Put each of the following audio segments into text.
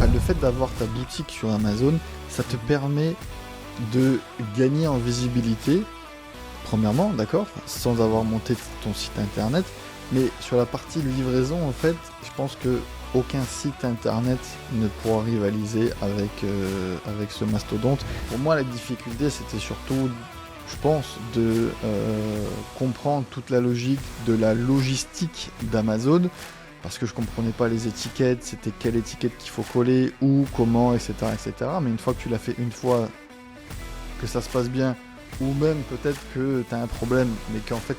le fait d'avoir ta boutique sur Amazon, ça te permet de gagner en visibilité, premièrement, d'accord, sans avoir monté ton site internet, mais sur la partie livraison, en fait, je pense que aucun site internet ne pourra rivaliser avec ce mastodonte. Pour moi, la difficulté, c'était surtout, je pense, de comprendre toute la logique de la logistique d'Amazon, parce que je comprenais pas les étiquettes, c'était quelle étiquette qu'il faut coller, où, comment, etc., etc. Mais une fois que tu l'as fait une fois, que ça se passe bien, ou même peut-être que tu as un problème, mais qu'en fait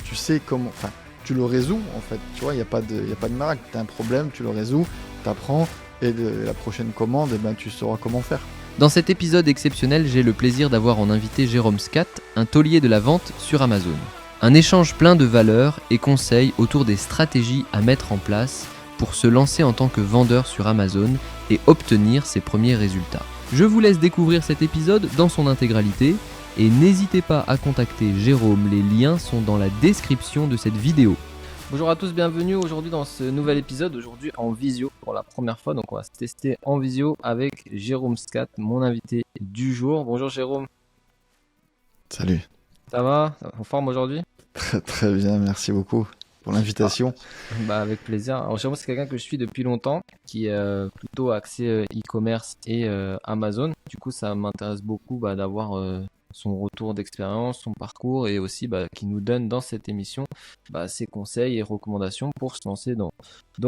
tu sais comment, enfin tu le résous en fait, tu vois, il n'y a pas de miracle, tu as un problème, tu le résous, tu apprends, et la prochaine commande, eh ben, tu sauras comment faire. Dans cet épisode exceptionnel, j'ai le plaisir d'avoir en invité Jérôme Scott, un taulier de la vente sur Amazon. Un échange plein de valeurs et conseils autour des stratégies à mettre en place pour se lancer en tant que vendeur sur Amazon et obtenir ses premiers résultats. Je vous laisse découvrir cet épisode dans son intégralité et n'hésitez pas à contacter Jérôme, les liens sont dans la description de cette vidéo. Bonjour à tous, bienvenue aujourd'hui dans ce nouvel épisode, aujourd'hui en visio pour la première fois, donc on va se tester en visio avec Jérôme Scott, mon invité du jour. Bonjour Jérôme. Salut. Ça va en forme aujourd'hui? Très très bien, merci beaucoup pour l'invitation. Avec plaisir. Alors Jérôme, c'est quelqu'un que je suis depuis longtemps, qui est plutôt axé e-commerce et Amazon. Du coup, ça m'intéresse beaucoup d'avoir son retour d'expérience, son parcours et aussi qui nous donne dans cette émission ses conseils et recommandations pour se lancer dans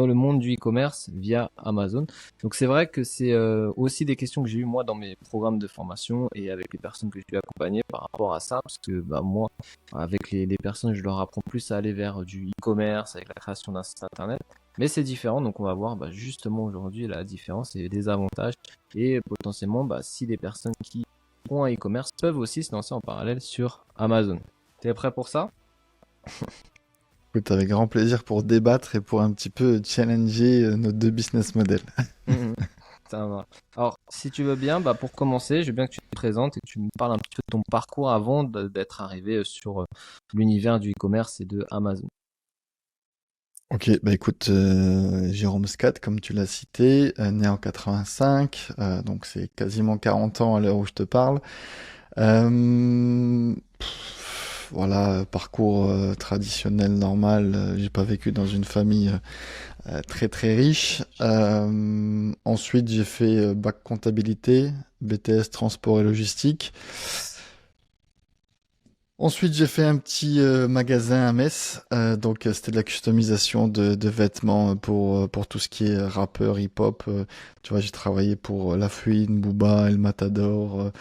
le monde du e-commerce via Amazon. Donc c'est vrai que c'est aussi des questions que j'ai eues moi dans mes programmes de formation et avec les personnes que je suis accompagné par rapport à ça, parce que moi, avec les personnes, je leur apprends plus à aller vers du e-commerce avec la création d'un site internet. Mais c'est différent, donc on va voir justement aujourd'hui la différence et les avantages et potentiellement si les personnes qui ont un e-commerce peuvent aussi se lancer en parallèle sur Amazon. T'es prêt pour ça? Écoute, avec grand plaisir pour débattre et pour un petit peu challenger nos deux business models. Ça va. Alors, si tu veux bien, pour commencer, je veux bien que tu te présentes et que tu me parles un petit peu de ton parcours avant d'être arrivé sur l'univers du e-commerce et de Amazon. Ok, écoute, Jérôme Scott, comme tu l'as cité, né en 85, donc c'est quasiment 40 ans à l'heure où je te parle. Voilà, parcours traditionnel, normal. J'ai pas vécu dans une famille très très riche. Ensuite, j'ai fait bac comptabilité, BTS transport et logistique. Ensuite, j'ai fait un petit magasin à Metz, donc c'était de la customisation de vêtements pour tout ce qui est rappeur, hip-hop. Tu vois, j'ai travaillé pour La Fouine, Booba, El Matador,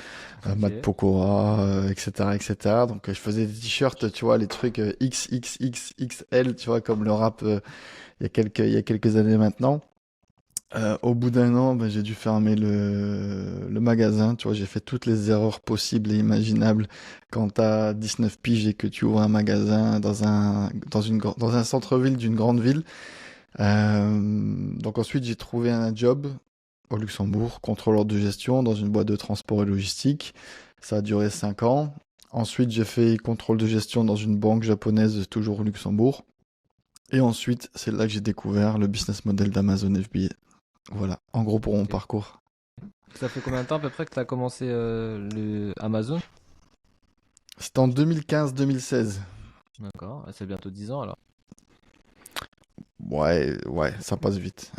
Matt Pokora, etc., etc. Donc je faisais des t-shirts, tu vois, les trucs XXXXL, tu vois, comme le rap il y a quelques années maintenant. Au bout d'un an, j'ai dû fermer le magasin. Tu vois, j'ai fait toutes les erreurs possibles et imaginables quand t'as 19 piges et que tu ouvres un magasin dans un centre-ville d'une grande ville. Donc ensuite, j'ai trouvé un job au Luxembourg, contrôleur de gestion dans une boîte de transport et logistique. Ça a duré 5 ans. Ensuite, j'ai fait contrôle de gestion dans une banque japonaise, toujours au Luxembourg. Et ensuite, c'est là que j'ai découvert le business model d'Amazon FBA. Voilà, en gros pour mon parcours. Ça fait combien de temps à peu près que tu as commencé le Amazon? C'était en 2015-2016. D'accord, c'est bientôt 10 ans alors. Ouais, ça passe vite.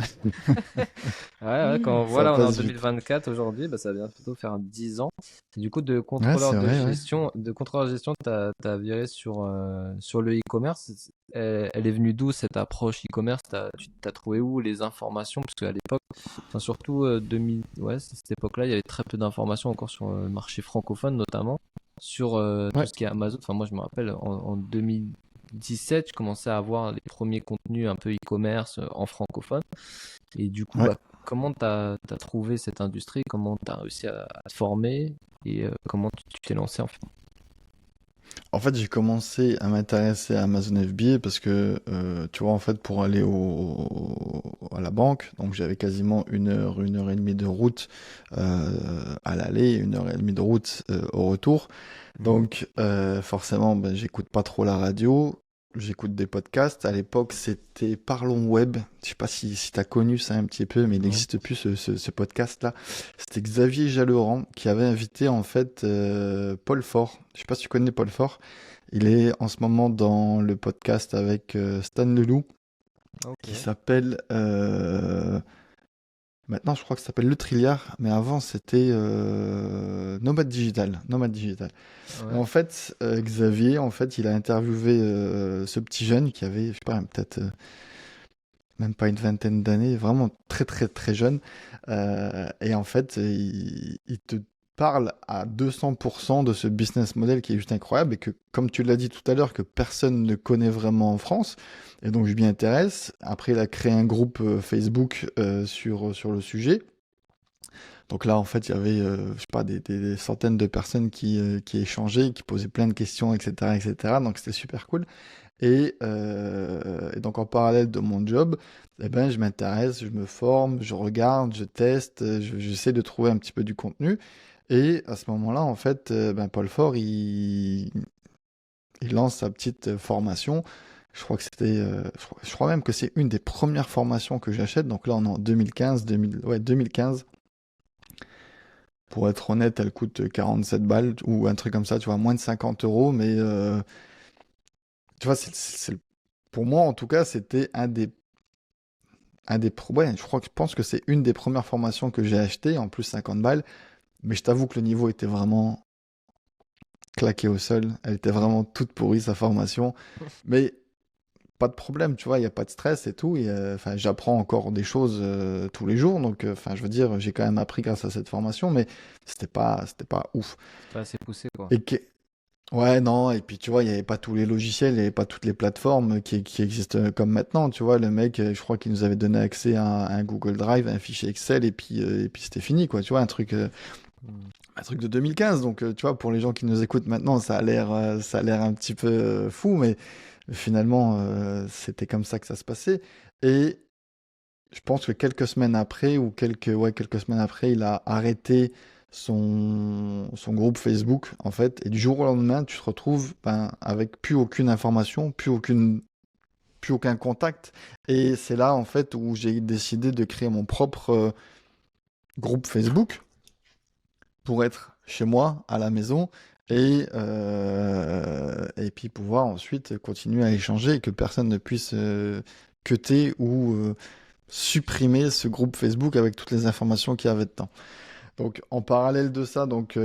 Ouais, quand Ça on est en passe vite. 2024 aujourd'hui, ça vient plutôt faire 10 ans. Et du coup, Ouais, c'est vrai, ouais. de contrôleur de gestion, t'as viré sur le e-commerce. Elle est venue d'où cette approche e-commerce? Tu t'as trouvé où les informations? Parce qu'à l'époque, enfin surtout 2000, ouais, cette époque-là, il y avait très peu d'informations encore sur le marché francophone notamment, sur tout Ouais, ce qui est Amazon. Enfin, moi, je me rappelle en 2017, je commençais à avoir les premiers contenus un peu e-commerce en francophone. Et du coup, ouais. comment t'as trouvé cette industrie? Comment t'as réussi à te former? Et comment tu t'es lancé en fait? En fait, j'ai commencé à m'intéresser à Amazon FBA parce que, tu vois, en fait, pour aller à la banque, donc j'avais quasiment une heure et demie de route à l'aller, une heure et demie de route au retour. Donc, forcément, j'écoute pas trop la radio. j'écoute des podcasts. À l'époque, c'était Parlons Web. Je sais pas si tu as connu ça un petit peu, mais il Non. n'existe plus ce podcast-là. C'était Xavier Jalleran qui avait invité en fait Paul Faure. Je sais pas si tu connais Paul Faure. Il est en ce moment dans le podcast avec Stan Leloup qui Ok. s'appelle maintenant, je crois que ça s'appelle Le Trilliard, mais avant, c'était Nomade Digital. Nomade Digital. Et Ouais. en fait, Xavier, en fait, il a interviewé ce petit jeune qui avait, je sais pas, peut-être même pas une vingtaine d'années, vraiment très, très, très jeune. Et en fait, il te parle à 200% de ce business model qui est juste incroyable et que, comme tu l'as dit tout à l'heure, que personne ne connaît vraiment en France. Et donc, je m'y intéresse. Après, il a créé un groupe Facebook sur le sujet. Donc là, en fait, il y avait, je sais pas, des centaines de personnes qui échangeaient, qui posaient plein de questions, etc., etc. Donc c'était super cool. Et donc en parallèle de mon job, eh ben, je m'intéresse, je me forme, je regarde, je teste, j'essaie de trouver un petit peu du contenu. Et à ce moment-là, en fait, ben, Paul Faure, il lance sa petite formation. Je crois que je crois même que c'est une des premières formations que j'achète. Donc là, on est en 2015, 2000, ouais, 2015. Pour être honnête, elle coûte 47 balles ou un truc comme ça, tu vois, moins de 50 euros. Mais tu vois, pour moi, en tout cas, c'était ouais, je pense que c'est une des premières formations que j'ai achetées, en plus 50 balles. Mais je t'avoue que le niveau était vraiment claqué au sol. Elle était vraiment toute pourrie, sa formation. Mais pas de problème, tu vois, il n'y a pas de stress et tout. Et, enfin, j'apprends encore des choses tous les jours. Donc, enfin, je veux dire, j'ai quand même appris grâce à cette formation, mais c'était pas ouf. C'est pas assez poussé, quoi. Et que- Ouais, non, et puis tu vois, il n'y avait pas tous les logiciels, il n'y avait pas toutes les plateformes qui existent comme maintenant, tu vois, le mec, je crois qu'il nous avait donné accès à un Google Drive, à un fichier Excel, et puis c'était fini, quoi, tu vois, Hmm. un truc de 2015, donc tu vois, pour les gens qui nous écoutent maintenant, ça a l'air un petit peu fou, mais finalement, c'était comme ça que ça se passait, et je pense que quelques semaines après, ou quelques semaines après, il a arrêté son groupe Facebook, en fait. Et du jour au lendemain, tu te retrouves ben, avec plus aucune information, plus aucun contact. Et c'est là, en fait, où j'ai décidé de créer mon propre groupe Facebook pour être chez moi, à la maison. Et puis pouvoir ensuite continuer à échanger et que personne ne puisse cutter ou supprimer ce groupe Facebook avec toutes les informations qu'il y avait dedans. Donc en parallèle de ça, donc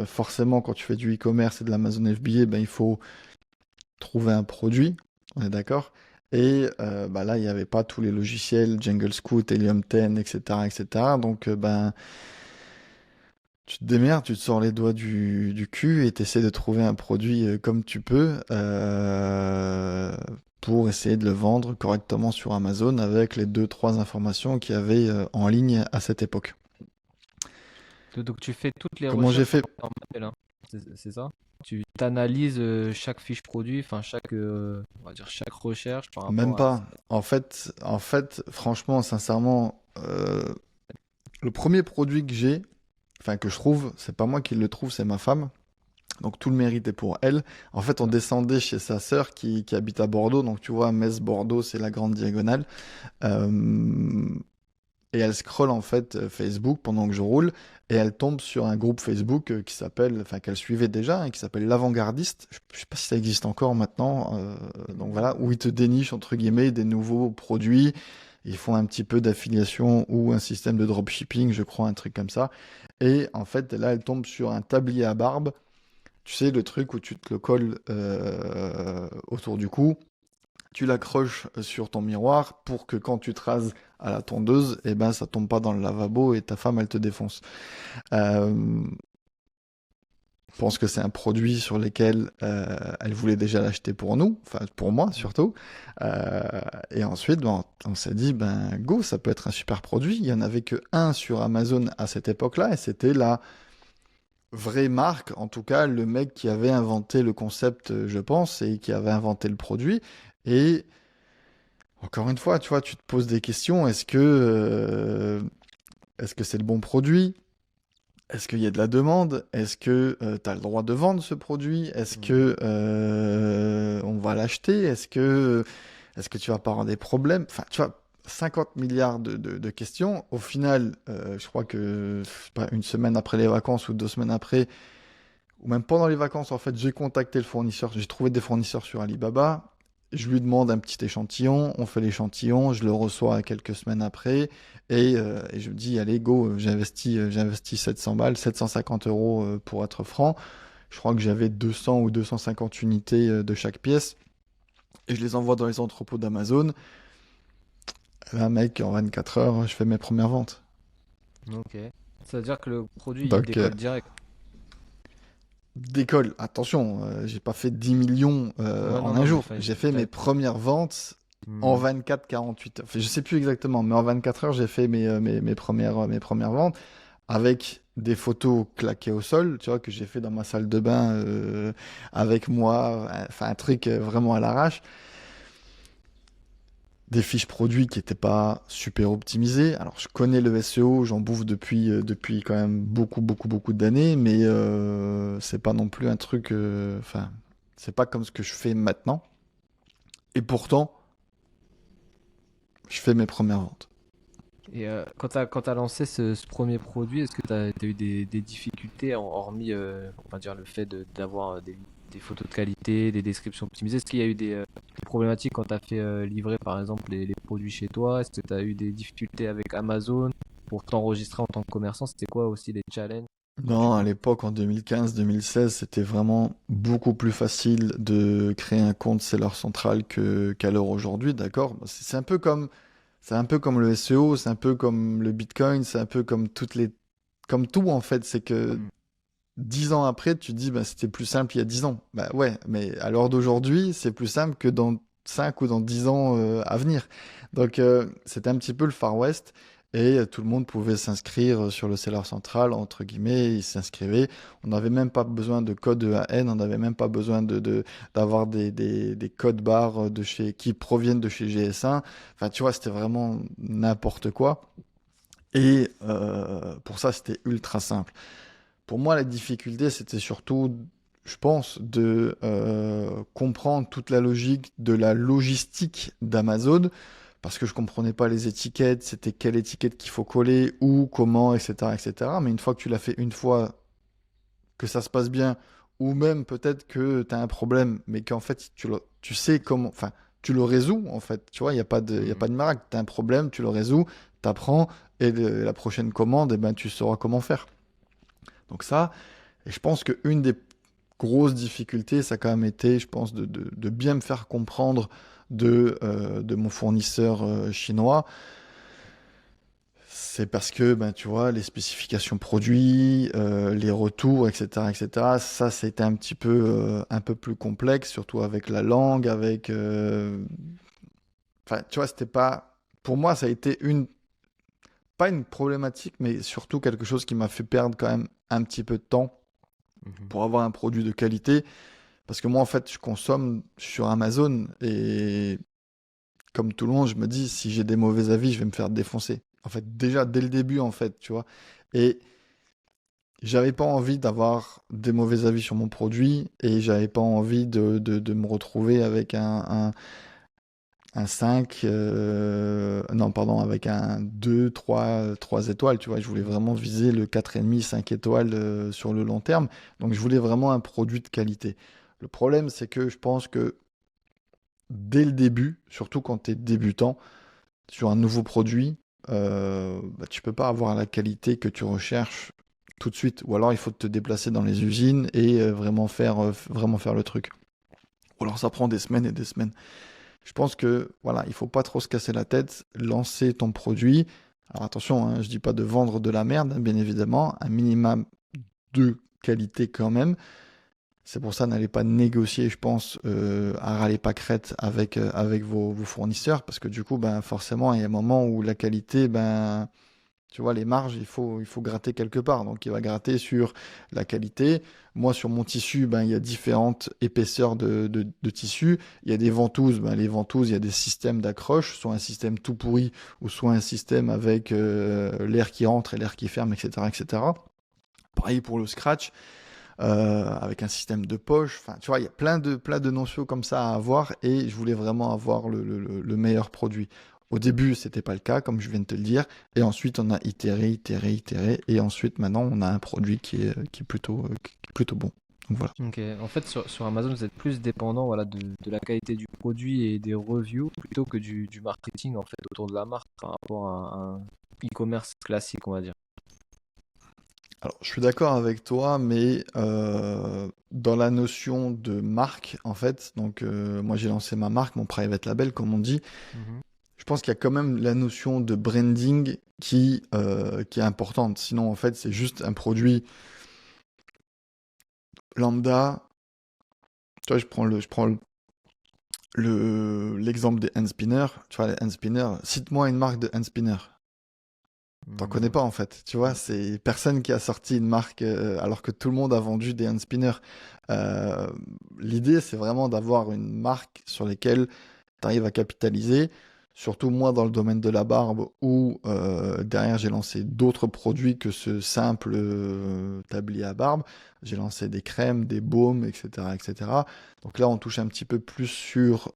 forcément quand tu fais du e-commerce et de l'Amazon FBA, ben, il faut trouver un produit, on est d'accord. Et bah là, il n'y avait pas tous les logiciels, Jungle Scout, Helium 10, etc., etc. Donc ben, tu te démerdes, tu te sors les doigts du cul et tu essaies de trouver un produit comme tu peux pour essayer de le vendre correctement sur Amazon avec les deux, trois informations qu'il y avait en ligne à cette époque. Donc tu fais toutes les Comment j'ai recherches en fait? temps manuel, hein. C'est ça? Tu t'analyses chaque fiche produit, enfin on va dire chaque recherche par Même rapport à. pas. En fait, franchement, sincèrement, le premier produit que j'ai, enfin que je trouve, c'est pas moi qui le trouve, c'est ma femme. Donc tout le mérite est pour elle. En fait, on descendait chez sa sœur qui habite à Bordeaux. Donc tu vois, Metz-Bordeaux, c'est la grande diagonale. Euh, et elle scrolle en fait Facebook pendant que je roule. Et elle tombe sur un groupe Facebook qui s'appelle, enfin qu'elle suivait déjà, hein, qui s'appelle L'Avant-Gardiste. Je sais pas si ça existe encore maintenant. Donc voilà, où ils te dénichent entre guillemets des nouveaux produits. Ils font un petit peu d'affiliation ou un système de dropshipping, je crois, un truc comme ça. Et en fait, là, elle tombe sur un tablier à barbe. Tu sais, le truc où tu te le colles autour du cou, tu l'accroches sur ton miroir pour que quand tu te rases à la tondeuse, eh ben, ça tombe pas dans le lavabo et ta femme, elle te défonce. Euh, je pense que c'est un produit sur lequel elle voulait déjà l'acheter pour nous, enfin pour moi surtout. Euh, et ensuite, ben, on s'est dit, ben go, ça peut être un super produit. Il y en avait que un sur Amazon à cette époque-là, et c'était la vraie marque, en tout cas le mec qui avait inventé le concept, je pense, et qui avait inventé le produit. Et encore une fois, tu vois, tu te poses des questions. Est-ce que c'est le bon produit? est-ce qu'il y a de la demande? Est-ce que tu as le droit de vendre ce produit? Est-ce Mhm. que on va l'acheter? Est-ce que tu vas pas avoir des problèmes? Enfin, tu vois, 50 milliards de questions. Au final, je crois que je sais pas, une semaine après les vacances ou 2 semaines après, ou même pendant les vacances, en fait, j'ai contacté le fournisseur. J'ai trouvé des fournisseurs sur Alibaba. Je lui demande un petit échantillon. On fait l'échantillon. Je le reçois quelques semaines après. Et je me dis, allez, go, j'investis 700 balles, 750 euros pour être franc. Je crois que j'avais 200 ou 250 unités de chaque pièce. Et je les envoie dans les entrepôts d'Amazon. Là, mec, en 24 heures, je fais mes premières ventes. Ok. Ça veut dire que le produit il Donc, décolle direct. d'école, attention, j'ai pas fait 10 millions Ouais, non, en un non, mais jour. enfin, J'ai fait mes premières ventes en Hmm. 24-48 heures. Enfin, je sais plus exactement, mais en 24 heures, j'ai fait mes premières ventes avec des photos claquées au sol, tu vois, que j'ai fait dans ma salle de bain avec moi. Enfin, un truc vraiment à l'arrache. Des fiches produits qui n'étaient pas super optimisées. Alors, je connais le SEO, j'en bouffe depuis quand même beaucoup, beaucoup, beaucoup d'années, mais c'est pas non plus un truc. Enfin, c'est pas comme ce que je fais maintenant. Et pourtant, je fais mes premières ventes. Et quand t'as lancé ce premier produit, est-ce que t'as eu des difficultés, hormis, on va dire, le fait d'avoir des photos de qualité, des descriptions optimisées? Est-ce qu'il y a eu des problématiques quand t'as fait livrer, par exemple, les produits chez toi? Est-ce que t'as eu des difficultés avec Amazon pour t'enregistrer en tant que commerçant? C'était quoi aussi les challenges quand tu Non, à lances? l'époque, en 2015-2016, c'était vraiment beaucoup plus facile de créer un compte Seller Central qu'à l'heure aujourd'hui, d'accord? C'est un peu comme le SEO, c'est un peu comme le Bitcoin, c'est un peu comme tout en fait. C'est que Hmm. 10 ans après, tu te dis, bah, c'était plus simple il y a 10 ans. Bah ouais, mais à l'heure d'aujourd'hui, c'est plus simple que dans 5 ou dans 10 ans à venir. Donc, c'était un petit peu le Far West. Et tout le monde pouvait s'inscrire sur le seller central, entre guillemets, ils s'inscrivaient. On n'avait même pas besoin de code EAN, on n'avait même pas besoin d'avoir des codes barres qui proviennent de chez GS1. Enfin, tu vois, c'était vraiment n'importe quoi. Et pour ça, c'était ultra simple. Pour moi, la difficulté, c'était surtout, je pense, de comprendre toute la logique de la logistique d'Amazon, parce que je comprenais pas les étiquettes, c'était quelle étiquette qu'il faut coller, où, comment, etc., etc. Mais une fois que tu l'as fait une fois, que ça se passe bien, ou même peut-être que tu as un problème, mais qu'en fait, tu sais comment, enfin, tu le résous, en fait. Tu vois, il y a pas de miracle. Tu as un problème, tu le résous, tu apprends, et la prochaine commande, eh ben, tu sauras comment faire. Donc ça, et je pense qu'une des grosses difficultés, ça a quand même été, je pense, de bien me faire comprendre de mon fournisseur chinois. C'est parce que, ben, tu vois, les spécifications produits, les retours, etc., etc., ça, c'était un peu plus complexe, surtout avec la langue, enfin, tu vois, c'était pas... Pour moi, ça a été pas une problématique, mais surtout quelque chose qui m'a fait perdre quand même un petit peu de temps Mhm. pour avoir un produit de qualité. Parce que moi, en fait, je consomme sur Amazon et comme tout le monde, je me dis, si j'ai des mauvais avis, je vais me faire défoncer. En fait, déjà, dès le début, en fait, tu vois. Et j'avais pas envie d'avoir des mauvais avis sur mon produit et j'avais pas envie de me retrouver avec un 5, non, pardon, avec un 2, 3 étoiles, tu vois. Je voulais vraiment viser le 4,5, 5 étoiles sur le long terme. Donc, je voulais vraiment un produit de qualité. Le problème, c'est que je pense que dès le début, surtout quand tu es débutant sur un nouveau produit, bah, tu peux pas avoir la qualité que tu recherches tout de suite. Ou alors il faut te déplacer dans les usines et vraiment faire le truc. Ou alors ça prend des semaines et des semaines. Je pense que voilà, il faut pas trop se casser la tête, lancer ton produit. Alors attention, hein, je dis pas de vendre de la merde, hein, bien évidemment, un minimum de qualité quand même. C'est pour ça, n'allez pas négocier, je pense, à râler pas crête avec vos fournisseurs, parce que du coup, ben, forcément, il y a un moment où la qualité, ben, tu vois, les marges, il faut gratter quelque part. Donc, il va gratter sur la qualité. Moi, sur mon tissu, ben, il y a différentes épaisseurs de tissu. Il y a des ventouses. Ben, les ventouses, il y a des systèmes d'accroche, soit un système tout pourri, ou soit un système avec l'air qui entre et l'air qui ferme, etc., etc. Pareil pour le scratch, avec un système de poche. Enfin, tu vois, il y a plein de notions comme ça à avoir et je voulais vraiment avoir le meilleur produit. Au début, c'était pas le cas, comme je viens de te le dire. Et ensuite, on a itéré. Et ensuite, maintenant, on a un produit qui est plutôt bon. Donc voilà. Ok. En fait, sur Amazon, vous êtes plus dépendant, voilà, de la qualité du produit et des reviews plutôt que du marketing en fait autour de la marque par rapport à un e-commerce classique, on va dire. Alors, je suis d'accord avec toi, mais dans la notion de marque, en fait, donc moi j'ai lancé ma marque, mon private label, comme on dit. Mhm. Je pense qu'il y a quand même la notion de branding qui est importante. Sinon, en fait, c'est juste un produit lambda. Tu vois, l'exemple des hand spinners. Tu vois, les hand spinners, cite-moi une marque de hand spinner. T'en connais Non, pas en fait, tu vois, non. c'est personne qui a sorti une marque alors que tout le monde a vendu des hand spinners. Euh, L'idée, c'est vraiment d'avoir une marque sur laquelle tu arrives à capitaliser. Surtout moi dans le domaine de la barbe où derrière j'ai lancé d'autres produits que ce simple tablier à barbe. J'ai lancé des crèmes, des baumes, etc., etc. Donc là on touche un petit peu plus sur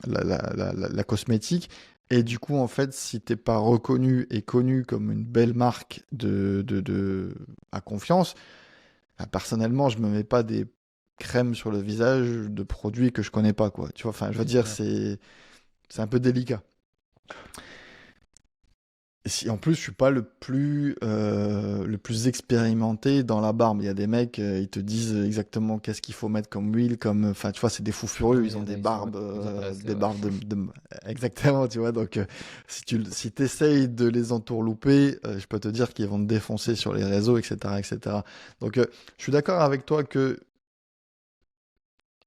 la cosmétique. Et du coup en fait si t'es pas reconnu et connu comme une belle marque à confiance, bah, personnellement je me mets pas des crèmes sur le visage de produits que je connais pas quoi. Tu vois, enfin je veux C'est dire clair. c'est un peu délicat. Et si en plus je suis pas le plus expérimenté dans la barbe, il y a des mecs, ils te disent exactement qu'est-ce qu'il faut mettre comme huile, comme, enfin tu vois, c'est des fous furieux, Oui, ils ont ils sont, ils sont des intéressés, ouais. barbes exactement, tu vois. Donc si t'essayes de les entourlouper, je peux te dire qu'ils vont te défoncer sur les réseaux, etc., etc. Donc je suis d'accord avec toi que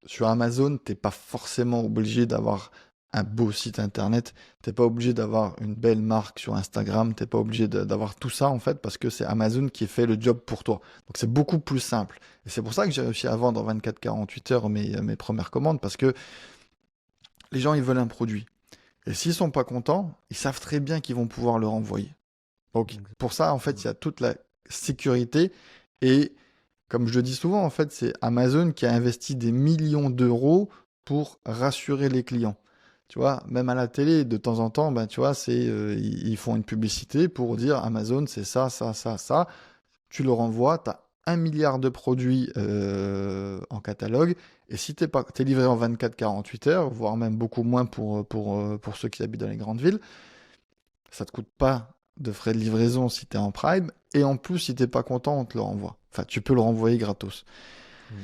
sur Amazon, t'es pas forcément obligé d'avoir un beau site internet, t'es pas obligé d'avoir une belle marque sur Instagram, t'es pas obligé d'avoir tout ça en fait parce que c'est Amazon qui fait le job pour toi. Donc c'est beaucoup plus simple. Et c'est pour ça que j'ai réussi à vendre en 24-48 heures mes premières commandes parce que les gens ils veulent un produit. Et s'ils sont pas contents, ils savent très bien qu'ils vont pouvoir le renvoyer. Donc pour ça en fait il y Exactement. a toute la sécurité et comme je le dis souvent, en fait, c'est Amazon qui a investi des millions d'euros pour rassurer les clients. Tu vois, même à la télé, de temps en temps, ben, tu vois, ils font une publicité pour dire Amazon, c'est ça, ça, ça, ça. Tu le renvoies, tu as 1 milliard de produits en catalogue. Et si t'es livré en 24-48 heures, voire même beaucoup moins pour ceux qui habitent dans les grandes villes, ça te coûte pas de frais de livraison si tu es en Prime. Et en plus, si t'es pas content, on te le renvoie. Enfin, tu peux le renvoyer gratos. Mm.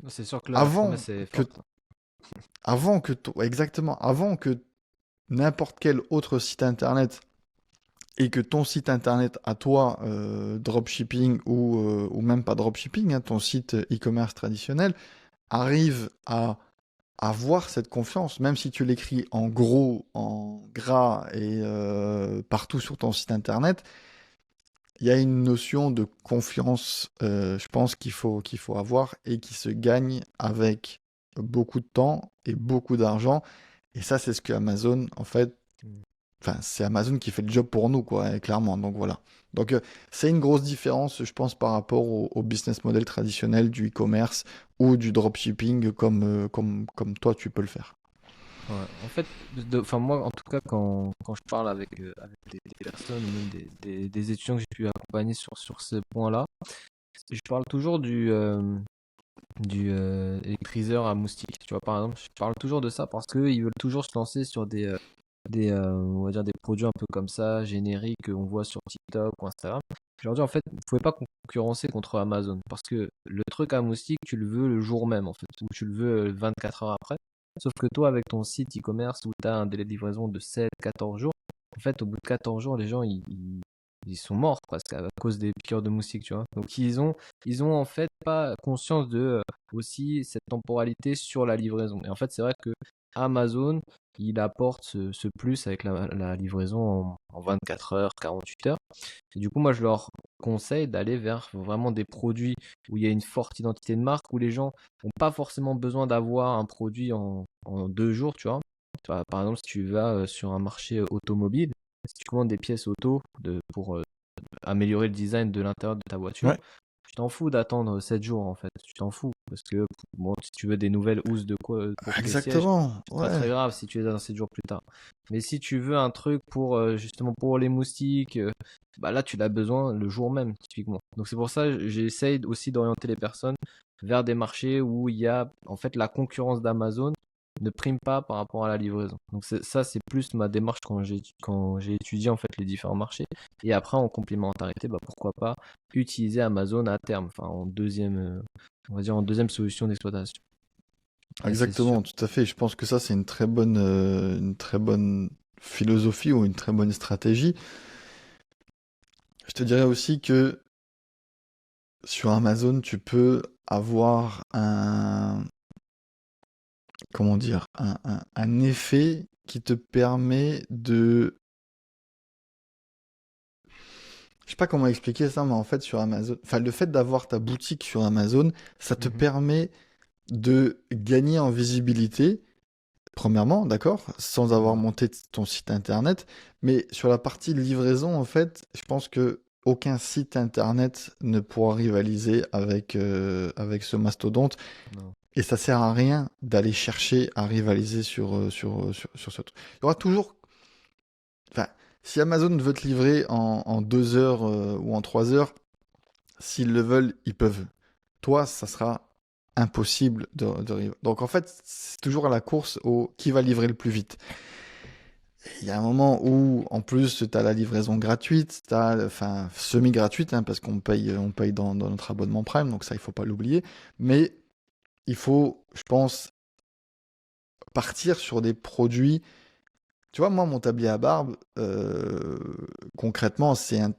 C'est sûr que la Avant promesse est que, forte. exactement, avant que n'importe quel autre site internet et que ton site internet à toi, dropshipping ou même pas dropshipping, hein, ton site e-commerce traditionnel, arrive à avoir cette confiance, même si tu l'écris en gros, en gras et partout sur ton site internet, il y a une notion de confiance, je pense qu'il faut avoir et qui se gagne avec beaucoup de temps et beaucoup d'argent. Et ça, c'est ce que Amazon, en fait, Mm. enfin, c'est Amazon qui fait le job pour nous, quoi, clairement. Donc voilà. Donc c'est une grosse différence, je pense, par rapport au business model traditionnel du e-commerce ou du dropshipping comme toi, tu peux le faire. Ouais. En fait, enfin moi, en tout cas, quand je parle avec des personnes ou même des étudiants que j'ai pu accompagner sur ce point-là, je parle toujours du électryseur à moustique. Tu vois, par exemple, je parle toujours de ça parce qu'ils veulent toujours se lancer sur on va dire des produits un peu comme ça, génériques, qu'on voit sur TikTok ou Instagram. Je leur dis, en fait, vous pouvez pas concurrencer contre Amazon parce que le truc à moustique, tu le veux le jour même, en fait, ou tu le veux 24 heures après. Sauf que toi, avec ton site e-commerce où tu as un délai de livraison de 7, 14 jours, en fait, au bout de 14 jours, les gens, ils sont morts presque à cause des piqûres de moustiques, tu vois. Donc, ils ont en fait pas conscience de aussi cette temporalité sur la livraison. Et en fait, c'est vrai que Amazon, il apporte ce plus avec la livraison en 24 heures, 48 heures. Et du coup, moi, je leur conseille d'aller vers vraiment des produits où il y a une forte identité de marque, où les gens n'ont pas forcément besoin d'avoir un produit en 2 jours, tu vois. Par exemple, si tu vas sur un marché automobile, si tu commandes des pièces auto pour améliorer le design de l'intérieur de ta voiture, Ouais, tu t'en fous d'attendre 7 jours en fait. Tu t'en fous. Parce que bon, si tu veux des nouvelles housses pour tes sièges, exactement. c'est pas Ouais, très grave si tu les as dans 7 jours plus tard. Mais si tu veux un truc pour justement pour les moustiques, bah là tu l'as besoin le jour même, typiquement. Donc c'est pour ça que j'essaye aussi d'orienter les personnes vers des marchés où il y a en fait la concurrence d'Amazon ne prime pas par rapport à la livraison. Donc ça, c'est plus ma démarche quand j'ai étudié en fait les différents marchés. Et après, en complémentarité, bah, pourquoi pas utiliser Amazon à terme, enfin en deuxième, on va dire en deuxième solution d'exploitation. Et c'est sûr. exactement, tout à fait. Je pense que ça, c'est une très bonne philosophie ou une très bonne stratégie. Je te dirais aussi que sur Amazon, tu peux avoir comment dire, un effet qui te permet de, je sais pas comment expliquer ça, mais en fait, sur Amazon, enfin, le fait d'avoir ta boutique sur Amazon, ça te Mhm. permet de gagner en visibilité, premièrement, d'accord, sans avoir Ouais. monté ton site internet, mais sur la partie livraison, en fait, je pense que aucun site internet ne pourra rivaliser avec ce mastodonte, Non. et ça sert à rien d'aller chercher à rivaliser sur ce truc. Il y aura toujours, enfin, si Amazon veut te livrer en 2 heures ou en 3 heures, s'ils le veulent, ils peuvent. Toi, ça sera impossible de livrer. Donc en fait, c'est toujours à la course au qui va livrer le plus vite. Il y a un moment où, en plus, tu as la livraison gratuite, enfin, semi-gratuite, hein, parce on paye dans notre abonnement Prime, donc ça, il faut pas l'oublier. Mais il faut, je pense, partir sur des produits. Tu vois, moi, mon tablier à barbe, concrètement, c'est un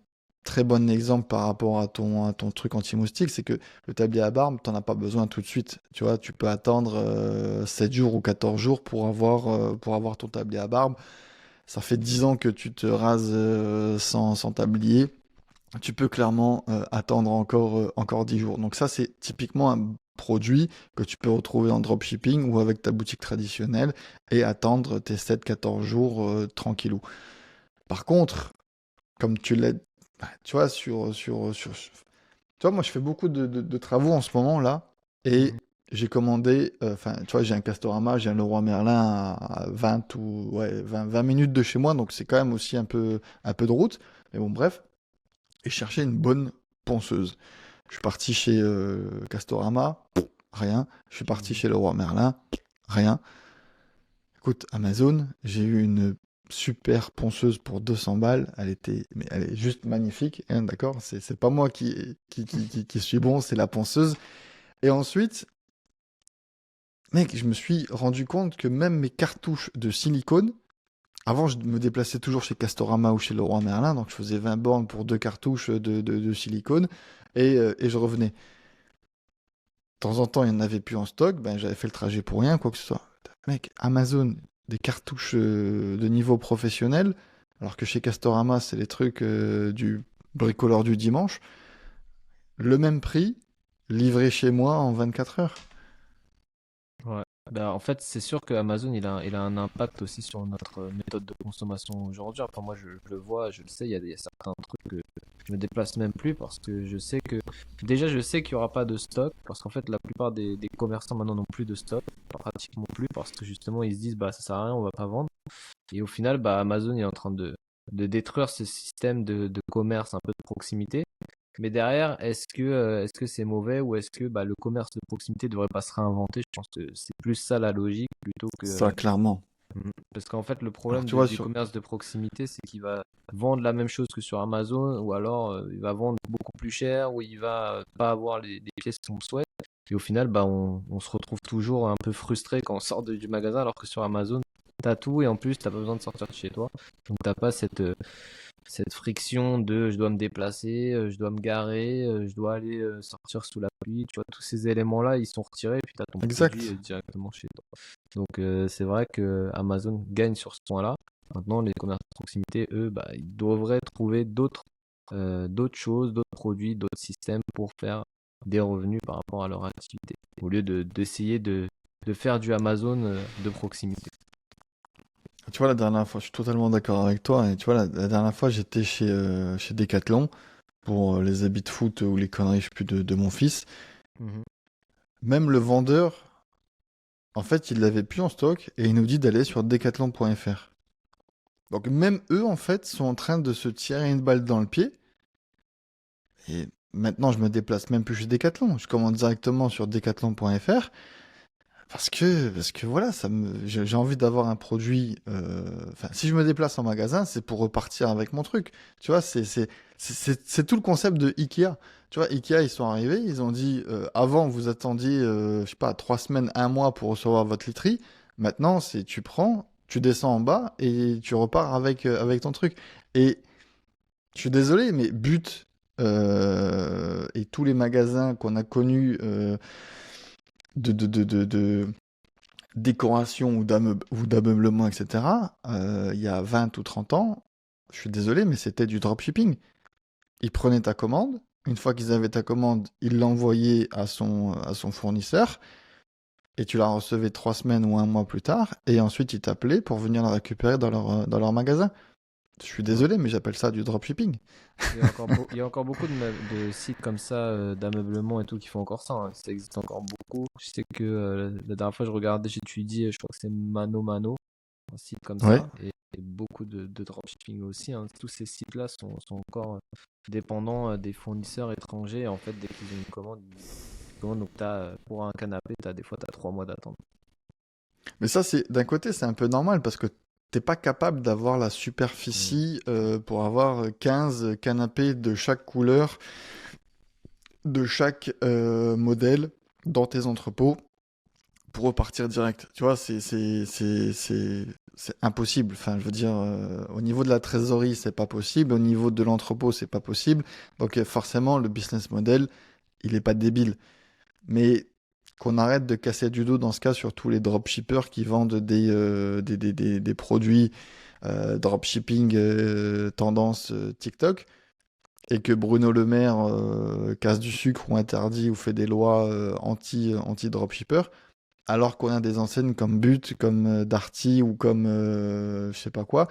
très bon exemple par rapport à ton truc anti-moustique. C'est que le tablier à barbe, t'en as pas besoin tout de suite. Tu vois, tu peux attendre 7 jours ou 14 jours pour avoir ton tablier à barbe. Ça fait 10 ans que tu te rases sans tablier. Tu peux clairement attendre encore 10 jours. Donc ça, c'est typiquement un produit que tu peux retrouver en dropshipping ou avec ta boutique traditionnelle et attendre tes 7 14 jours tranquillou. Par contre, comme tu l'as, bah, tu vois, tu vois, moi je fais beaucoup de travaux en ce moment là et Mhm. j'ai commandé, enfin, tu vois, j'ai un Castorama, j'ai un Leroy Merlin à 20 ou ouais, 20 minutes de chez moi, donc c'est quand même aussi un peu de route. Mais bon, bref, et chercher une bonne ponceuse. Je suis parti chez Castorama, rien. Je suis parti Mhm. chez Leroy Merlin, rien. Écoute, Amazon, j'ai eu une super ponceuse pour 200 balles. Mais elle est juste magnifique, hein, d'accord? C'est pas moi qui suis bon, c'est la ponceuse. Et ensuite, mec, je me suis rendu compte que même mes cartouches de silicone, avant, je me déplaçais toujours chez Castorama ou chez Leroy Merlin, donc je faisais 20 bornes pour 2 cartouches de silicone et je revenais. De temps en temps, il n'y en avait plus en stock, ben, j'avais fait le trajet pour rien, quoi que ce soit. Mec, Amazon, des cartouches de niveau professionnel, alors que chez Castorama, c'est les trucs du bricoleur du dimanche, le même prix, livré chez moi en 24 heures. Ouais. Bah, en fait, c'est sûr que Amazon, il a un impact aussi sur notre méthode de consommation aujourd'hui. Enfin, moi, je le vois, je le sais, il y a certains trucs que je me déplace même plus parce que je sais que, déjà, je sais qu'il n'y aura pas de stock parce qu'en fait, la plupart des commerçants maintenant n'ont plus de stock, pratiquement plus parce que justement, ils se disent, bah, ça sert à rien, on va pas vendre. Et au final, bah, Amazon est en train de détruire ce système de commerce un peu de proximité. Mais derrière, est-ce que c'est mauvais ou est-ce que bah, le commerce de proximité devrait pas se réinventer? Je pense que c'est plus ça la logique plutôt que. Ça, clairement. Parce qu'en fait, le Alors, problème tu vois, du commerce de proximité, c'est qu'il va vendre la même chose que sur Amazon ou alors il va vendre beaucoup plus cher ou il va pas avoir les pièces qu'on souhaite. Et au final, bah, on se retrouve toujours un peu frustré quand on sort du magasin alors que sur Amazon, t'as tout et en plus, t'as pas besoin de sortir de chez toi. Donc, t'as pas cette friction de je dois me déplacer, je dois me garer, je dois aller sortir sous la pluie, tu vois, tous ces éléments-là, ils sont retirés et puis tu as ton produit exact. directement chez toi. Donc c'est vrai que Amazon gagne sur ce point-là. Maintenant, les commerces de proximité, eux, bah, ils devraient trouver d'autres choses, d'autres produits, d'autres systèmes pour faire des revenus par rapport à leur activité, au lieu d'essayer de faire du Amazon de proximité. Tu vois, la dernière fois, je suis totalement d'accord avec toi. Et tu vois, la dernière fois, j'étais chez Decathlon pour les habits de foot ou les conneries, je sais plus, de mon fils. Mhm. Même le vendeur, en fait, il l'avait plus en stock et il nous dit d'aller sur decathlon.fr. Donc même eux, en fait, sont en train de se tirer une balle dans le pied. Et maintenant, je me déplace même plus chez Decathlon. Je commande directement sur decathlon.fr. Parce que voilà, j'ai envie d'avoir un produit. Enfin, si je me déplace en magasin, c'est pour repartir avec mon truc. Tu vois, c'est tout le concept de Ikea. Tu vois, Ikea, ils sont arrivés, ils ont dit avant, vous attendiez, je sais pas, 3 semaines, un mois pour recevoir votre literie. Maintenant, c'est tu prends, tu descends en bas et tu repars avec ton truc. Et je suis désolé, mais But et tous les magasins qu'on a connus de décoration ou d'ameublement, etc., il y a 20 ou 30 ans, je suis désolé, mais c'était du dropshipping. Ils prenaient ta commande, une fois qu'ils avaient ta commande, ils l'envoyaient à son fournisseur, et tu la recevais 3 semaines ou un mois plus tard, et ensuite ils t'appelaient pour venir la récupérer dans leur magasin. Je suis Ouais. désolé, mais j'appelle ça du dropshipping. Il y a encore beaucoup de sites comme ça, d'ameublement et tout, qui font encore ça, hein. Ça existe encore beaucoup. Je sais que la dernière fois, je regardais, j'ai étudié, je crois que c'est Mano Mano, un site comme Ouais. ça, et beaucoup de dropshipping aussi, hein. Tous ces sites-là sont encore dépendants des fournisseurs étrangers. En fait, dès qu'ils ont une commande, donc pour un canapé, des fois, tu as 3 mois d'attente. Mais ça, d'un côté, c'est un peu normal parce que t'es pas capable d'avoir la Mm. superficie pour avoir 15 canapés de chaque couleur, de chaque modèle dans tes entrepôts pour repartir direct. Tu vois, c'est impossible. Enfin, je veux dire, au niveau de la trésorerie, c'est pas possible. Au niveau de l'entrepôt, c'est pas possible. Donc, forcément, le business model, il est pas débile. Mais qu'on arrête de casser du dos dans ce cas sur tous les dropshippers qui vendent des produits dropshipping tendance TikTok et que Bruno Le Maire casse du sucre ou interdit ou fait des lois anti-dropshipper, alors qu'on a des enseignes comme But, comme Darty ou comme je sais pas quoi,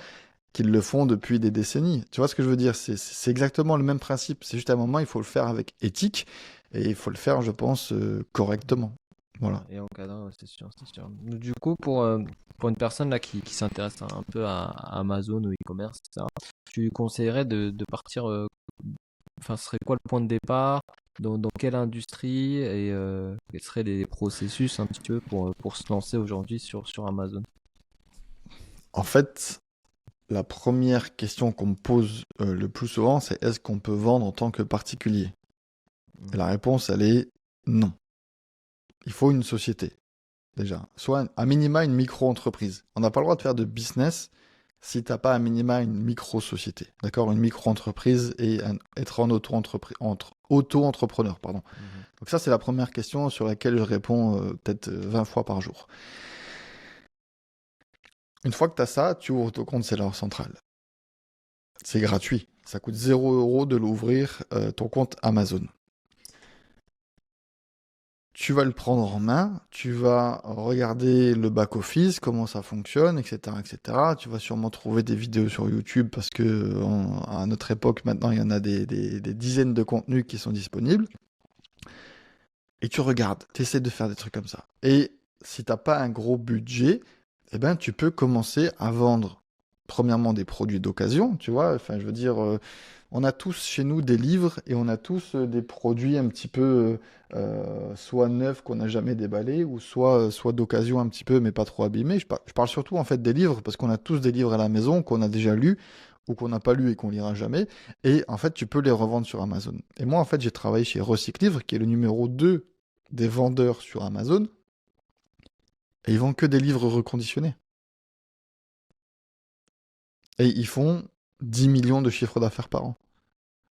qui le font depuis des décennies. Tu vois ce que je veux dire? C'est exactement le même principe. C'est juste à un moment, il faut le faire avec éthique et il faut le faire, je pense, correctement. Ouais, Voilà. et encadré, ouais, c'est sûr, c'est sûr. Du coup, pour une personne là qui s'intéresse un peu à Amazon ou e-commerce, etc., tu lui conseillerais de partir, enfin, ce serait quoi le point de départ, dans quelle industrie, et quels seraient les processus un petit peu pour se lancer aujourd'hui sur Amazon? En fait, la première question qu'on me pose le plus souvent, c'est est-ce qu'on peut vendre en tant que particulier? Et la Mhm. réponse, elle est non. Il faut une société, déjà. Soit à minima une micro-entreprise. On n'a pas le droit de faire de business si t'as pas à minima une micro-société. D'accord? Une micro-entreprise et être en auto-entrepreneur, pardon. Mhm. Donc ça, c'est la première question sur laquelle je réponds peut-être 20 fois par jour. Une fois que tu as ça, tu ouvres ton compte Seller Central. C'est gratuit. Ça coûte 0 € de l'ouvrir, ton compte Amazon. Tu vas le prendre en main, tu vas regarder le back-office, comment ça fonctionne, etc., etc. Tu vas sûrement trouver des vidéos sur YouTube parce que à notre époque, maintenant, il y en a des dizaines de contenus qui sont disponibles. Et tu regardes, tu essaies de faire des trucs comme ça. Et si t'as pas un gros budget, eh ben, tu peux commencer à vendre, premièrement, des produits d'occasion, tu vois. Enfin, je veux dire, on a tous chez nous des livres et on a tous des produits un petit peu soit neufs qu'on n'a jamais déballés ou soit d'occasion un petit peu mais pas trop abîmés. Je parle surtout en fait des livres parce qu'on a tous des livres à la maison qu'on a déjà lus ou qu'on n'a pas lu et qu'on lira jamais. Et en fait, tu peux les revendre sur Amazon. Et moi, en fait, j'ai travaillé chez Recyclivre, qui est le numéro 2 des vendeurs sur Amazon, et ils vendent que des livres reconditionnés. Et ils font 10 millions de chiffres d'affaires par an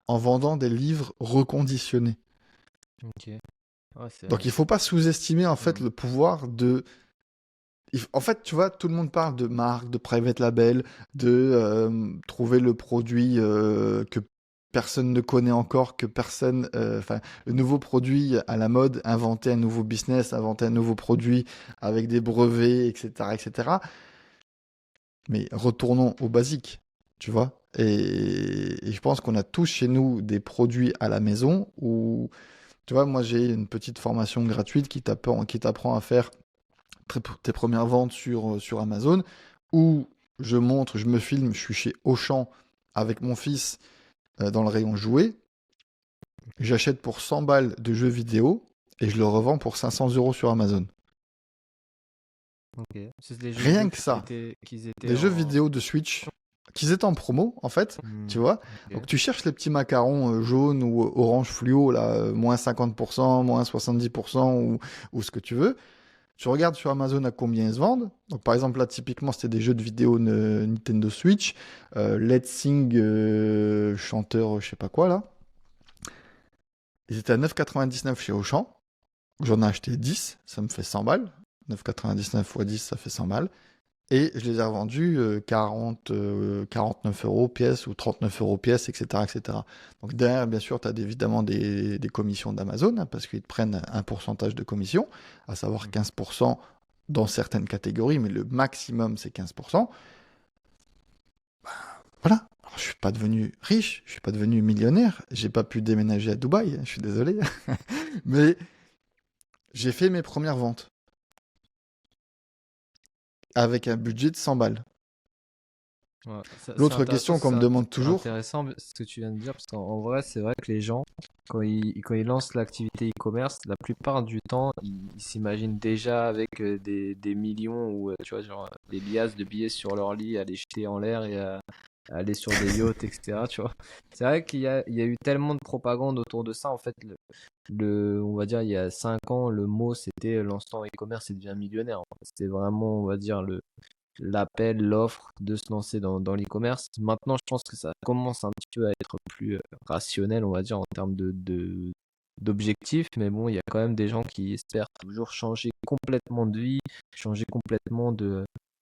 en vendant des livres reconditionnés. Ok. Ouais, Donc il faut pas sous-estimer en fait Mhm. le pouvoir de... En fait, tu vois, tout le monde parle de marque, de private label, de trouver le produit que personne ne connaît encore, que personne... Enfin, le nouveau produit à la mode, inventer un nouveau business, inventer un nouveau produit avec des brevets, etc., etc. Mais retournons au basique, tu vois. Et je pense qu'on a tous chez nous des produits à la maison où, tu vois, moi j'ai une petite formation gratuite qui t'apprend à faire tes premières ventes sur Amazon, où je me filme, je suis chez Auchan avec mon fils dans le rayon jouets, j'achète pour 100 balles de jeux vidéo et je le revends pour 500 € sur Amazon. Ok. C'est les jeux vidéo Rien que ça. qu'ils étaient Des jeux en. vidéo de Switch qu'ils étaient en promo, en fait, tu Hmm, vois. ok. Donc tu cherches les petits macarons jaunes ou orange fluo, là, moins 50%, moins 70% ou ce que tu veux. Tu regardes sur Amazon à combien ils se vendent. Donc par exemple, là, typiquement, c'était des jeux de vidéo Nintendo Switch. Let's Sing, chanteur, je sais pas quoi, là. Ils étaient à 9,99 chez Auchan. J'en ai acheté 10, ça me fait 100 balles. 9,99 x 10, ça fait 100 balles. Et je les ai revendus 49 € pièce ou 39 € pièce, etc., etc. Donc derrière, bien sûr, tu as évidemment des commissions d'Amazon, hein, parce qu'ils te prennent un pourcentage de commission, à savoir 15% dans certaines catégories, mais le maximum, c'est 15%. Voilà. Alors, je suis pas devenu riche, je suis pas devenu millionnaire, j'ai pas pu déménager à Dubaï, je suis désolé, mais j'ai fait mes premières ventes avec un budget de 100 balles. Ouais, c'est L'autre intéressant, question qu'on me demande c'est toujours, intéressant ce que tu viens de dire, parce qu'en vrai, c'est vrai que les gens, quand ils lancent l'activité e-commerce, la plupart du temps, ils s'imaginent déjà avec des millions ou, tu vois, genre des liasses de billets sur leur lit à les jeter en l'air et à aller sur des yachts, etc. Tu vois. C'est vrai qu'il y a eu tellement de propagande autour de ça. En fait, on va dire, il y a 5 ans, le mot, c'était lance-toi en e-commerce et deviens millionnaire. En fait. C'était vraiment, on va dire, l'appel, l'offre de se lancer dans l'e-commerce. Maintenant, je pense que ça commence un petit peu à être plus rationnel, on va dire, en termes d'objectifs. Mais bon, il y a quand même des gens qui espèrent toujours changer complètement de vie, changer complètement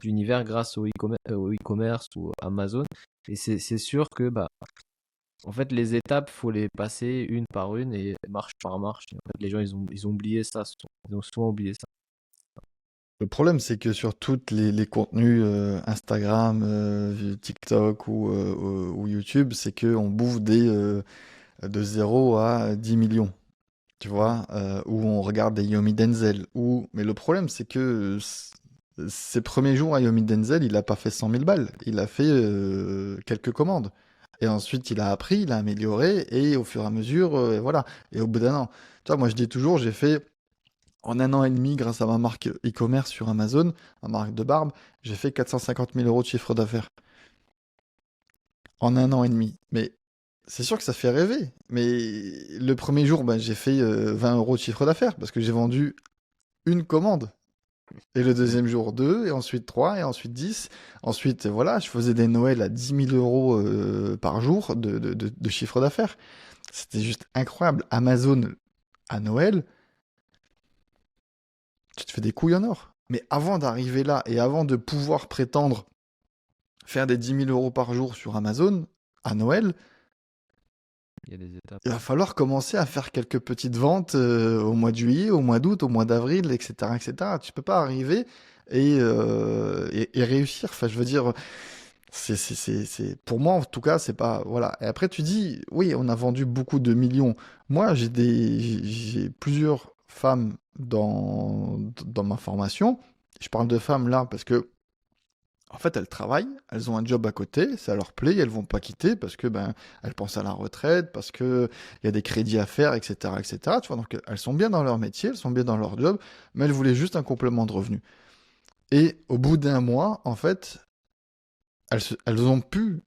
d'univers grâce au e-commerce ou Amazon. Et c'est sûr que, bah, en fait, les étapes, faut les passer une par une et marche par marche. Et en fait, les gens, ils ont oublié ça. Ils ont souvent oublié ça. le problème, c'est que sur toutes les contenus Instagram, TikTok ou YouTube, c'est qu'on bouffe de 0 à 10 millions, tu vois, où on regarde des Yomi Denzel. Mais le problème, c'est que ses premiers jours à Yomi Denzel, il n'a pas fait 100 000 balles, il a fait quelques commandes. Et ensuite, il a appris, il a amélioré, et au fur et à mesure, voilà. Et au bout d'un an, tu vois, moi je dis toujours, j'ai fait en un an et demi, grâce à ma marque e-commerce sur Amazon, ma marque de barbe, j'ai fait 450 000 € de chiffre d'affaires. En un an et demi. Mais c'est sûr que ça fait rêver. Mais le premier jour, ben, j'ai fait 20 € de chiffre d'affaires parce que j'ai vendu une commande. Et le Mm. deuxième jour, deux, et ensuite trois, et ensuite 10. Ensuite, voilà, je faisais des Noëls à 10 000 € par jour de chiffre d'affaires. C'était juste incroyable. Amazon à Noël, tu te fais des couilles en or. Mais avant d'arriver là et avant de pouvoir prétendre faire des 10 000 € par jour sur Amazon à Noël, Il y a des étapes. il va falloir commencer à faire quelques petites ventes au mois de juillet, au mois d'août, au mois d'avril, etc., etc. Tu peux pas arriver et réussir. Enfin, je veux dire, pour moi, en tout cas, c'est pas, voilà. Et après, tu dis, oui, on a vendu beaucoup de millions. Moi, j'ai plusieurs femmes dans ma formation. Je parle de femmes là parce que en fait, elles travaillent, elles ont un job à côté, ça leur plaît, elles vont pas quitter parce que ben elles pensent à la retraite, parce que il y a des crédits à faire, etc., etc. Tu vois, donc elles sont bien dans leur métier, elles sont bien dans leur job, mais elles voulaient juste un complément de revenu. Et au bout d'un mois, en fait, elles ont pu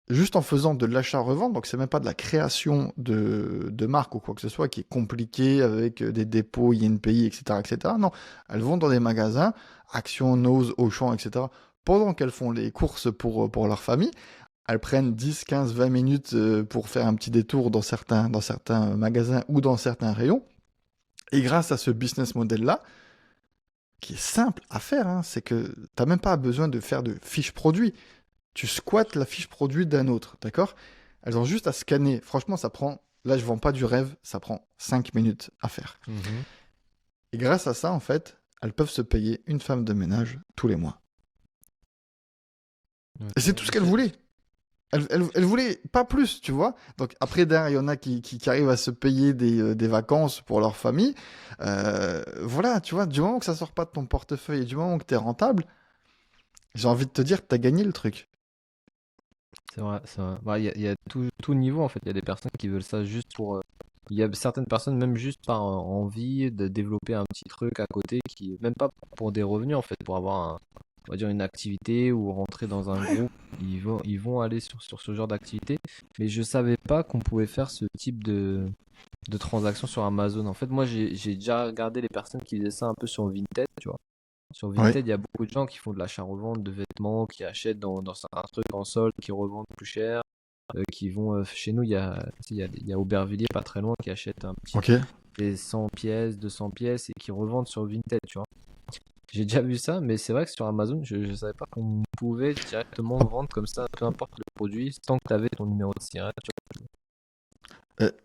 juste en faisant de l'achat-revente, donc c'est même pas de la création de marque ou quoi que ce soit qui est compliqué avec des dépôts, INPI, etc., etc. Non, elles vont dans des magasins, Action, Nose, Auchan, etc. Pendant qu'elles font les courses pour leur famille, elles prennent 10, 15, 20 minutes pour faire un petit détour dans certains magasins ou dans certains rayons. Et grâce à ce business model-là, qui est simple à faire, hein, c'est que tu n'as même pas besoin de faire de fiches produits. Tu squattes la fiche produit d'un autre, d'accord? Elles ont juste à scanner. Franchement, ça prend, là je vends pas du rêve, ça prend 5 minutes à faire. Mhm. Et grâce à ça, en fait, elles peuvent se payer une femme de ménage tous les mois. Et c'est Ok. tout ce qu'elle voulait. Elle voulait pas plus, tu vois. Donc après, derrière, il y en a qui arrivent à se payer des vacances pour leur famille. Voilà, tu vois, du moment que ça sort pas de ton portefeuille et du moment que tu es rentable, j'ai envie de te dire que tu as gagné le truc. C'est vrai, c'est vrai. Bah, il y a tout niveau en fait. Il y a des personnes qui veulent ça juste pour. Il y a certaines personnes, même juste par envie de développer un petit truc à côté, qui même pas pour des revenus en fait, pour avoir on va dire une activité ou rentrer dans un groupe. Ils vont aller sur ce genre d'activité. Mais je savais pas qu'on pouvait faire ce type de transaction sur Amazon. En fait, moi, j'ai déjà regardé les personnes qui faisaient ça un peu sur Vinted, tu vois. Sur Oui, Vinted, il y a beaucoup de gens qui font de l'achat-revente de vêtements, qui achètent dans un truc en solde, qui revendent plus cher, qui vont chez nous, il y a Aubervilliers pas très loin qui achète un petit ok. des 100 pièces, 200 pièces et qui revendent sur Vinted, tu vois. J'ai déjà vu ça, mais c'est vrai que sur Amazon, je savais pas qu'on pouvait directement vendre comme ça, peu importe le produit, tant que tu avais ton numéro de SIRET, tu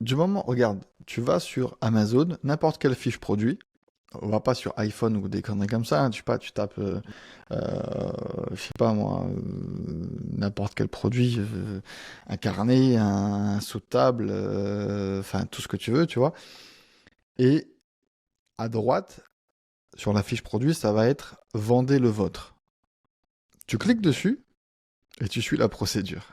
Du moment, regarde, tu vas sur Amazon, n'importe quelle fiche produit. On va pas sur iPhone ou des conneries comme ça, hein, tu sais pas, tu tapes, je sais pas moi, n'importe quel produit, un carnet, un sous-de-table, enfin tout ce que tu veux, tu vois. Et à droite, sur la fiche produit, ça va être vendez le vôtre. Tu cliques vois. Ok. dessus et tu suis la procédure.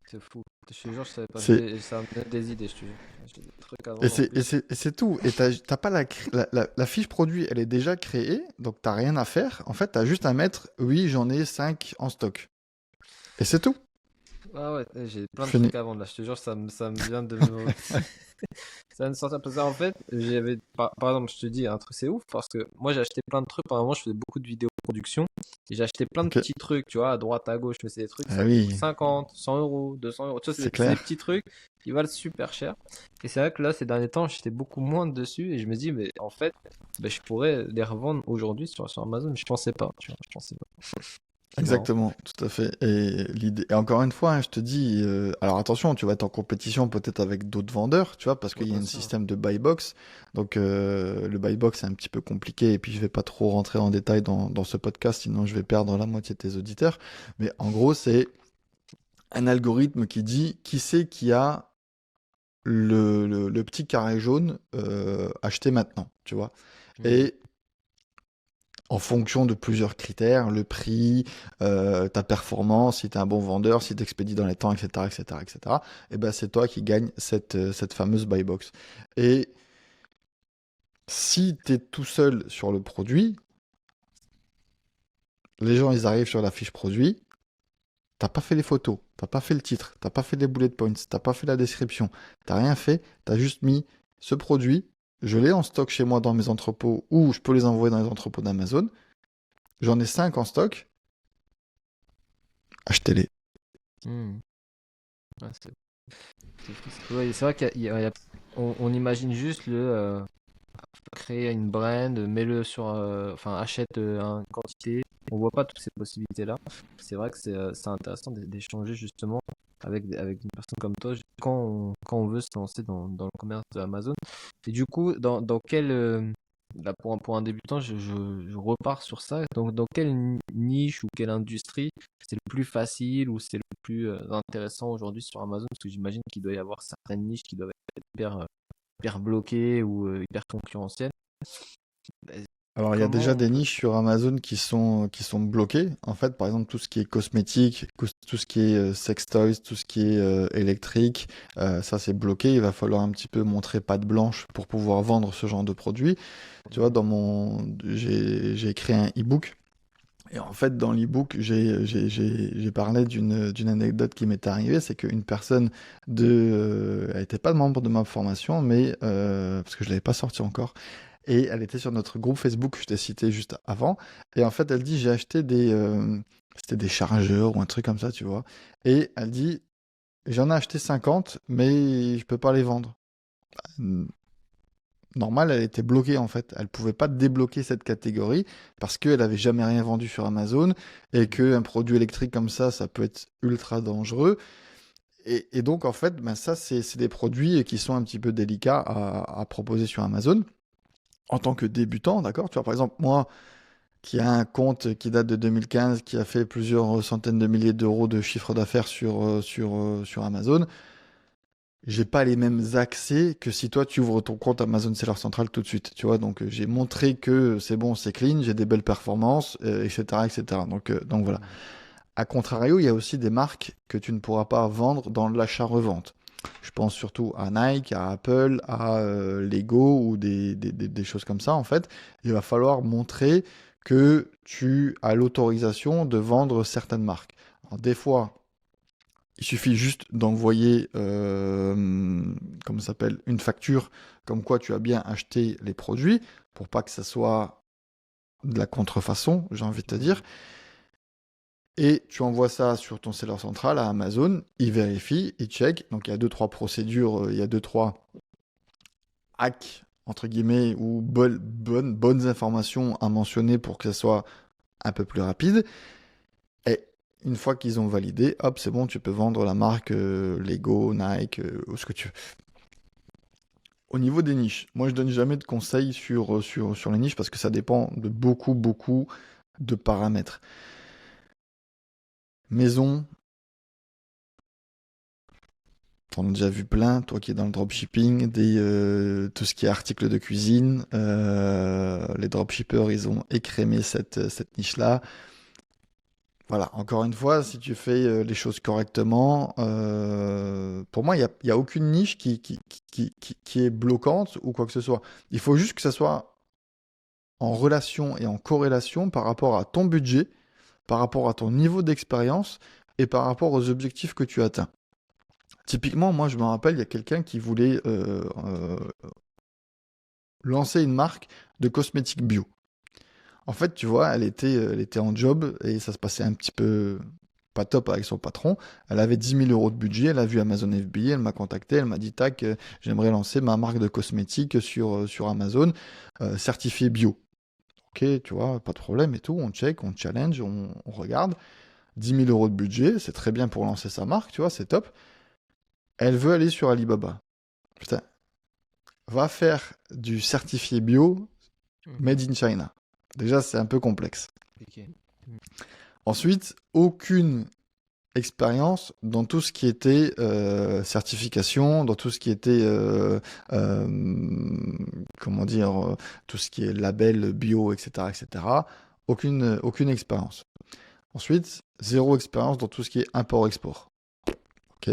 C'est fou. Je te jure, je savais pas. C'est Ça me donne des idées, je te jure. J'ai des trucs à et vendre en c'est et plus. c'est et c'est tout. Et t'as pas la fiche produit, elle est déjà créée, donc t'as rien à faire. En fait, t'as juste à mettre oui, j'en ai 5 en stock. Et c'est tout. Ah ouais, j'ai plein de Fini. trucs à vendre là. Je te jure, ça me vient de me. Ça me sortir parce que, en fait, j'avais par exemple, je te dis un truc, c'est ouf parce que moi j'ai acheté plein de trucs. Par moment, je faisais beaucoup de vidéos de production et j'ai acheté plein de Ok. petits trucs, tu vois, à droite, à gauche. Mais c'est des trucs, Ah ça coûte oui, 50, 100 euros, 200 euros. Tu vois, c'est c'est des clair. petits trucs qui valent super cher. Et c'est vrai que là, ces derniers temps, j'étais beaucoup moins dessus et je me dis, mais en fait, ben, je pourrais les revendre aujourd'hui sur Amazon. Mais je pensais pas, tu vois, je pensais pas. C'est marrant. Exactement, tout à fait. Et l'idée, et encore une fois, hein, je te dis, alors attention, tu vas être en compétition peut-être avec d'autres vendeurs, tu vois, parce Ouais, qu'il y a bien un sûr. système de buy box. Donc le buy box c'est un petit peu compliqué, et puis je vais pas trop rentrer en détail dans ce podcast, sinon je vais perdre la moitié de tes auditeurs. Mais en gros, c'est un algorithme qui dit qui c'est qui a le petit carré jaune acheté maintenant, tu vois. Hmm. Et en fonction de plusieurs critères, le prix, ta performance, si tu es un bon vendeur, si tu expédies dans les temps, etc., etc., etc., et ben c'est toi qui gagne cette fameuse buy box. Et si tu es tout seul sur le produit, les gens ils arrivent sur la fiche produit, t'as pas fait les photos, t'as pas fait le titre, t'as pas fait les bullet points, t'as pas fait la description, t'as rien fait, t'as juste mis ce produit, je l'ai en stock chez moi dans mes entrepôts ou je peux les envoyer dans les entrepôts d'Amazon, j'en ai 5 en stock, achetez-les. Hmm. Ouais, c'est fou. Ouais, c'est vrai on imagine juste créer une brand, mets-le sur, enfin, achète une quantité. On voit pas toutes ces possibilités-là. C'est vrai que c'est intéressant d'échanger justement avec une personne comme toi quand on veut se lancer dans le commerce de Amazon. Et du coup, dans quel, là pour un débutant, je repars sur ça. Donc, dans quelle niche ou quelle industrie c'est le plus facile ou c'est le plus intéressant aujourd'hui sur Amazon? Parce que j'imagine qu'il doit y avoir certaines niches qui doivent être hyper bloquées ou hyper concurrentielles. Euh, Alors, il y a Comment déjà on des peut... niches sur Amazon qui sont bloquées. En fait, par exemple, tout ce qui est cosmétique, tout ce qui est sex toys, tout ce qui est électrique, ça c'est bloqué. Il va falloir un petit peu montrer patte blanche pour pouvoir vendre ce genre de produit. Tu vois, Mhm. j'ai écrit un e-book. Et en fait, dans l'e-book, j'ai parlé d'une anecdote qui m'est arrivée. C'est qu'une personne elle n'était pas membre de ma formation, mais parce que je l'avais pas sorti encore. Et elle était sur notre groupe Facebook que je t'ai cité juste avant. Et en fait, elle dit, j'ai acheté c'était des chargeurs ou un truc comme ça, tu vois. Et elle dit, j'en ai acheté 50, mais je peux pas les vendre. Normal, elle était bloquée en fait. Elle pouvait pas débloquer cette catégorie parce qu'elle avait jamais rien vendu sur Amazon et Mhm. qu'un produit électrique comme ça peut être ultra dangereux. Et donc en fait, ben ça, c'est des produits qui sont un petit peu délicats à proposer sur Amazon en tant que débutant, d'accord? Tu vois, par exemple, moi, qui a un compte qui date de 2015, qui a fait plusieurs centaines de milliers d'euros de chiffre d'affaires sur Amazon, j'ai pas les mêmes accès que si toi tu ouvres ton compte Amazon Seller Central tout de suite, tu vois. Donc j'ai montré que c'est bon, c'est clean, j'ai des belles performances, etc., etc. Donc voilà. A contrario, il y a aussi des marques que tu ne pourras pas vendre dans l'achat-revente. Je pense surtout à Nike, à Apple, à Lego ou des choses comme ça. En fait, il va falloir montrer que tu as l'autorisation de vendre certaines marques. Alors, des fois, il suffit juste d'envoyer comment ça s'appelle, une facture comme quoi tu as bien acheté les produits pour pas que ça soit de la contrefaçon, j'ai envie de te dire. Et tu envoies ça sur ton seller central à Amazon, il vérifie, il check. Donc il y a deux, trois procédures, il y a deux, trois hacks, entre guillemets, ou bonnes informations à mentionner pour que ça soit un peu plus rapide. Et une fois qu'ils ont validé, hop, c'est bon, tu peux vendre la marque Lego, Nike, ou ce que tu veux. Au niveau des niches, moi je donne jamais de conseils sur les niches parce que ça dépend de beaucoup, beaucoup de paramètres. Maison, t'en as déjà vu plein, toi qui es dans le dropshipping, tout ce qui est articles de cuisine. Les dropshippers, ils ont écrémé cette niche-là. Voilà, encore une fois, si tu fais les choses correctement, pour moi, y a aucune niche qui est bloquante ou quoi que ce soit. Il faut juste que ça soit en relation et en corrélation par rapport à ton budget, par rapport à ton niveau d'expérience et par rapport aux objectifs que tu atteins. Typiquement, moi, je me rappelle, il y a quelqu'un qui voulait lancer une marque de cosmétiques bio. En fait, tu vois, elle était en job et ça se passait un petit peu pas top avec son patron. Elle avait 10 000 euros de budget, elle a vu Amazon FBA, elle m'a contacté, elle m'a dit, tac, j'aimerais lancer ma marque de cosmétiques sur Amazon, certifiée bio. Ok, tu vois, pas de problème et tout, on check, on challenge, on regarde. 10 000 euros de budget, c'est très bien pour lancer sa marque, tu vois, c'est top. Elle veut aller sur Alibaba. Putain, va faire du certifié bio made in China. Déjà, c'est un peu complexe. Ok. Ensuite, aucune expérience dans tout ce qui était certification, dans tout ce qui était, comment dire, tout ce qui est label bio, etc., etc. Aucune expérience. Ensuite, zéro expérience dans tout ce qui est import-export. Ok,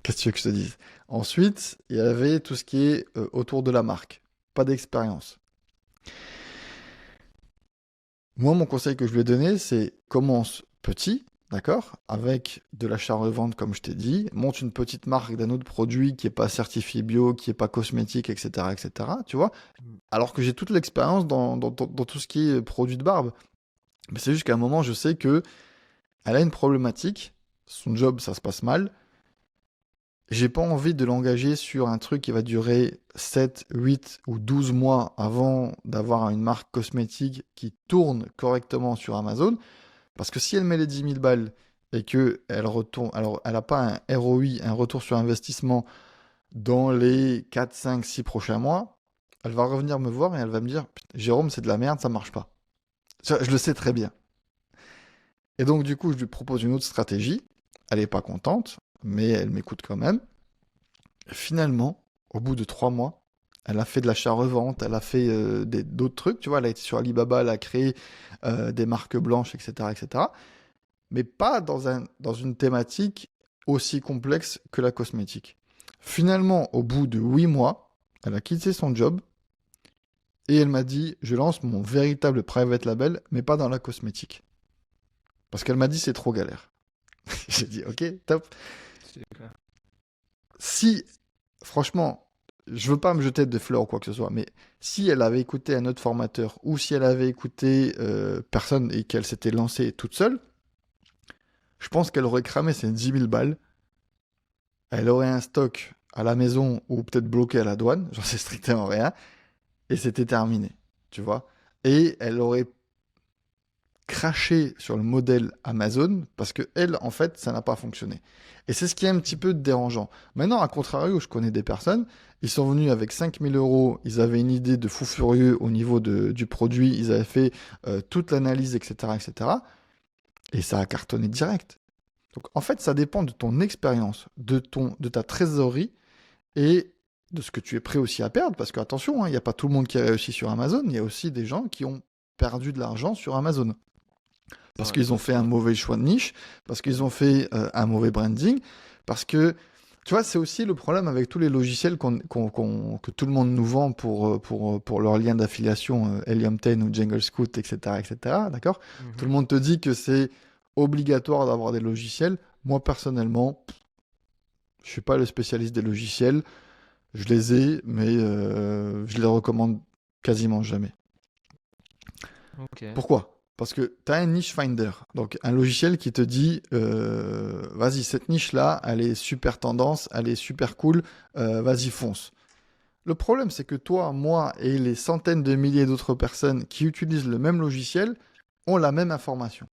qu'est-ce que tu veux que je te dise? Ensuite, il y avait tout ce qui est autour de la marque. Pas d'expérience. Moi, mon conseil que je lui ai donné, c'est commence petit, d'accord? Avec de l'achat-revente, comme je t'ai dit. Monte une petite marque d'un autre produit qui n'est pas certifié bio, qui n'est pas cosmétique, etc., etc. Tu vois? Alors que j'ai toute l'expérience dans tout ce qui est produit de barbe. Mais c'est juste qu'à un moment, je sais que elle a une problématique. Son job, ça se passe mal. J'ai pas envie de l'engager sur un truc qui va durer 7, 8 ou 12 mois avant d'avoir une marque cosmétique qui tourne correctement sur Amazon. Parce que si elle met les 10 000 balles et qu'elle retourne, alors elle n'a pas un ROI, un retour sur investissement dans les 4, 5, 6 prochains mois, elle va revenir me voir et elle va me dire, Jérôme, c'est de la merde, ça marche pas. Je le sais très bien. Et donc du coup, je lui propose une autre stratégie. Elle n'est pas contente, mais elle m'écoute quand même. Et finalement, au bout de 3 mois, elle a fait de l'achat-revente, elle a fait d'autres trucs, tu vois, elle a été sur Alibaba, elle a créé des marques blanches, etc., etc. Mais pas dans une thématique aussi complexe que la cosmétique. Finalement, au bout de 8 mois, elle a quitté son job et elle m'a dit, je lance mon véritable private label, mais pas dans la cosmétique. Parce qu'elle m'a dit, c'est trop galère. J'ai dit, ok, top. C'est clair. Si, franchement, je veux pas me jeter de fleurs ou quoi que ce soit, mais si elle avait écouté un autre formateur ou si elle avait écouté personne et qu'elle s'était lancée toute seule, je pense qu'elle aurait cramé ses 10 000 balles. Elle aurait un stock à la maison ou peut-être bloqué à la douane, j'en sais strictement rien, et c'était terminé, tu vois. Et elle aurait craché sur le modèle Amazon parce que elle, en fait, ça n'a pas fonctionné. Et c'est ce qui est un petit peu dérangeant. Maintenant, à contrario, je connais des personnes, ils sont venus avec 5000 euros, ils avaient une idée de fou furieux au niveau du produit, ils avaient fait toute l'analyse, etc., etc., et ça a cartonné direct. Donc, en fait, ça dépend de ton expérience, de ta trésorerie et de ce que tu es prêt aussi à perdre, parce que attention, il n'y a pas tout le monde qui a réussi sur Amazon, il y a aussi des gens qui ont perdu de l'argent sur Amazon. Parce Ouais, qu'ils ont fait un mauvais choix de niche, parce qu'ils ont fait un mauvais branding, parce que, tu vois, c'est aussi le problème avec tous les logiciels que tout le monde nous vend pour leur lien d'affiliation, Helium 10 ou Jungle Scout, etc., etc., d'accord? Tout mhm. le monde te dit que c'est obligatoire d'avoir des logiciels. Moi, personnellement, je suis pas le spécialiste des logiciels. Je les ai, mais je les recommande quasiment jamais. Ok. Pourquoi? Parce que tu as un niche finder, donc un logiciel qui te dit vas-y, cette niche-là, elle est super tendance, elle est super cool, vas-y, fonce. Le problème, c'est que toi, moi et les centaines de milliers d'autres personnes qui utilisent le même logiciel ont la même information.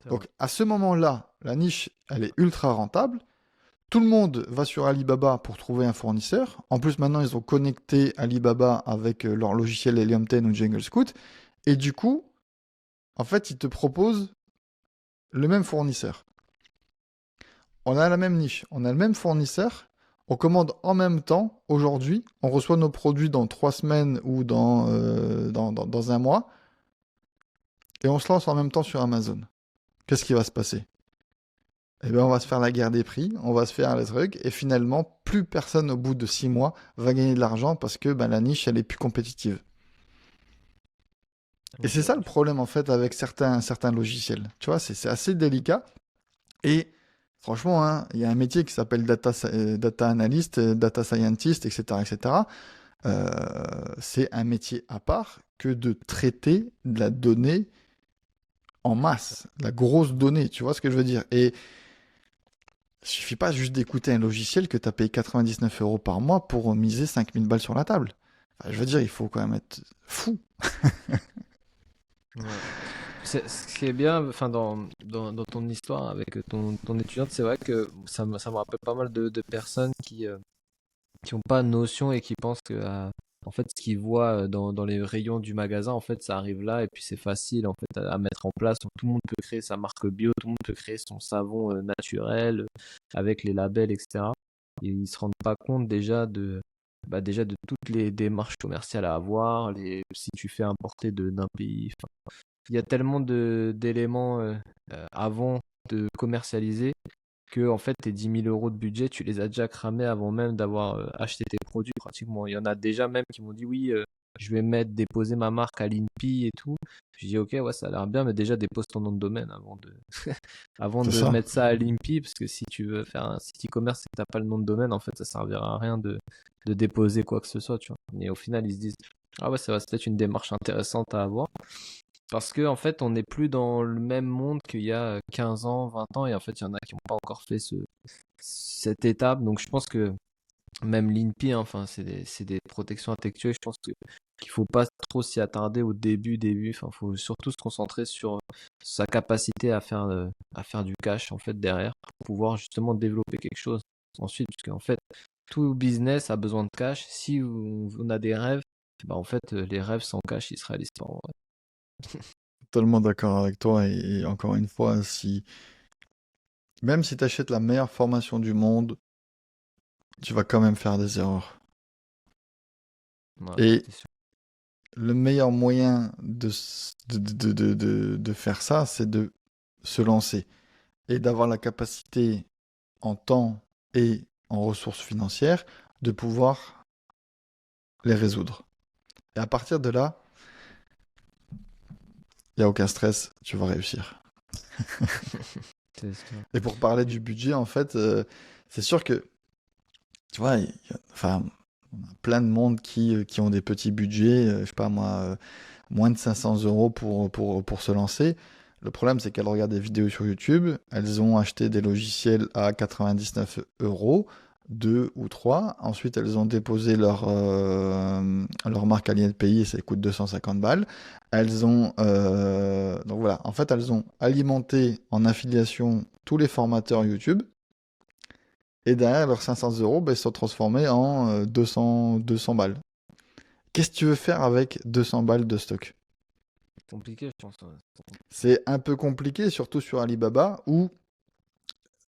C'est vrai. Donc à ce moment-là, la niche, elle est ultra rentable. Tout le monde va sur Alibaba pour trouver un fournisseur. En plus, maintenant, ils ont connecté Alibaba avec leur logiciel Helium 10 ou Jungle Scout. Et du coup, en fait, ils te proposent le même fournisseur. On a la même niche, on a le même fournisseur. On commande en même temps. Aujourd'hui, on reçoit nos produits dans 3 semaines ou dans un mois. Et on se lance en même temps sur Amazon. Qu'est-ce qui va se passer? Eh bien, on va se faire la guerre des prix, on va se faire les trucs, et finalement, plus personne au bout de 6 mois va gagner de l'argent parce que ben, la niche, elle est plus compétitive. Et Ok. c'est ça le problème en fait avec certains logiciels. Tu vois, c'est assez délicat. Et franchement, hein, il y a un métier qui s'appelle data analyst, data scientist, etc., etc. C'est un métier à part que de traiter de la donnée en masse, de la grosse donnée. Tu vois ce que je veux dire? Et il suffit pas juste d'écouter un logiciel que tu as payé 99 euros par mois pour miser 5000 balles sur la table. Enfin, je veux dire, il faut quand même être fou. Ouais. Ce qui est bien, enfin, dans ton histoire avec ton étudiante, c'est vrai que ça me rappelle pas mal de personnes qui ont pas notion et qui pensent que, en fait, ce qu'ils voient dans les rayons du magasin, en fait, ça arrive là et puis c'est facile, en fait, à mettre en place. Donc, tout le monde peut créer sa marque bio, tout le monde peut créer son savon naturel avec les labels, etc. Et ils se rendent pas compte déjà de toutes les démarches commerciales à avoir, si tu fais importer d'un pays. Il y a tellement d'éléments avant de commercialiser que en fait tes 10 000 euros de budget, tu les as déjà cramés avant même d'avoir acheté tes produits pratiquement. Il y en a déjà même qui m'ont dit oui, je vais déposer ma marque à l'INPI et tout. Je dis ok, ouais, ça a l'air bien, mais déjà dépose ton nom de domaine avant C'est de ça. mettre ça à l'INPI, parce que si tu veux faire un site e-commerce et que t'as pas le nom de domaine, en fait, ça servira à rien de déposer quoi que ce soit, tu vois. Et au final, ils se disent ah ouais, ça va, c'est peut-être une démarche intéressante à avoir. Parce que en fait, on n'est plus dans le même monde qu'il y a 15 ans, 20 ans, et en fait, il y en a qui n'ont pas encore fait cette étape. Donc, je pense que même l'INPI, hein, enfin, c'est des protections intellectuelles. Je pense qu'il faut pas trop s'y attarder au début. Enfin, faut surtout se concentrer sur sa capacité à faire du cash en fait derrière pour pouvoir justement développer quelque chose ensuite. Parce qu'en fait, tout business a besoin de cash. Si on a des rêves, bah en fait, les rêves sans cash, ils se réalisent pas en vrai. Totalement d'accord avec toi. Et encore une fois, même si tu achètes la meilleure formation du monde, tu vas quand même faire des erreurs. Ouais, Et c'est sûr. le meilleur moyen de faire ça, c'est de se lancer et d'avoir la capacité en temps et en ressources financières de pouvoir les résoudre. Et à partir de là, il n'y a aucun stress, tu vas réussir. C'est sûr. Et pour parler du budget, en fait, c'est sûr que, tu vois, enfin, on a plein de monde qui ont des petits budgets, je sais pas moi, moins de 500 euros pour se lancer. Le problème, c'est qu'elles regardent des vidéos sur YouTube, elles ont acheté des logiciels à 99 euros, deux ou trois. Ensuite, elles ont déposé leur marque AliEnPay et ça coûte 250 balles. Donc voilà, en fait, elles ont alimenté en affiliation tous les formateurs YouTube. Et derrière, leurs 500 euros, ben, ils sont transformés en 200 balles. Qu'est-ce que tu veux faire avec 200 balles de stock? Compliqué, je pense. Ouais. C'est un peu compliqué, surtout sur Alibaba, où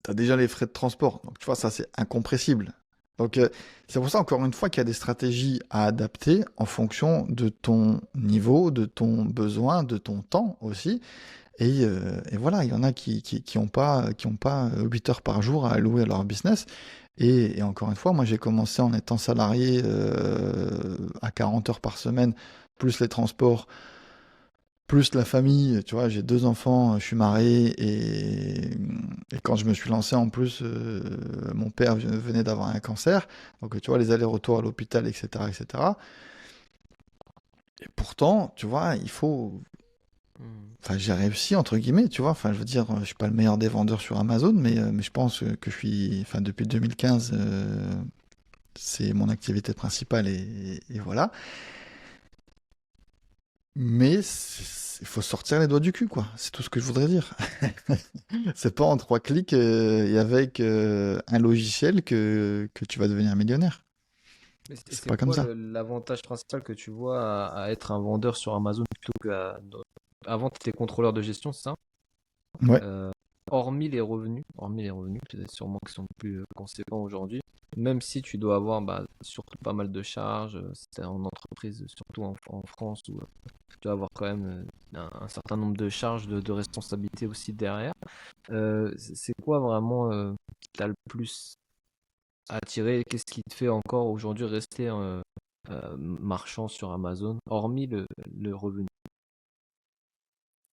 tu as déjà les frais de transport. Donc, tu vois, ça, c'est incompressible. Donc, c'est pour ça, encore une fois, qu'il y a des stratégies à adapter en fonction de ton niveau, de ton besoin, de ton temps aussi. Et voilà, il y en a qui ont pas 8 heures par jour à allouer à leur business. Et encore une fois, moi, j'ai commencé en étant salarié à 40 heures par semaine, plus les transports, plus la famille, tu vois, j'ai deux enfants, je suis marié et quand je me suis lancé en plus, mon père venait d'avoir un cancer, donc tu vois, les allers-retours à l'hôpital, etc., etc. Et pourtant, tu vois, Hmm. enfin, j'ai réussi entre guillemets, tu vois, enfin, je veux dire, je suis pas le meilleur des vendeurs sur Amazon, mais je pense que je suis, enfin, depuis 2015, c'est mon activité principale et voilà. Mais il faut sortir les doigts du cul, quoi. C'est tout ce que je voudrais dire. C'est pas en trois clics et avec un logiciel que tu vas devenir millionnaire. Mais C'est c'est pas comme quoi ça. l'avantage principal que tu vois à être un vendeur sur Amazon plutôt qu'à... Avant, tu étais contrôleur de gestion, c'est ça? Ouais. Euh, hormis les revenus, peut-être sûrement qui sont plus conséquents aujourd'hui, même si tu dois avoir bah, surtout pas mal de charges, si t'es en entreprise, surtout en France, où tu dois avoir quand même un certain nombre de charges, de responsabilités aussi derrière. C'est quoi vraiment qui t'a le plus attiré? Qu'est-ce qui te fait encore aujourd'hui rester marchand sur Amazon, hormis le revenu?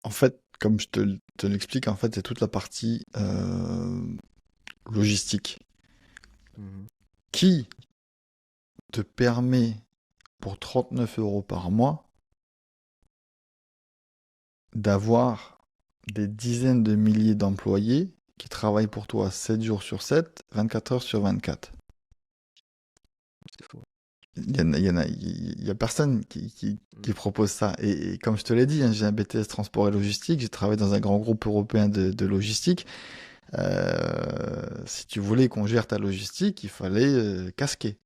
En fait, comme te l'explique, en fait, c'est toute la partie logistique Mhm. qui te permet, pour 39 euros par mois, d'avoir des dizaines de milliers d'employés qui travaillent pour toi 7 jours sur 7, 24 heures sur 24. C'est fou. Il y a personne qui propose ça. Et comme je te l'ai dit, hein, j'ai un BTS transport et logistique, j'ai travaillé dans un grand groupe européen de logistique. Si tu voulais qu'on gère ta logistique, il fallait casquer.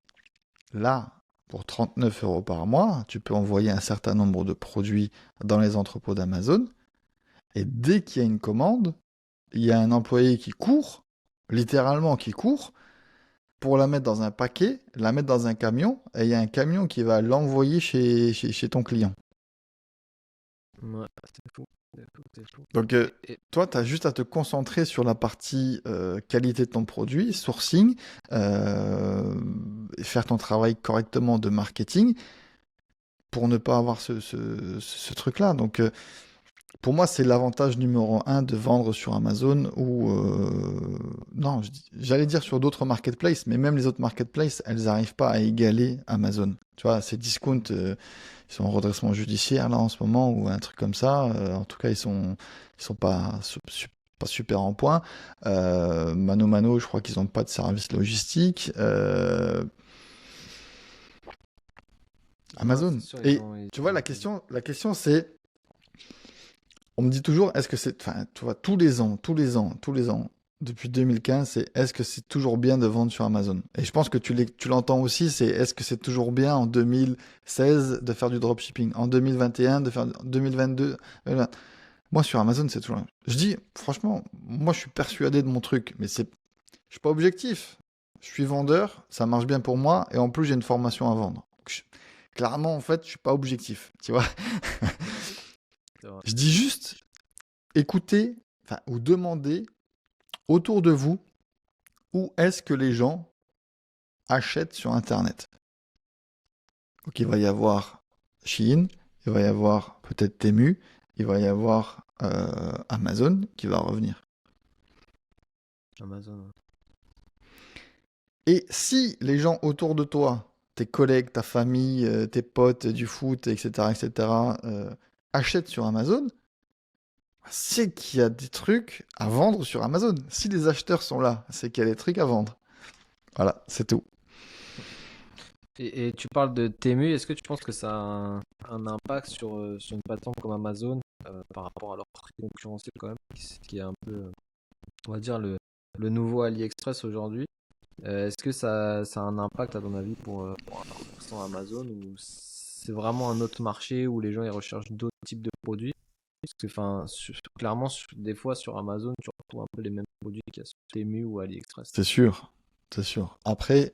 Là, pour 39 euros par mois, tu peux envoyer un certain nombre de produits dans les entrepôts d'Amazon. Et dès qu'il y a une commande, il y a un employé qui court, littéralement qui court, pour la mettre dans un paquet, la mettre dans un camion, et il y a un camion qui va l'envoyer chez ton client. Ouais, c'est fou. C'est fou, c'est fou. Donc, toi, tu as juste à te concentrer sur la partie qualité de ton produit, sourcing, euh, et faire ton travail correctement de marketing pour ne pas avoir ce truc-là. Donc, pour moi, c'est l'avantage numéro un de vendre sur Amazon ou non, j'allais dire sur d'autres marketplaces, mais même les autres marketplaces, elles n'arrivent pas à égaler Amazon. Tu vois, ces discounts, ils sont en redressement judiciaire là en ce moment ou un truc comme ça. En tout cas, ils sont pas, pas super en point. Mano Mano, je crois qu'ils n'ont pas de service logistique. Non, c'est Amazon. sûr, Et tu vois, ils ont fait. la question c'est on me dit toujours, est-ce que c'est, enfin, tu vois, tous les ans, depuis 2015, c'est est-ce que c'est toujours bien de vendre sur Amazon? Et je pense que tu l'entends aussi, c'est est-ce que c'est toujours bien en 2016 de faire du dropshipping, en 2021 de faire, 2022, 2020. Moi sur Amazon, c'est toujours. Je dis, franchement, moi je suis persuadé de mon truc, mais je suis pas objectif. Je suis vendeur, ça marche bien pour moi, et en plus j'ai une formation à vendre. Clairement, en fait, je suis pas objectif, tu vois. C'est vrai. Je dis juste, écoutez, enfin, ou demandez autour de vous où est-ce que les gens achètent sur Internet. Donc il va y avoir Shein, il va y avoir peut-être Temu, il va y avoir Amazon qui va revenir. Amazon. Et si les gens autour de toi, tes collègues, ta famille, tes potes du foot, etc., etc., achètent sur Amazon, c'est qu'il y a des trucs à vendre sur Amazon. Si les acheteurs sont là, c'est qu'il y a des trucs à vendre. Voilà, c'est tout. Et tu parles de Temu, est-ce que tu penses que ça a un impact sur une plateforme comme Amazon par rapport à leur prix concurrentiel quand même, qui est un peu, on va dire, le nouveau AliExpress aujourd'hui? Est-ce que ça a un impact à ton avis pour 100% Amazon ou c'est vraiment un autre marché où les gens ils recherchent d'autres types de produits? Parce que enfin, clairement, des fois sur Amazon, tu retrouves un peu les mêmes produits qu'il y a sur Temu ou AliExpress. C'est sûr, c'est sûr. Après,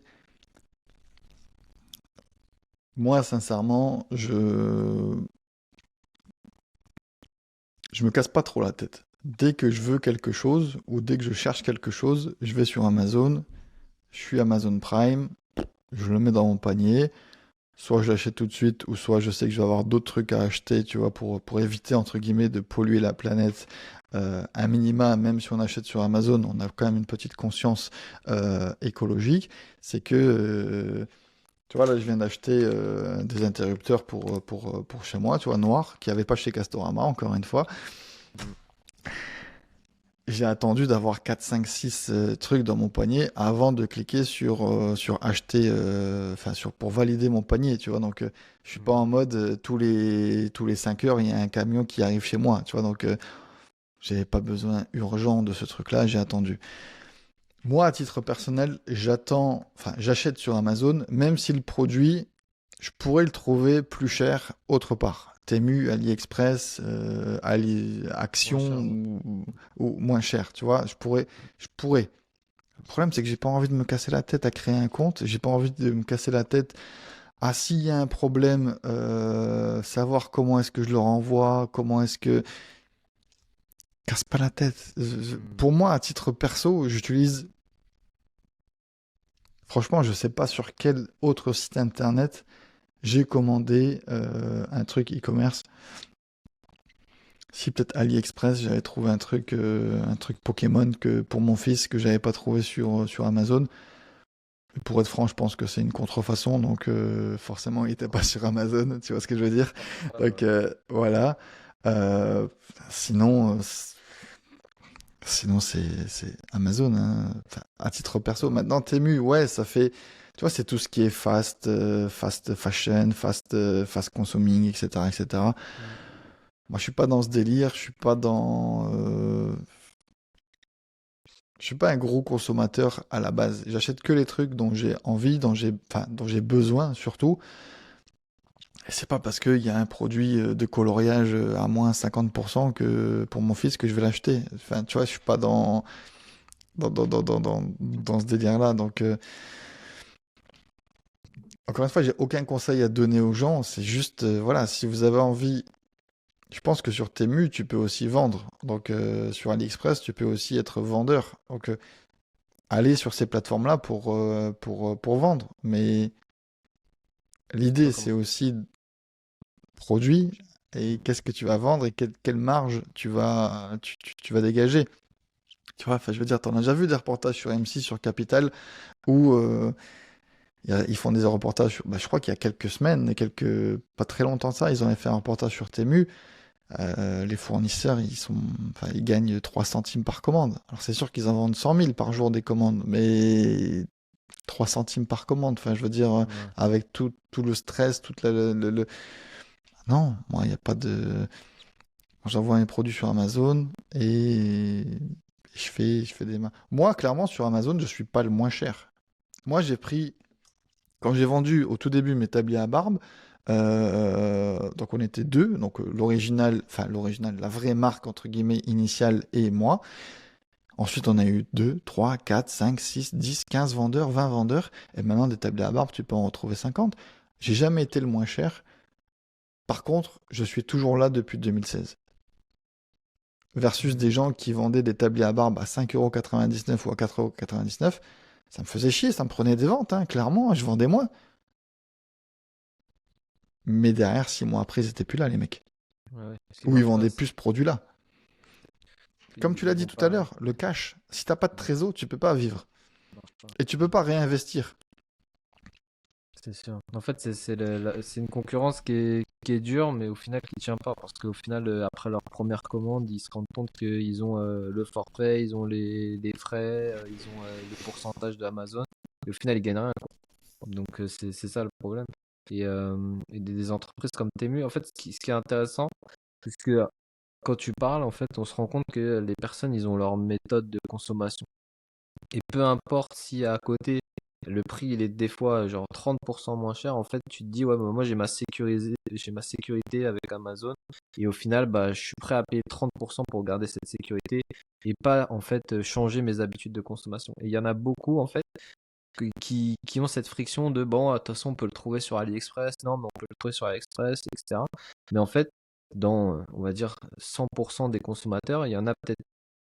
moi, sincèrement, je me casse pas trop la tête. Dès que je veux quelque chose ou dès que je cherche quelque chose, je vais sur Amazon, je suis Amazon Prime, je le mets dans mon panier. Soit je l'achète tout de suite, ou soit je sais que je vais avoir d'autres trucs à acheter, tu vois, pour éviter, entre guillemets, de polluer la planète. Un minima, même si on achète sur Amazon, on a quand même une petite conscience écologique. C'est que, tu vois, là, je viens d'acheter des interrupteurs pour chez moi, tu vois, noirs, qu'il n'y avait pas chez Castorama, encore une fois. Mm. J'ai attendu d'avoir 4, 5, 6 trucs dans mon panier avant de cliquer sur acheter, enfin pour valider mon panier, tu vois. Donc, je suis pas Mm. en mode tous les 5 heures, il y a un camion qui arrive chez moi, tu vois. Donc, j'avais pas besoin urgent de ce truc-là, j'ai attendu. Moi, à titre personnel, j'achète sur Amazon, même si le produit, je pourrais le trouver plus cher autre part. Temu, AliExpress, Moins Action cher, ouais. ou moins cher, tu vois. Je pourrais. Le problème, c'est que j'ai pas envie de me casser la tête à créer un compte. J'ai pas envie de me casser la tête à s'il y a un problème, savoir comment est-ce que je le renvoie, comment est-ce que casse pas la tête. Mm. Pour moi, à titre perso, j'utilise. Franchement, je sais pas sur quel autre site internet j'ai commandé un truc e-commerce. Si peut-être AliExpress, j'avais trouvé un truc Pokémon que pour mon fils que j'avais pas trouvé sur Amazon. Pour être franc, je pense que c'est une contrefaçon, donc forcément, il était pas sur Amazon. Tu vois ce que je veux dire? Ouais, Donc ouais. voilà. Euh, sinon, c'est Amazon, hein. Enfin, à titre perso, maintenant Temu, ouais, ça fait. Tu vois, c'est tout ce qui est fast fashion, fast consuming, etc., etc. Mm. Moi, je suis pas dans ce délire, je suis pas dans. Je suis pas un gros consommateur à la base. J'achète que les trucs dont j'ai envie, dont j'ai besoin surtout. Et c'est pas parce qu'il y a un produit de coloriage à moins 50% que pour mon fils que je vais l'acheter. Enfin, tu vois, je suis pas dans ce délire-là. Donc, encore une fois, j'ai aucun conseil à donner aux gens. C'est juste, voilà, si vous avez envie. Je pense que sur Temu, tu peux aussi vendre. Donc, sur AliExpress, tu peux aussi être vendeur. Donc, aller sur ces plateformes-là pour vendre. Mais l'idée, Toi, c'est comment? aussi produit et qu'est-ce que tu vas vendre et quelle marge tu vas dégager. Tu vois, enfin, je veux dire, t'en as déjà vu des reportages sur M6, sur Capital, où ils font des reportages, bah, je crois qu'il y a quelques semaines, pas très longtemps de ça, ils ont fait un reportage sur Temu. Les fournisseurs, enfin, ils gagnent 3 centimes par commande. Alors c'est sûr qu'ils en vendent 100 000 par jour des commandes, mais 3 centimes par commande, enfin je veux dire, Ouais. avec tout le stress, toute Non, moi il n'y a pas de. J'envoie mes produits sur Amazon et je fais des mains. Moi, clairement, sur Amazon, je suis pas le moins cher. Moi, quand j'ai vendu au tout début mes tabliers à barbe, donc on était deux, donc l'original, la vraie marque entre guillemets initiale et moi. Ensuite, on a eu 2, 3, 4, 5, 6, 10, 15 vendeurs, 20 vendeurs. Et maintenant, des tabliers à barbe, tu peux en retrouver 50. J'ai jamais été le moins cher. Par contre, je suis toujours là depuis 2016. Versus Mm. des gens qui vendaient des tabliers à barbe à 5,99 € ou à 4,99 €, ça me faisait chier, ça me prenait des ventes, hein, clairement, je vendais moins. Mais derrière, 6 mois après, ils étaient plus là, les mecs. Ouais, ouais. Parce qu'ils Ou ils marchent pas, vendaient plus ce produit-là. Comme tu ils l'as dit vont tout à pas. l'heure, le cash, si t'as pas de Ouais, trésor, tu peux pas vivre. ça marche pas. Et tu peux pas réinvestir. C'est sûr. En fait, c'est une concurrence qui est dure, mais au final qui tient pas. Parce qu'au final, après leur première commande, ils se rendent compte qu'ils ont le forfait, ils ont les frais, ils ont le pourcentage de Amazon. et au final, ils gagnent rien, quoi. Donc, c'est ça le problème. Et des entreprises comme Temu, en fait, ce qui est intéressant, c'est que quand tu parles, en fait, on se rend compte que les personnes, ils ont leur méthode de consommation. Et peu importe si à côté, le prix il est des fois genre 30% moins cher, en fait, tu te dis, ouais, bah, moi j'ai ma sécurité avec Amazon. Et au final, bah, je suis prêt à payer 30% pour garder cette sécurité et pas, en fait, changer mes habitudes de consommation. Et il y en a beaucoup, en fait, qui ont cette friction de, bon, de toute façon, on peut le trouver sur AliExpress, non, mais on peut le trouver sur AliExpress, etc. Mais en fait, dans, on va dire, 100% des consommateurs, il y en a peut-être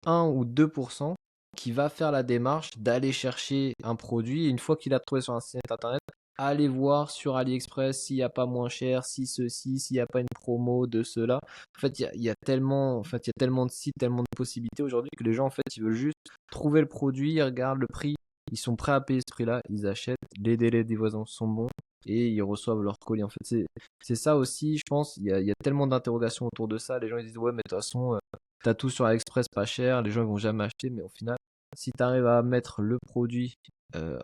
1 ou 2% qui va faire la démarche d'aller chercher un produit. Et une fois qu'il a trouvé sur un site internet, aller voir sur AliExpress s'il n'y a pas moins cher, si ceci, s'il n'y a pas une promo de cela. En fait, il y a tellement, en fait, il y a tellement de sites, tellement de possibilités aujourd'hui que les gens, en fait, ils veulent juste trouver le produit, ils regardent le prix, ils sont prêts à payer ce prix-là, ils achètent, les délais de livraison sont bons et ils reçoivent leur colis. En fait, c'est ça aussi, je pense. Il y a tellement d'interrogations autour de ça. Les gens ils disent, ouais, mais de toute façon, t'as tout sur AliExpress pas cher, les gens ils vont jamais acheter, mais au final, si tu arrives à mettre le produit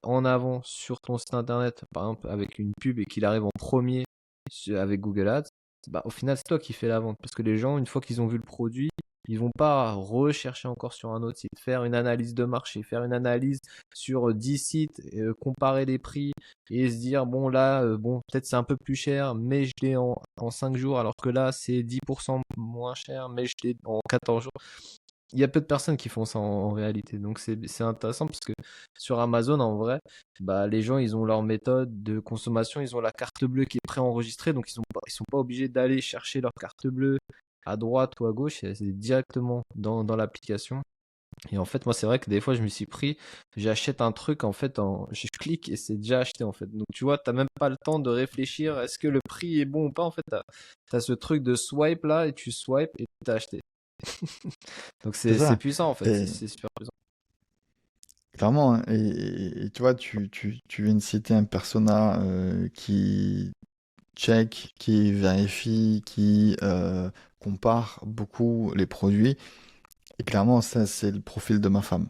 en avant sur ton site internet, par exemple avec une pub et qu'il arrive en premier avec Google Ads, bah, au final, c'est toi qui fais la vente. Parce que les gens, une fois qu'ils ont vu le produit, ils vont pas rechercher encore sur un autre site, faire une analyse de marché, faire une analyse sur 10 sites, comparer les prix et se dire, bon là, bon, peut-être c'est un peu plus cher, mais je l'ai en 5 jours, alors que là, c'est 10% moins cher, mais je l'ai en 14 jours. Il y a peu de personnes qui font ça en réalité. Donc c'est intéressant parce que sur Amazon, en vrai, bah, les gens, ils ont leur méthode de consommation, ils ont la carte bleue qui est préenregistrée, donc ils sont pas obligés d'aller chercher leur carte bleue à droite ou à gauche, c'est directement dans l'application. Et en fait, moi, c'est vrai que des fois, je me suis pris, j'achète un truc, en fait, je clique et c'est déjà acheté, en fait. Donc, tu vois, t'as même pas le temps de réfléchir, est-ce que le prix est bon ou pas? En fait, t'as ce truc de swipe là et tu swipes et t'as acheté. Donc, C'est c'est ça. puissant, en fait, c'est Et c'est super puissant. clairement, hein, et tu vois, tu viens de citer un persona qui check, qui vérifie, qui compare beaucoup les produits. Et clairement, ça, c'est le profil de ma femme.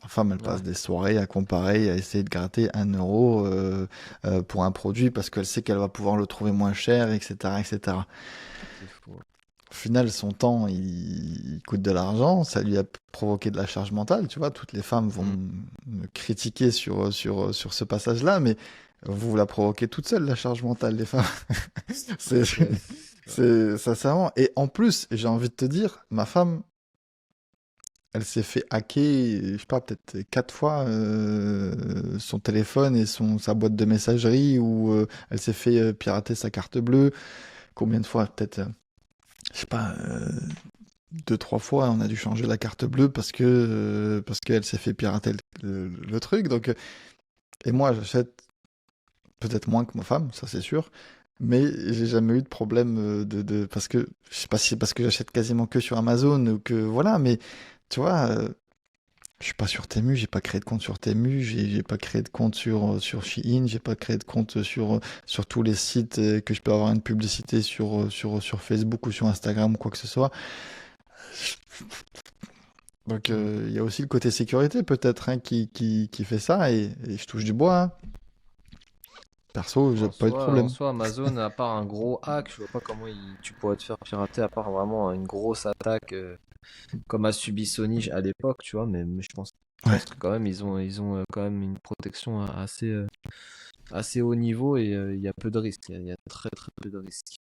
Ma femme, elle passe Ouais, des soirées à comparer, à essayer de gratter 1 euro pour un produit parce qu'elle sait qu'elle va pouvoir le trouver moins cher, etc., etc. c'est fou. Au final, son temps, il coûte de l'argent, ça lui a provoqué de la charge mentale, tu vois. Toutes les femmes vont Mm. me critiquer sur ce passage-là, mais vous la provoquez toute seule, la charge mentale, les femmes. C'est, Ouais, c'est ça. c'est sincèrement. Et en plus, j'ai envie de te dire, ma femme, elle s'est fait hacker, je sais pas, peut-être 4 fois son téléphone et sa boîte de messagerie, ou elle s'est fait pirater sa carte bleue. Combien de fois? Peut-être, je sais pas, 2, 3 fois, on a dû changer la carte bleue parce qu'elle s'est fait pirater le truc. Donc, et moi, j'achète peut-être moins que ma femme, ça c'est sûr. Mais j'ai jamais eu de problème parce que je sais pas si c'est parce que j'achète quasiment que sur Amazon ou que voilà, mais tu vois, je suis pas sur Temu, j'ai pas créé de compte sur Temu, j'ai pas créé de compte sur Shein, j'ai pas créé de compte sur tous les sites que je peux avoir une publicité sur Facebook ou sur Instagram ou quoi que ce soit. Donc Mm. il y a aussi le côté sécurité peut-être hein, qui fait ça et je touche du bois, hein. Perso, j'ai En pas eu de soi, en problème. soi, Amazon, à part un gros hack, je vois pas comment tu pourrais te faire pirater, à part vraiment une grosse attaque comme a subi Sony à l'époque, tu vois. Mais je pense Ouais. que quand même, ils ont quand même une protection assez haut niveau et il y a peu de risques. Il y a très très peu de risques.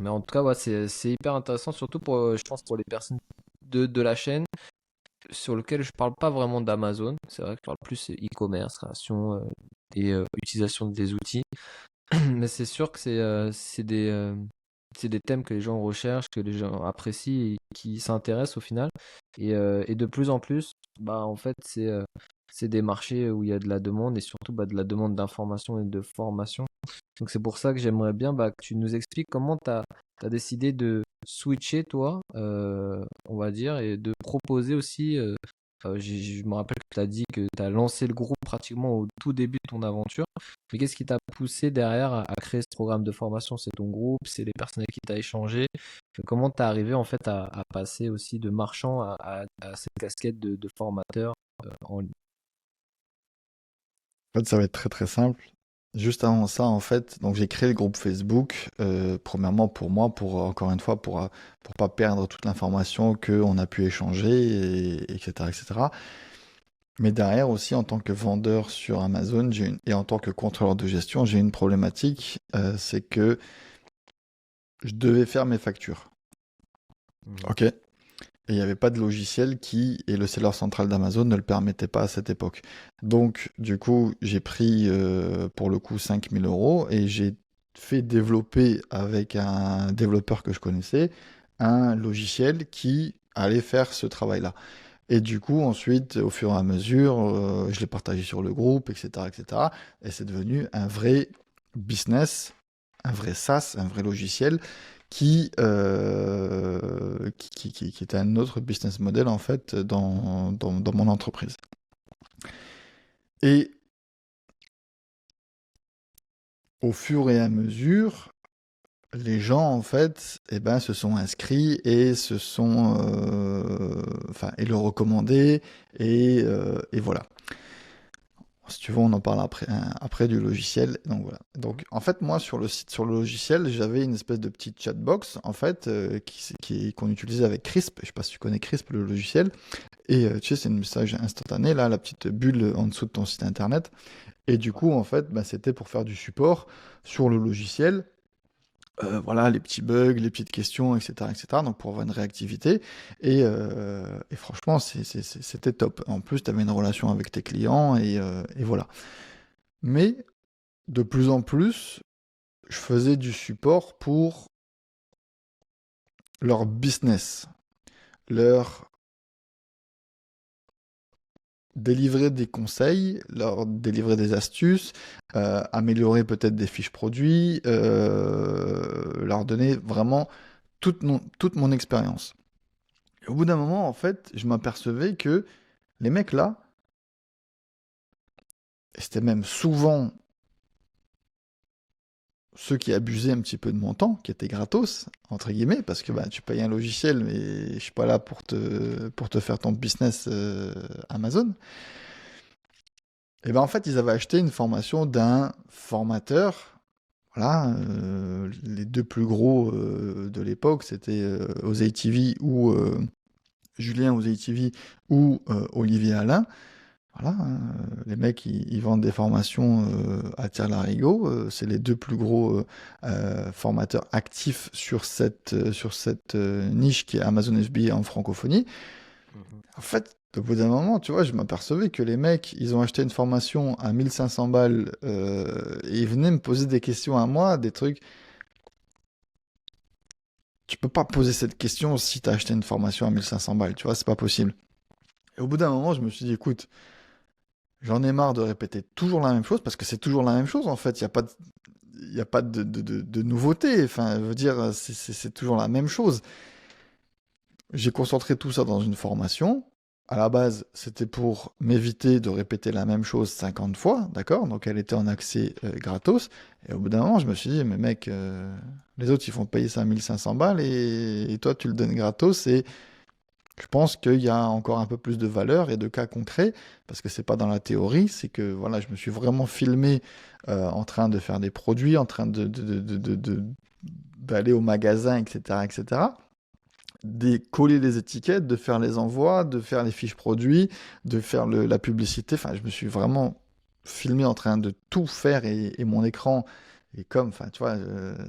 Mais en tout cas, ouais, c'est hyper intéressant, surtout pour, je pense, pour les personnes de la chaîne sur lequel je parle pas vraiment d'Amazon. C'est vrai que je parle plus e-commerce, création et utilisation des outils. Mais c'est sûr que c'est des thèmes que les gens recherchent, que les gens apprécient et qui s'intéressent au final. Et de plus en plus, bah, en fait, c'est des marchés où il y a de la demande et surtout bah, de la demande d'information et de formation. Donc c'est pour ça que j'aimerais bien bah, que tu nous expliques comment tu as décidé de switcher, toi, on va dire, et de proposer aussi. Je me rappelle que tu as dit que tu as lancé le groupe pratiquement au tout début de ton aventure. Mais qu'est-ce qui t'a poussé derrière à créer ce programme de formation? C'est ton groupe, c'est les personnes avec qui tu as échangé. Comment tu es arrivé en fait à passer aussi de marchand à cette casquette de formateur en ligne? En fait, ça va être très très simple. Juste avant ça, en fait, donc j'ai créé le groupe Facebook, premièrement pour moi, encore une fois, pour pas perdre toute l'information qu'on a pu échanger, etc., etc. Mais derrière aussi, en tant que vendeur sur Amazon, et en tant que contrôleur de gestion, j'ai une problématique, c'est que je devais faire mes factures. Mhm. Ok? Et il n'y avait pas de logiciel et le seller central d'Amazon ne le permettait pas à cette époque. Donc, du coup, j'ai pris pour le coup 5 000 € et j'ai fait développer avec un développeur que je connaissais un logiciel qui allait faire ce travail-là. Et du coup, ensuite, au fur et à mesure, je l'ai partagé sur le groupe, etc., etc. Et cetera. Et c'est devenu un vrai business, un vrai SaaS, un vrai logiciel qui était un autre business model en fait dans mon entreprise. Et au fur et à mesure, les gens en fait, eh ben, se sont inscrits et enfin, et le recommandaient et voilà. Si tu veux, on en parle après du logiciel. Donc voilà. Donc en fait, moi sur le site, sur le logiciel, j'avais une espèce de petite chatbox en fait qu'on utilisait avec Crisp. Je sais pas si tu connais Crisp, le logiciel. Et tu sais, c'est une message instantané là, la petite bulle en dessous de ton site internet. Et du coup, en fait, bah, c'était pour faire du support sur le logiciel. Voilà, les petits bugs, les petites questions, etc., etc. Donc pour avoir une réactivité. Et franchement, c'était top. En plus, tu avais une relation avec tes clients et voilà. Mais de plus en plus, je faisais du support pour leur business, leur délivrer des conseils, leur délivrer des astuces, améliorer peut-être des fiches produits, leur donner vraiment toute mon expérience. Et au bout d'un moment, en fait, je m'apercevais que les mecs là, et c'était même souvent ceux qui abusaient un petit peu de mon temps, qui étaient gratos, entre guillemets, parce que bah, tu payes un logiciel, mais je suis pas là pour te faire ton business Amazon. Et ben en fait, ils avaient acheté une formation d'un formateur. Voilà, les deux plus gros de l'époque, c'était Osei TV ou Julien Osei TV ou Olivier Alain. Voilà, hein, les mecs, ils vendent des formations à tire-larigot. C'est les deux plus gros formateurs actifs sur cette niche qui est Amazon FBA en francophonie. Mhm. En fait, au bout d'un moment, tu vois, je m'apercevais que les mecs, ils ont acheté une formation à 1 500 balles et ils venaient me poser des questions à moi, des trucs. Tu peux pas poser cette question si tu as acheté une formation à 1 500 balles, tu vois, c'est pas possible. Et au bout d'un moment, je me suis dit, écoute, j'en ai marre de répéter toujours la même chose parce que c'est toujours la même chose en fait. Il y a pas de nouveauté. Enfin, je veux dire, c'est toujours la même chose. J'ai concentré tout ça dans une formation. À la base, c'était pour m'éviter de répéter la même chose 50 fois, d'accord? Donc elle était en accès gratos. Et au bout d'un moment, je me suis dit, mais mec, les autres, ils font payer ça 1 500 balles et toi, tu le donnes gratos. Et je pense qu'il y a encore un peu plus de valeur et de cas concrets, parce que c'est pas dans la théorie, c'est que voilà, je me suis vraiment filmé en train de faire des produits, en train d'aller au magasin, etc., etc., de coller les étiquettes, de faire les envois, de faire les fiches produits, de faire la publicité. Enfin, je me suis vraiment filmé en train de tout faire et mon écran est comme, enfin, tu vois,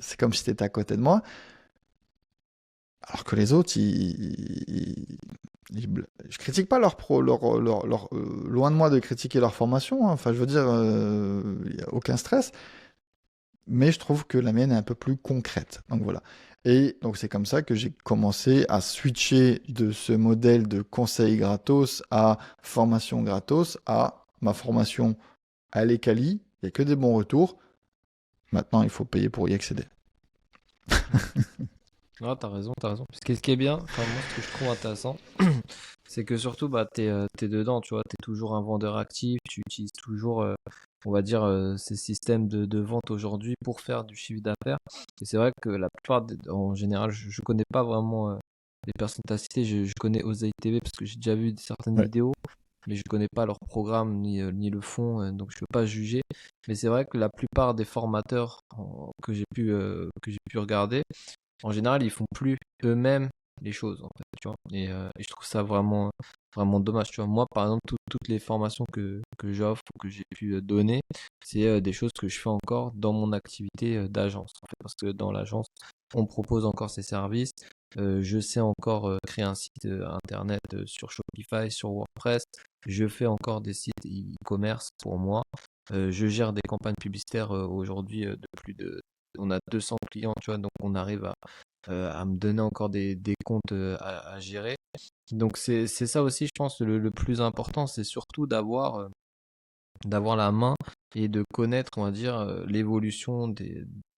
c'est comme si tu étais à côté de moi. Alors que les autres, je critique pas loin de moi de critiquer leur formation, hein. Enfin, je veux dire, il n'y a aucun stress, mais je trouve que la mienne est un peu plus concrète. Donc voilà. Et donc c'est comme ça que j'ai commencé à switcher de ce modèle de conseil gratos à formation gratos à ma formation à l'ECALI. Il n'y a que des bons retours. Maintenant, il faut payer pour y accéder. Ah, t'as raison, t'as raison. Parce que ce qui est bien, enfin moi ce que je trouve intéressant, c'est que surtout bah t'es dedans, tu vois, t'es toujours un vendeur actif, tu utilises toujours, on va dire, ces systèmes de vente aujourd'hui pour faire du chiffre d'affaires. Et c'est vrai que la plupart, en général, je connais pas vraiment les personnes que t'as citées, je connais Oseille TV parce que j'ai déjà vu certaines Ouais. vidéos. mais je connais pas leur programme ni le fond, donc je peux pas juger. Mais c'est vrai que la plupart des formateurs que j'ai pu regarder, en général, ils font plus eux-mêmes les choses, en fait, tu vois. Et je trouve ça vraiment dommage, tu vois. Moi, par exemple, toutes les formations que j'offre ou que j'ai pu donner, c'est des choses que je fais encore dans mon activité d'agence, en fait, parce que dans l'agence, on propose encore ces services. Je sais encore créer un site internet sur Shopify, sur WordPress. Je fais encore des sites e-commerce pour moi. Je gère des campagnes publicitaires aujourd'hui de plus de... On a 200 clients, tu vois, donc on arrive à me donner encore des comptes à gérer. Donc c'est ça aussi, je pense, le plus important, c'est surtout d'avoir la main et de connaître, on va dire, l'évolution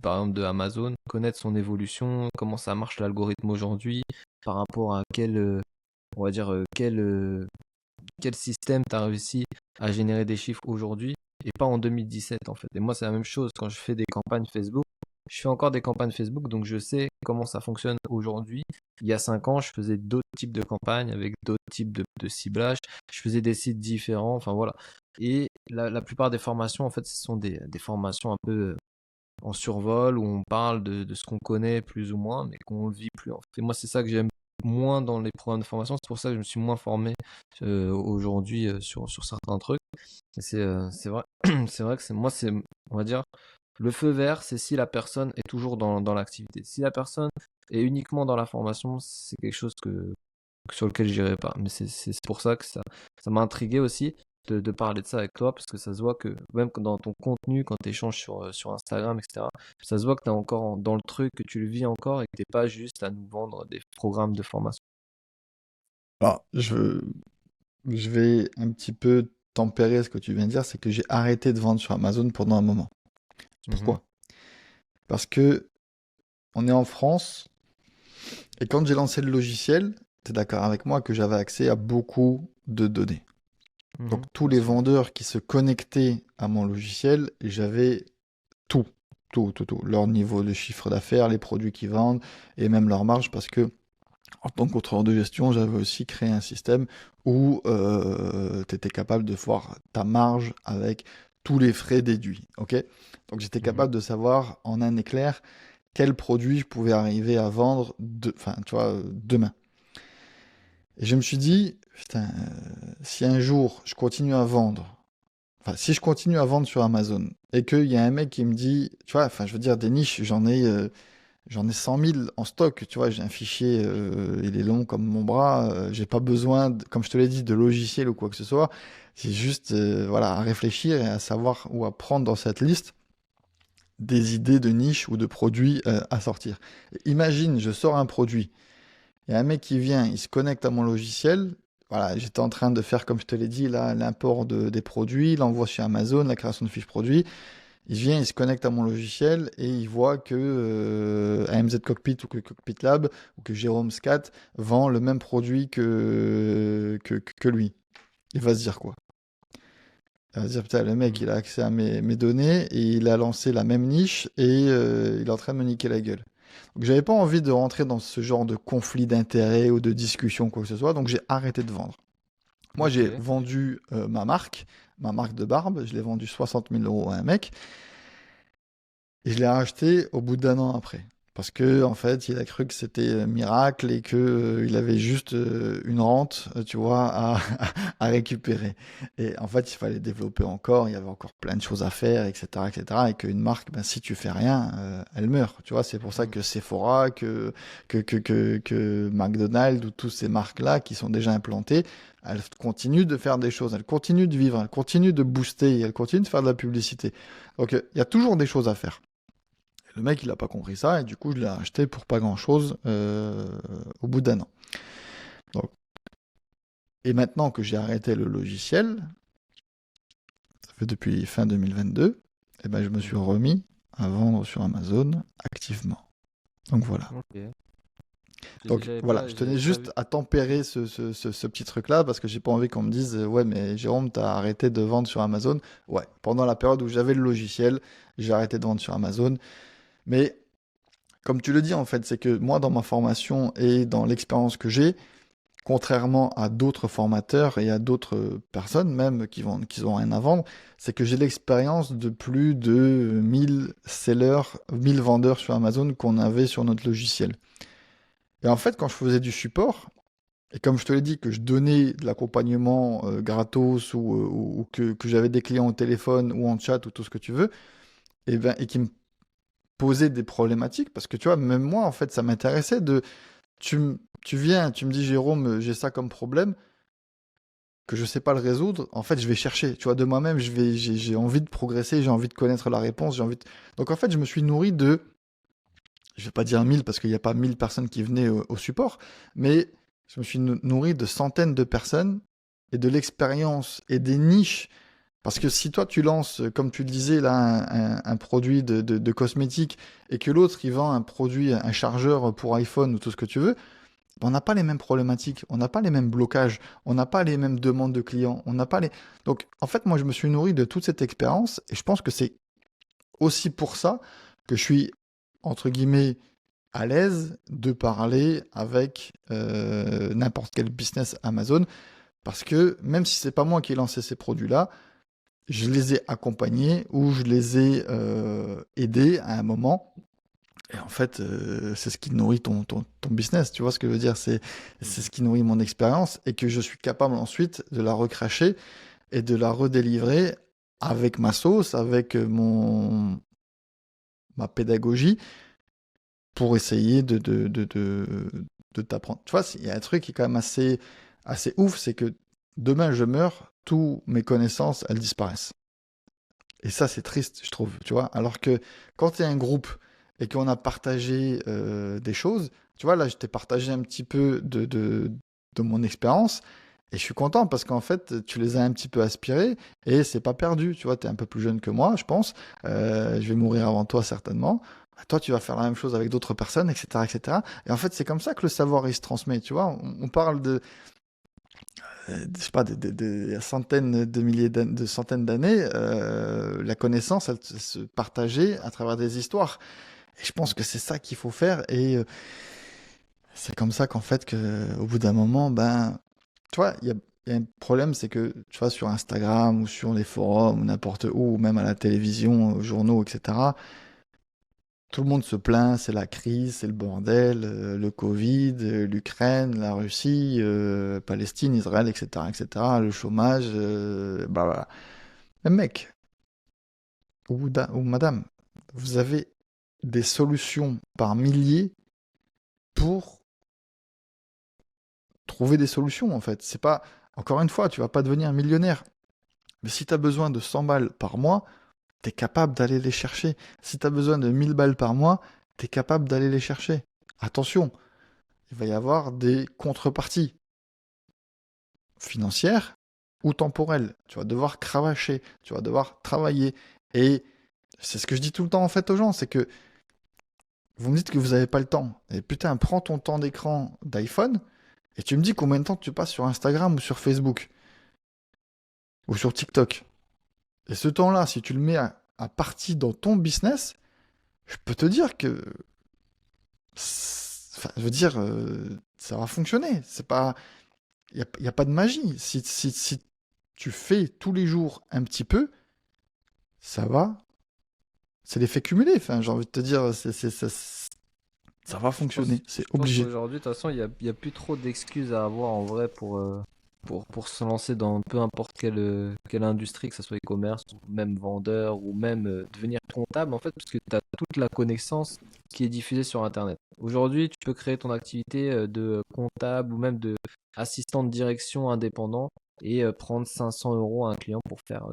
par exemple, de Amazon, connaître son évolution, comment ça marche l'algorithme aujourd'hui, par rapport à on va dire, quel système tu as réussi à générer des chiffres aujourd'hui et pas en 2017 en fait. Et moi, c'est la même chose quand je fais des campagnes Facebook. Je fais encore des campagnes Facebook, donc je sais comment ça fonctionne aujourd'hui. Il y a 5 ans, je faisais d'autres types de campagnes avec d'autres types de ciblage. Je faisais des sites différents, enfin voilà. Et la plupart des formations, en fait, ce sont des formations un peu en survol où on parle de ce qu'on connaît plus ou moins, mais qu'on ne vit plus. En fait. Et moi, c'est ça que j'aime moins dans les programmes de formation. C'est pour ça que je me suis moins formé aujourd'hui sur certains trucs. Et c'est vrai, c'est vrai que moi, on va dire, le feu vert, c'est si la personne est toujours dans l'activité. Si la personne est uniquement dans la formation, c'est quelque chose sur lequel j'irai pas. Mais c'est pour ça que ça m'a intrigué aussi de parler de ça avec toi, parce que ça se voit que même dans ton contenu, quand tu échanges sur Instagram, etc., ça se voit que tu es encore dans le truc, que tu le vis encore et que tu n'es pas juste à nous vendre des programmes de formation. Alors, je vais un petit peu tempérer ce que tu viens de dire, c'est que j'ai arrêté de vendre sur Amazon pendant un moment. Mhm, Pourquoi? Parce que on est en France, et quand j'ai lancé le logiciel, tu es d'accord avec moi que j'avais accès à beaucoup de données. Donc tous bien les sûr. vendeurs qui se connectaient à mon logiciel, j'avais tout, tout. Leur niveau de chiffre d'affaires, les produits qu'ils vendent, et même leur marge, parce que en tant que contrôleur de gestion, j'avais aussi créé un système où tu étais capable de voir ta marge avec tous les frais déduits. Ok. Donc j'étais Mhm. capable de savoir en un éclair quel produit je pouvais arriver à vendre enfin, tu vois, demain. Et je me suis dit, putain, si un jour je continue à vendre, enfin, si je continue à vendre sur Amazon et qu'il y a un mec qui me dit, tu vois, enfin, je veux dire, des niches, j'en ai 100 000 en stock, tu vois, j'ai un fichier, il est long comme mon bras, j'ai pas besoin, comme je te l'ai dit, de logiciel ou quoi que ce soit. C'est juste, voilà, à réfléchir et à savoir ou à prendre dans cette liste des idées de niche ou de produits à sortir. Imagine, je sors un produit, il y a un mec qui vient, il se connecte à mon logiciel. Voilà, j'étais en train de faire, comme je te l'ai dit, là, l'import des produits, l'envoi chez Amazon, la création de fiches produits. Il vient, il se connecte à mon logiciel et il voit que AMZ Cockpit ou que Cockpit Lab ou que Jérôme Scat vend le même produit que lui. Il va se dire quoi? Il va se dire, putain, le mec, il a accès à mes données et il a lancé la même niche et il est en train de me niquer la gueule. Donc, j'avais pas envie de rentrer dans ce genre de conflit d'intérêts ou de discussion, quoi que ce soit, donc j'ai arrêté de vendre. Moi, j'ai Ok. vendu ma marque de barbe, je l'ai vendue 60 000 euros à un mec. Et je l'ai racheté au bout d'un an après. Parce que, en fait, il a cru que c'était un miracle et que, il avait juste une rente, tu vois, à récupérer. Et en fait, il fallait développer encore, il y avait encore plein de choses à faire, etc., etc. Et qu'une marque, ben, si tu fais rien, elle meurt. Tu vois, c'est pour ça Mm. que Sephora, que McDonald's ou toutes ces marques-là qui sont déjà implantées, elles continuent de faire des choses, elles continuent de vivre, elles continuent de booster, elles continuent de faire de la publicité. Donc, il y a toujours des choses à faire. Le mec, il a pas compris ça, et du coup, je l'ai acheté pour pas grand-chose au bout d'un an. Donc, et maintenant que j'ai arrêté le logiciel, ça fait depuis fin 2022, et ben, je me suis Mhm. remis à vendre sur Amazon activement. Donc voilà. Ok. Donc voilà, je tenais J'avais pas vu. juste à tempérer ce petit truc-là, parce que j'ai pas envie qu'on me dise, ouais, mais Jérôme, t'as arrêté de vendre sur Amazon. Ouais, pendant la période où j'avais le logiciel, j'ai arrêté de vendre sur Amazon. Mais comme tu le dis, en fait, c'est que moi, dans ma formation et dans l'expérience que j'ai, contrairement à d'autres formateurs et à d'autres personnes même qui ont rien à vendre, c'est que j'ai l'expérience de plus de 1000 sellers, 1000 vendeurs sur Amazon qu'on avait sur notre logiciel. Et en fait, quand je faisais du support, et comme je te l'ai dit, que je donnais de l'accompagnement gratos ou que j'avais des clients au téléphone ou en chat ou tout ce que tu veux, et qui me posaient des problématiques, parce que tu vois, même moi, en fait, ça m'intéressait de... Tu viens, tu me dis, Jérôme, j'ai ça comme problème, que je sais pas le résoudre, en fait, je vais chercher. Tu vois, de moi-même, j'ai envie de progresser, j'ai envie de connaître la réponse, Donc en fait, je me suis nourri de, je vais pas dire 1000 parce qu'il n'y a pas 1000 personnes qui venaient au support, mais je me suis nourri de centaines de personnes et de l'expérience et des niches. Parce que si toi tu lances, comme tu le disais là, un produit de cosmétique et que l'autre il vend un produit, un chargeur pour iPhone ou tout ce que tu veux, on n'a pas les mêmes problématiques, on n'a pas les mêmes blocages, on n'a pas les mêmes demandes de clients, on n'a pas les... Donc en fait moi je me suis nourri de toute cette expérience et je pense que c'est aussi pour ça que je suis entre guillemets à l'aise de parler avec n'importe quel business Amazon parce que même si c'est pas moi qui ai lancé ces produits-là, je les ai accompagnés ou je les ai aidés à un moment. Et en fait, c'est ce qui nourrit ton business, tu vois ce que je veux dire? C'est ce qui nourrit mon expérience et que je suis capable ensuite de la recracher et de la redélivrer avec ma sauce, avec ma pédagogie pour essayer de t'apprendre. Tu vois, il y a un truc qui est quand même assez ouf, c'est que demain je meurs, toutes mes connaissances, elles disparaissent. Et ça, c'est triste, je trouve, tu vois. Alors que quand il y a un groupe et qu'on a partagé des choses, tu vois, là, je t'ai partagé un petit peu de mon expérience et je suis content parce qu'en fait, tu les as un petit peu aspirés et c'est pas perdu, tu vois. Tu es un peu plus jeune que moi, je pense. Je vais mourir avant toi, certainement. Toi, tu vas faire la même chose avec d'autres personnes, etc., etc. Et cetera. Et en fait, c'est comme ça que le savoir, il se transmet, tu vois. On parle je sais pas, des centaines de milliers de centaines d'années, la connaissance, elle se partageait à travers des histoires. Et je pense que c'est ça qu'il faut faire. Et c'est comme ça qu'en fait, au bout d'un moment, ben, tu vois, il y a un problème, c'est que, tu vois, sur Instagram ou sur les forums ou n'importe où, ou même à la télévision, aux journaux, etc., tout le monde se plaint, c'est la crise, c'est le bordel, le Covid, l'Ukraine, la Russie, Palestine, Israël, etc., etc., le chômage, bah voilà. Mais mec, ou madame, vous avez des solutions par milliers pour trouver des solutions, en fait. C'est pas, encore une fois, tu vas pas devenir millionnaire. Mais si tu as besoin de 100 balles par mois, tu es capable d'aller les chercher. Si tu as besoin de 1000 balles par mois, tu es capable d'aller les chercher. Attention, il va y avoir des contreparties financières ou temporelles. Tu vas devoir cravacher, tu vas devoir travailler. Et c'est ce que je dis tout le temps en fait aux gens, c'est que vous me dites que vous n'avez pas le temps. Et putain, prends ton temps d'écran d'iPhone et tu me dis combien de temps tu passes sur Instagram ou sur Facebook ou sur TikTok. Et ce temps-là, si tu le mets à partie dans ton business, je peux te dire que, enfin, je veux dire, ça va fonctionner. C'est pas, y a pas de magie. Si tu fais tous les jours un petit peu, ça va. C'est l'effet cumulé. Enfin, j'ai envie de te dire, ça va fonctionner. C'est Je pense obligé. qu'aujourd'hui, de toute façon, il y a plus trop d'excuses à avoir en vrai pour se lancer dans peu importe quelle industrie, que ce soit e-commerce, ou même vendeur, ou même devenir comptable, en fait, parce que tu as toute la connaissance qui est diffusée sur Internet. Aujourd'hui, tu peux créer ton activité de comptable ou même de assistant de direction indépendant et prendre 500 euros à un client pour faire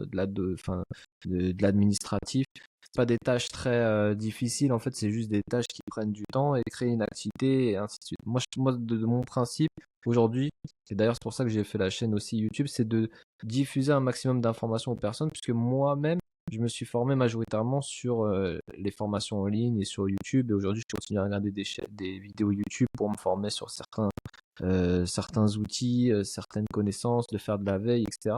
enfin, de l'administratif. C'est pas des tâches très difficiles, en fait, c'est juste des tâches qui prennent du temps et créer une activité et ainsi de suite. Moi de mon principe, aujourd'hui, et d'ailleurs c'est pour ça que j'ai fait la chaîne aussi YouTube, c'est de diffuser un maximum d'informations aux personnes, puisque moi-même, je me suis formé majoritairement sur les formations en ligne et sur YouTube. Et aujourd'hui, je continue à regarder des vidéos YouTube pour me former sur certains outils, certaines connaissances, de faire de la veille, etc.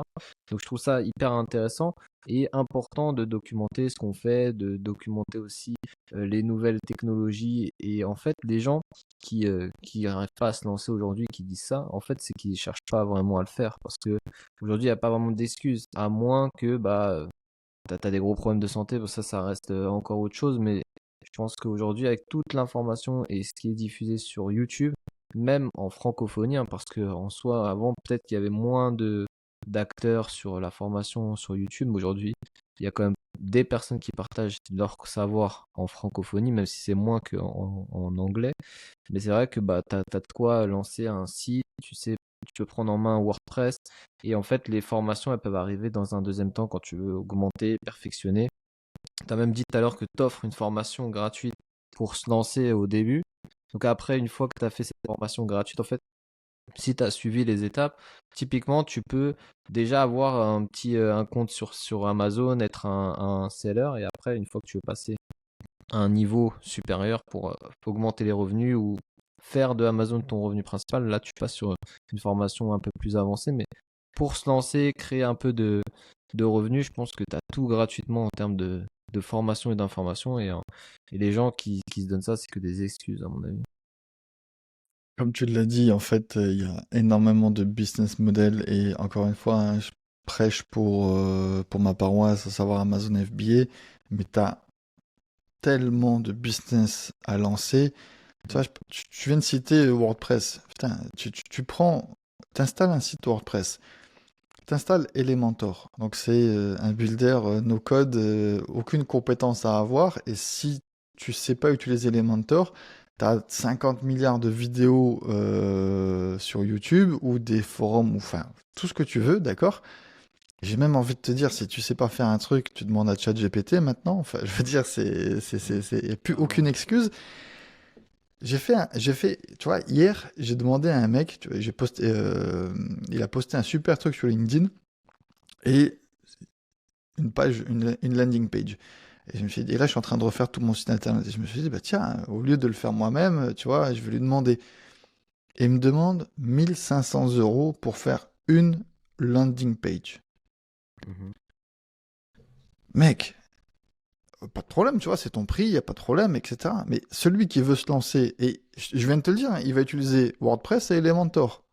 Donc je trouve ça hyper intéressant et important de documenter ce qu'on fait, de documenter aussi les nouvelles technologies. Et en fait, les gens qui n'arrivent pas à se lancer aujourd'hui, qui disent ça, en fait, c'est qu'ils cherchent pas vraiment à le faire parce que aujourd'hui, il n'y a pas vraiment d'excuses, à moins que t'as des gros problèmes de santé, ça reste encore autre chose. Mais je pense qu'aujourd'hui, avec toute l'information et ce qui est diffusé sur YouTube, même en francophonie, hein, parce que en soi, avant, peut-être qu'il y avait moins de d'acteurs sur la formation sur YouTube, mais aujourd'hui, il y a quand même des personnes qui partagent leur savoir en francophonie, même si c'est moins qu'en anglais. Mais c'est vrai que t'as de quoi lancer un site, tu sais, tu peux prendre en main WordPress, et en fait, les formations, elles peuvent arriver dans un deuxième temps quand tu veux augmenter, perfectionner. Tu as même dit tout à l'heure que tu offres une formation gratuite pour se lancer au début. Donc après, une fois que tu as fait cette formation gratuite, en fait, si tu as suivi les étapes, typiquement, tu peux déjà avoir un compte sur Amazon, être un seller, et après, une fois que tu veux passer à un niveau supérieur pour augmenter les revenus ou faire de Amazon ton revenu principal, là, tu passes sur une formation un peu plus avancée. Mais pour se lancer, créer un peu de revenus, je pense que tu as tout gratuitement en termes de formation et d'information. Et les gens qui se donnent ça, c'est que des excuses, à mon avis. Comme tu l'as dit, en fait, il y a énormément de business models et encore une fois, hein, je prêche pour ma paroisse, à savoir Amazon FBA, mais tu as tellement de business à lancer. Tu vois, tu viens de citer WordPress. Putain, tu prends, t'installes un site WordPress, t'installes Elementor. Donc c'est un builder no code, aucune compétence à avoir. Et si tu sais pas utiliser Elementor, tu as 50 milliards de vidéos sur YouTube ou des forums, ou enfin tout ce que tu veux, d'accord? J'ai même envie de te dire, si tu sais pas faire un truc, tu demandes à ChatGPT maintenant. Enfin, je veux dire, y a plus aucune excuse. Tu vois, hier, j'ai demandé à un mec, tu vois, il a posté un super truc sur LinkedIn et une landing page. Et je me suis dit, et là, je suis en train de refaire tout mon site internet. Et je me suis dit, bah tiens, au lieu de le faire moi-même, tu vois, je vais lui demander. Et il me demande 1500 euros pour faire une landing page. Mhm. Mec, pas de problème, tu vois, c'est ton prix, il n'y a pas de problème, etc. Mais celui qui veut se lancer, et je viens de te le dire, hein, il va utiliser WordPress et Elementor.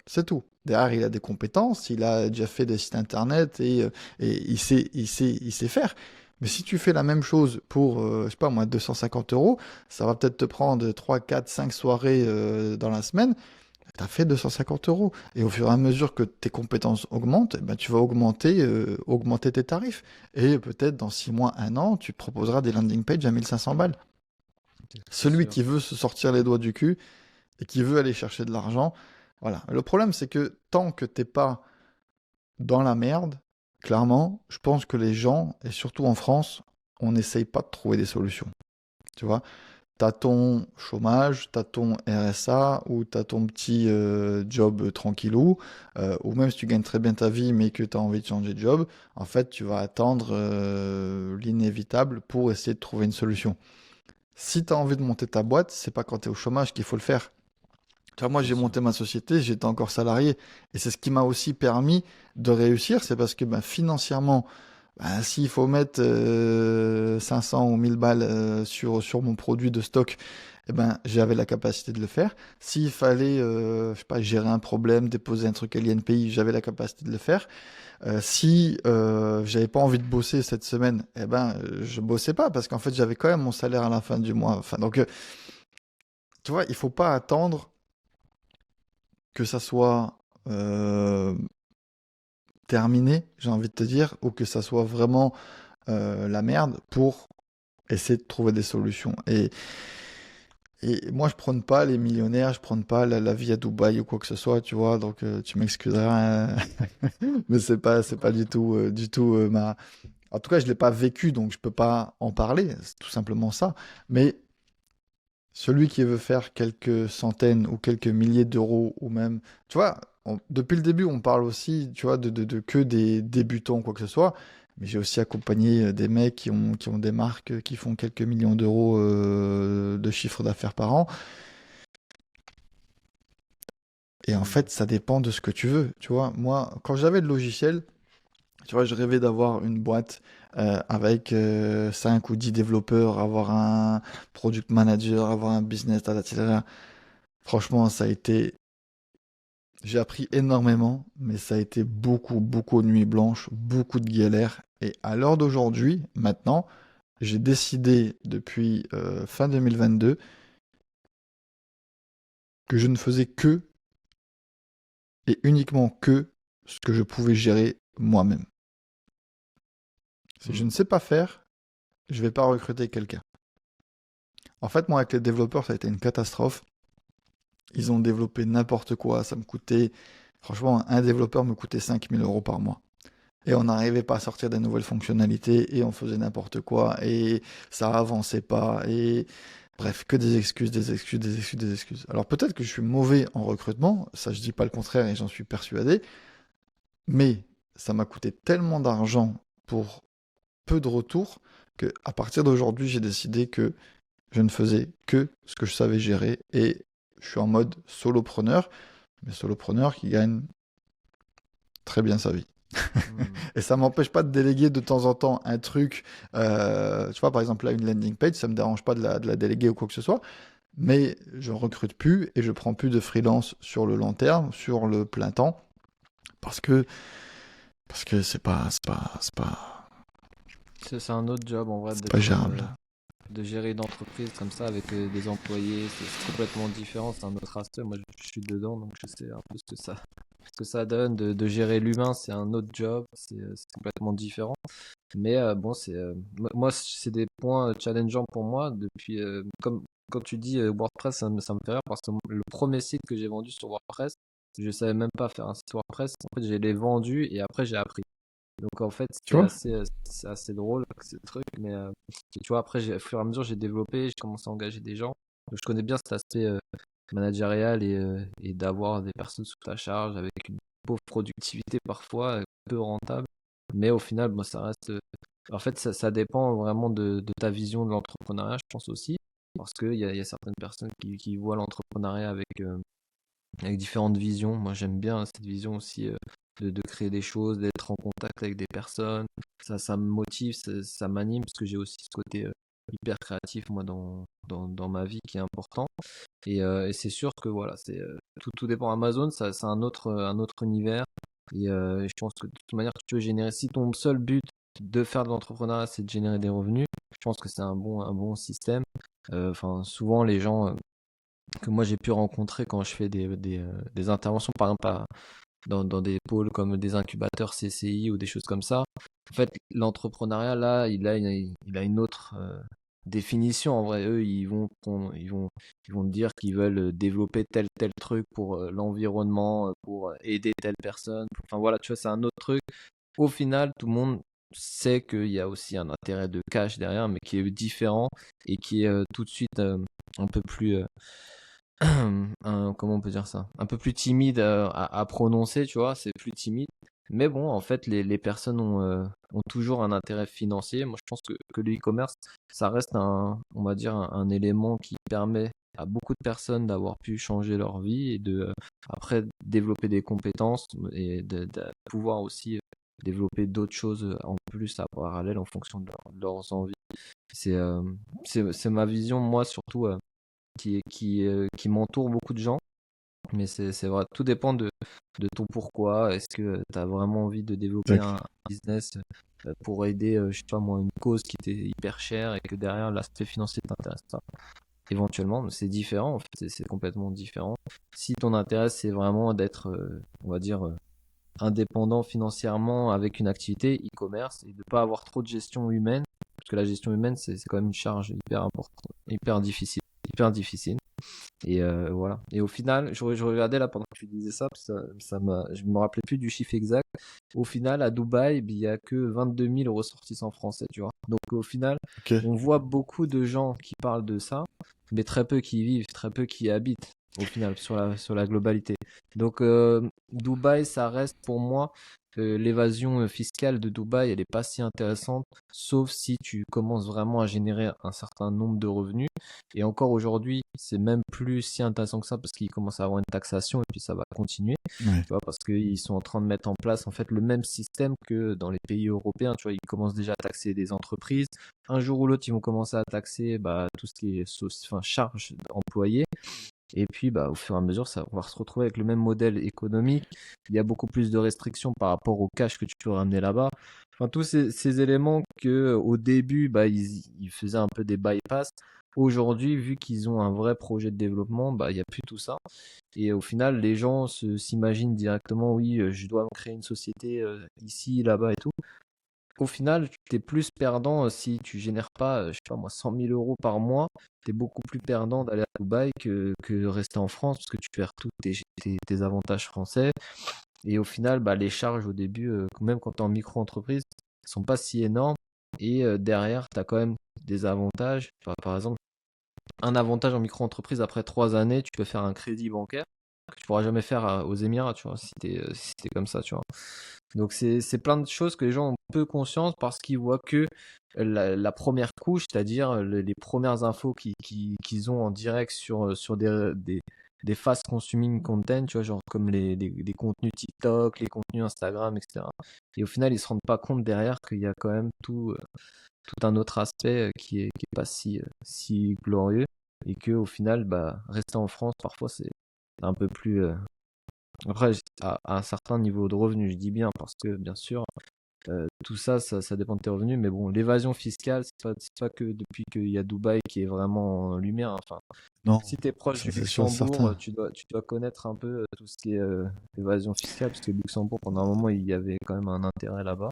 C'est tout. Derrière, il a des compétences, il a déjà fait des sites internet et il sait faire. Mais si tu fais la même chose pour, je sais pas moi, 250 euros, ça va peut-être te prendre 3, 4, 5 soirées dans la semaine. Tu as fait 250 euros. Et au fur et à mesure que tes compétences augmentent, eh ben, tu vas augmenter tes tarifs. Et peut-être dans 6 mois, 1 an, tu proposeras des landing pages à 1500 balles. C'est Celui sûr. qui veut se sortir les doigts du cul et qui veut aller chercher de l'argent, voilà. Le problème, c'est que tant que t'es pas dans la merde, clairement, je pense que les gens, et surtout en France, on n'essaye pas de trouver des solutions. Tu vois, t'as ton chômage, t'as ton RSA ou t'as ton petit job tranquillou, ou même si tu gagnes très bien ta vie mais que t'as envie de changer de job, en fait, tu vas attendre l'inévitable pour essayer de trouver une solution. Si t'as envie de monter ta boîte, c'est pas quand t'es au chômage qu'il faut le faire. Tu vois, moi, C'est j'ai sûr. monté ma société, j'étais encore salarié. Et c'est ce qui m'a aussi permis de réussir. C'est parce que ben, financièrement, ben, s'il faut mettre 500 ou 1000 balles sur mon produit de stock, eh ben, j'avais la capacité de le faire. S'il fallait, je sais pas, gérer un problème, déposer un truc à l'INPI, j'avais la capacité de le faire. Si j'avais pas envie de bosser cette semaine, eh ben, je bossais pas parce qu'en fait, j'avais quand même mon salaire à la fin du mois. Enfin, donc, tu vois, il faut pas attendre que ça soit terminé, j'ai envie de te dire, ou que ça soit vraiment la merde pour essayer de trouver des solutions. Et moi, je prône pas les millionnaires, je prône pas la vie à Dubaï ou quoi que ce soit, tu vois, donc tu m'excuseras, hein, mais c'est pas du tout ma... En tout cas, je l'ai pas vécu, donc je peux pas en parler, c'est tout simplement ça. Mais celui qui veut faire quelques centaines ou quelques milliers d'euros ou même, tu vois, depuis le début, on parle aussi, tu vois, de que des débutants, quoi que ce soit. mais j'ai aussi accompagné des mecs qui ont des marques qui font quelques millions d'euros de chiffre d'affaires par an. Et en Mm. fait, ça dépend de ce que tu veux. Tu vois, moi, quand j'avais le logiciel, tu vois, je rêvais d'avoir une boîte avec 5 ou 10 développeurs, avoir un product manager, avoir un business, etc. Franchement, ça a été. J'ai appris énormément, mais ça a été beaucoup, beaucoup de nuits blanches, beaucoup de galères. Et à l'heure d'aujourd'hui, maintenant, j'ai décidé depuis fin 2022 que je ne faisais que et uniquement que ce que je pouvais gérer moi-même. Si je Mm. ne sais pas faire, je ne vais pas recruter quelqu'un. En fait, moi, avec les développeurs, ça a été une catastrophe. Ils ont développé n'importe quoi. Ça me coûtait, franchement, un développeur me coûtait 5 000 € par mois. Et on n'arrivait pas à sortir des nouvelles fonctionnalités et on faisait n'importe quoi et ça avançait pas. Et bref, que des excuses, des excuses, des excuses, des excuses. Alors peut-être que je suis mauvais en recrutement, ça je dis pas le contraire et j'en suis persuadé, mais ça m'a coûté tellement d'argent pour peu de retours que à partir d'aujourd'hui, j'ai décidé que je ne faisais que ce que je savais gérer et je suis en mode solopreneur, mais solopreneur qui gagne très bien sa vie. Mm. Et ça m'empêche pas de déléguer de temps en temps un truc. Tu vois, par exemple, là, une landing page, ça me dérange pas de la déléguer ou quoi que ce soit. Mais je recrute plus et je prends plus de freelance sur le long terme, sur le plein temps, parce que C'est un autre job en vrai c'est pas gérable. de gérer une entreprise comme ça avec des employés. C'est complètement différent. C'est un autre aspect. Moi, je suis dedans, donc je sais un peu ce que ça donne. De gérer l'humain, c'est un autre job. C'est complètement différent. Mais bon, moi, c'est des points challengeants pour moi depuis. Comme quand tu dis WordPress, ça me fait rire parce que le premier site que j'ai vendu sur WordPress, je savais même pas faire un site WordPress. En fait, je l'ai vendu et après j'ai appris. Donc en fait, Tu vois? c'est assez drôle ce truc, mais tu vois, après, au fur et à mesure, j'ai développé, j'ai commencé à engager des gens. Donc, je connais bien cet aspect managérial et d'avoir des personnes sous ta charge avec une pauvre productivité parfois, peu rentable. Mais au final, moi, ça reste. En fait, ça dépend vraiment de ta vision de l'entrepreneuriat, je pense aussi, parce qu'il y a certaines personnes qui voient l'entrepreneuriat avec différentes visions. Moi, j'aime bien cette vision aussi de créer des choses, d'être en contact avec des personnes. Ça me motive, ça m'anime parce que j'ai aussi ce côté hyper créatif, moi, dans ma vie qui est important. Et c'est sûr que voilà, tout dépend. Amazon, ça, c'est un autre univers. Et je pense que de toute manière, tu veux générer, si ton seul but de faire de l'entrepreneuriat, c'est de générer des revenus, je pense que c'est un bon système. Enfin, souvent, les gens que moi j'ai pu rencontrer quand je fais des interventions, par exemple dans des pôles comme des incubateurs CCI ou des choses comme ça. En fait, l'entrepreneuriat là, il a une autre définition. En vrai, eux, ils vont te dire qu'ils veulent développer tel truc pour l'environnement, pour aider telle personne. Enfin voilà, tu vois, c'est un autre truc. Au final, tout le monde sait qu'il y a aussi un intérêt de cash derrière, mais qui est différent et qui est tout de suite un peu plus comment on peut dire ça? Un peu plus timide à prononcer, tu vois, c'est plus timide. Mais bon, en fait, les personnes ont toujours un intérêt financier. Moi, je pense que le e-commerce, ça reste on va dire, un élément qui permet à beaucoup de personnes d'avoir pu changer leur vie et après, développer des compétences et de pouvoir aussi développer d'autres choses en plus à parallèle en fonction de leurs envies. C'est euh, c'est ma vision, moi, surtout qui m'entoure beaucoup de gens. Mais c'est vrai, tout dépend de ton pourquoi. Est-ce que tu as vraiment envie de développer Exact. un business pour aider, je sais pas moi, une cause qui t'est hyper chère et que derrière l'aspect financier t'intéresse pas? Éventuellement, mais c'est différent, en fait, c'est complètement différent. Si ton intérêt c'est vraiment d'être, on va dire, indépendant financièrement avec une activité e-commerce et de pas avoir trop de gestion humaine, parce que la gestion humaine c'est quand même une charge hyper importante, hyper difficile. Et voilà. Et au final, je regardais là pendant que tu disais ça, parce que je me rappelais plus du chiffre exact. Au final, à Dubaï, il y a que 22 000 ressortissants français, tu vois. Donc au final, Ok. on voit beaucoup de gens qui parlent de ça, mais très peu qui y vivent, très peu qui y habitent. Au final, sur la globalité. Donc, Dubaï, ça reste pour moi l'évasion fiscale de Dubaï, elle est pas si intéressante, sauf si tu commences vraiment à générer un certain nombre de revenus. Et encore aujourd'hui, c'est même plus si intéressant que ça parce qu'ils commencent à avoir une taxation et puis ça va continuer, Ouais. tu vois, parce qu'ils sont en train de mettre en place en fait le même système que dans les pays européens. Tu vois, ils commencent déjà à taxer des entreprises. Un jour ou l'autre, ils vont commencer à taxer tout ce qui est charges d'employés. Et puis, au fur et à mesure, ça on va se retrouver avec le même modèle économique. Il y a beaucoup plus de restrictions par rapport au cash que tu peux ramener là-bas. Enfin, tous ces éléments que au début, ils faisaient un peu des bypass. Aujourd'hui, vu qu'ils ont un vrai projet de développement, il n'y a plus tout ça. Et au final, les gens s'imaginent directement, oui, je dois me créer une société ici, là-bas et tout. Au final, tu es plus perdant si tu génères pas, je sais pas moi, 100 000 euros par mois. Tu es beaucoup plus perdant d'aller à Dubaï que de rester en France parce que tu perds tous tes avantages français. Et au final, les charges au début, même quand tu es en micro-entreprise, sont pas si énormes. Et derrière, tu as quand même des avantages. Par exemple, un avantage en micro-entreprise, après 3 années, tu peux faire un crédit bancaire que tu pourras jamais faire aux Émirats, tu vois, si t'es comme ça, tu vois. Donc c'est plein de choses que les gens ont peu conscience parce qu'ils voient que la première couche, c'est-à-dire les premières infos qu'ils ont en direct sur des fast consuming content, tu vois, genre comme les contenus TikTok, les contenus Instagram, etc. Et au final, ils se rendent pas compte derrière qu'il y a quand même tout un autre aspect qui est pas si glorieux et que au final, rester en France, parfois, c'est un peu plus. Après, à un certain niveau de revenu, je dis bien, parce que bien sûr, tout ça dépend de tes revenus, mais bon, l'évasion fiscale, c'est pas que depuis qu'il y a Dubaï qui est vraiment en lumière, hein. Enfin, Non, si tu es proche ça du c'est sûr et Luxembourg, certain. tu dois connaître un peu tout ce qui est évasion fiscale, parce que le Luxembourg, pendant un moment, il y avait quand même un intérêt là-bas.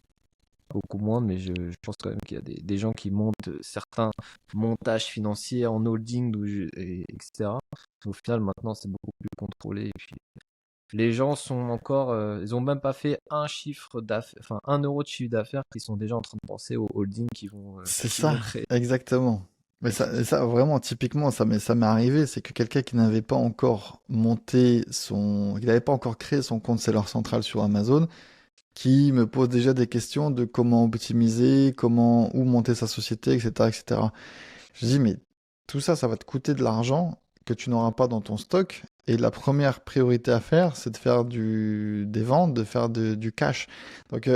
Beaucoup moins, mais je pense quand même qu'il y a des gens qui montent certains montages financiers en holding, etc. Au final, maintenant, c'est beaucoup plus contrôlé. Et puis, les gens sont encore, ils ont même pas fait un chiffre d'affaires, enfin 1 euro de chiffre d'affaires, qu'ils sont déjà en train de penser aux holdings C'est qu'ils vont ça, créer. exactement. Mais ça vraiment, typiquement, ça m'est arrivé, c'est que quelqu'un qui n'avait pas encore qui n'avait pas encore créé son compte seller central sur Amazon, qui me pose déjà des questions de comment optimiser, où monter sa société, etc., etc. Je dis, mais tout ça, ça va te coûter de l'argent que tu n'auras pas dans ton stock. Et la première priorité à faire, c'est de faire des ventes, de faire du cash. Donc,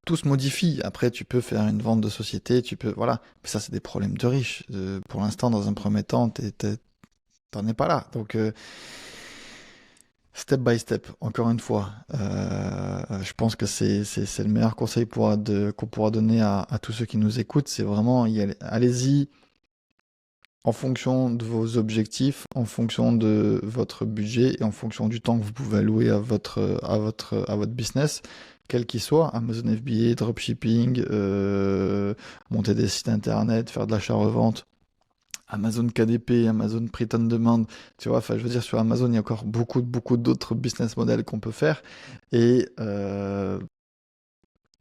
tout se modifie. Après, tu peux faire une vente de société, voilà. Mais ça, c'est des problèmes de riches. Pour l'instant, dans un premier temps, t'en es pas là. Donc, step by step, encore une fois. Je pense que c'est le meilleur conseil qu'on pourra donner à tous ceux qui nous écoutent. C'est vraiment, allez-y en fonction de vos objectifs, en fonction de votre budget et en fonction du temps que vous pouvez allouer à votre business, quel qu'il soit, Amazon FBA, dropshipping, monter des sites internet, faire de l'achat-revente, Amazon KDP, Amazon Print on Demand, tu vois, enfin je veux dire sur Amazon il y a encore beaucoup d'autres business models qu'on peut faire et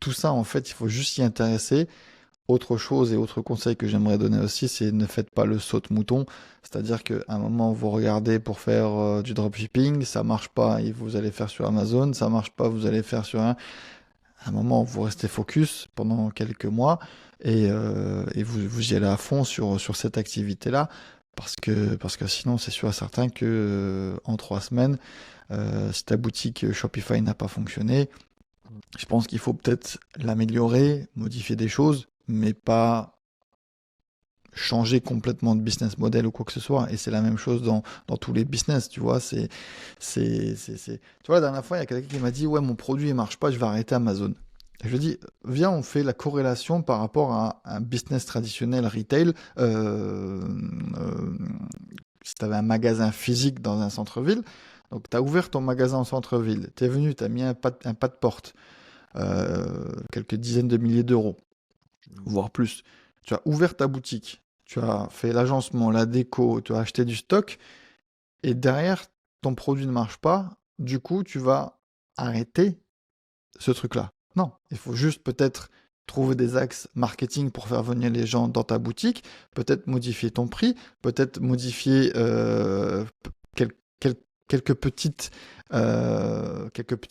tout ça en fait il faut juste s'y intéresser. Autre chose et autre conseil que j'aimerais donner aussi, c'est ne faites pas le saute-mouton. C'est-à-dire qu'à un moment, vous regardez pour faire du dropshipping, ça marche pas et vous allez faire sur Amazon, ça marche pas, vous allez faire sur un. À un moment, vous restez focus pendant quelques mois et vous y allez à fond sur cette activité-là. Parce que sinon, c'est sûr et certain que en 3 semaines, si ta boutique Shopify n'a pas fonctionné, je pense qu'il faut peut-être l'améliorer, modifier des choses, mais pas changer complètement de business model ou quoi que ce soit. Et c'est la même chose dans tous les business, tu vois. Tu vois, la dernière fois, il y a quelqu'un qui m'a dit, ouais, mon produit ne marche pas, je vais arrêter Amazon. Et je lui dis, viens, on fait la corrélation par rapport à un business traditionnel retail. Si tu avais un magasin physique dans un centre-ville, donc tu as ouvert ton magasin en centre-ville, tu es venu, tu as mis un pas de porte, quelques dizaines de milliers d'euros, voire plus. Tu as ouvert ta boutique, tu as fait l'agencement, la déco, tu as acheté du stock, et derrière, ton produit ne marche pas, du coup, tu vas arrêter ce truc-là. Non, il faut juste peut-être trouver des axes marketing pour faire venir les gens dans ta boutique, peut-être modifier ton prix, peut-être modifier quelques petits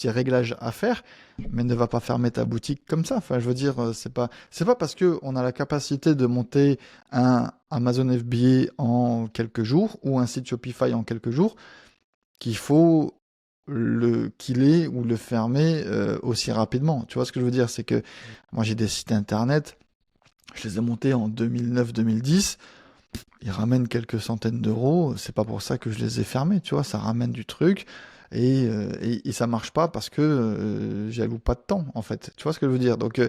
réglages à faire, mais ne va pas fermer ta boutique comme ça. Enfin, je veux dire, c'est pas parce que on a la capacité de monter un Amazon FBA en quelques jours ou un site Shopify en quelques jours qu'il faut le killer ou le fermer aussi rapidement. Tu vois ce que je veux dire? C'est que moi j'ai des sites internet, je les ai montés en 2009-2010, ils ramènent quelques centaines d'euros, c'est pas pour ça que je les ai fermés, tu vois, ça ramène du truc. Et ça marche pas parce que j'alloue pas de temps en fait. Tu vois ce que je veux dire? Donc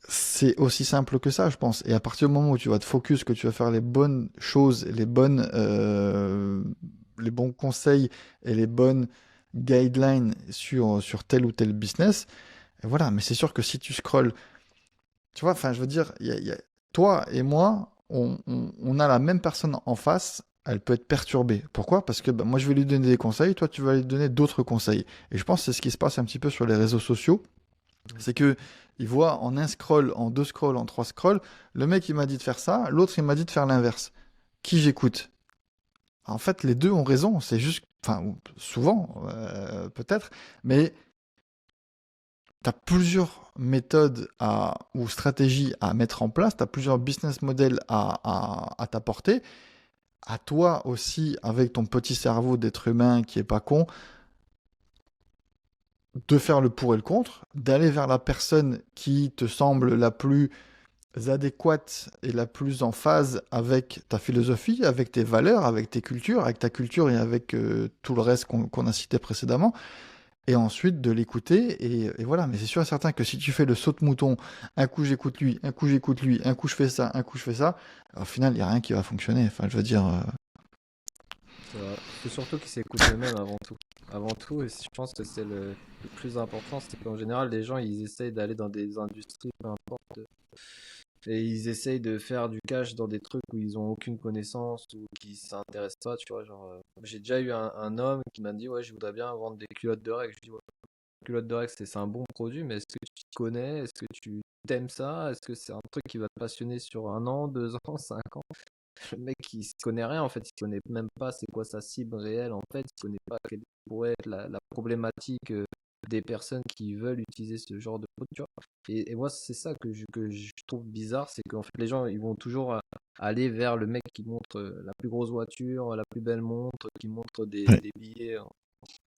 c'est aussi simple que ça, je pense. Et à partir du moment où tu vas te focus, que tu vas faire les bonnes choses, les bons conseils et les bonnes guidelines sur tel ou tel business, et voilà. Mais c'est sûr que si tu scrolles, tu vois, enfin, je veux dire, toi et moi, on a la même personne en face. Elle peut être perturbée. Pourquoi? Parce que bah, moi, je vais lui donner des conseils, toi, tu vas lui donner d'autres conseils. Et je pense que c'est ce qui se passe un petit peu sur les réseaux sociaux. C'est que il voit en un scroll, en deux scrolls, en trois scrolls, le mec il m'a dit de faire ça, l'autre il m'a dit de faire l'inverse. Qui j'écoute? En fait, les deux ont raison, c'est juste, enfin, souvent, peut-être, mais tu as plusieurs méthodes ou stratégies à mettre en place, tu as plusieurs business models à t'apporter. À toi aussi, avec ton petit cerveau d'être humain qui est pas con, de faire le pour et le contre, d'aller vers la personne qui te semble la plus adéquate et la plus en phase avec ta philosophie, avec tes valeurs, avec tes cultures, avec ta culture et avec tout le reste qu'on a cité précédemment, et ensuite de l'écouter, et voilà. Mais c'est sûr et certain que si tu fais le saute-mouton, un coup j'écoute lui, un coup j'écoute lui, un coup je fais ça, un coup je fais ça, au final, il n'y a rien qui va fonctionner. Enfin, je veux dire... C'est vrai. Faut surtout qu'ils s'écoutent eux-mêmes avant tout. Avant tout, et je pense que c'est le plus important, c'est qu'en général, les gens, ils essayent d'aller dans des industries, peu importe, et ils essayent de faire du cash dans des trucs où ils ont aucune connaissance ou qui s'intéressent pas, tu vois. Genre, j'ai déjà eu un homme qui m'a dit, ouais, je voudrais bien vendre des culottes de règles. Je dis, ouais, culottes de règles, c'est un bon produit, mais est-ce que tu t'y connais? Est-ce que tu t'aimes ça? Est-ce que c'est un truc qui va te passionner sur un an, 2 ans, 5 ans? Le mec, il se connaît rien en fait, il connaît même pas c'est quoi sa cible réelle en fait, il connaît pas quelle pourrait être la problématique des personnes qui veulent utiliser ce genre de produit, tu vois. Et moi, c'est ça que je trouve bizarre, c'est qu'en fait, les gens, ils vont toujours aller vers le mec qui montre la plus grosse voiture, la plus belle montre, qui montre Ouais. des billets.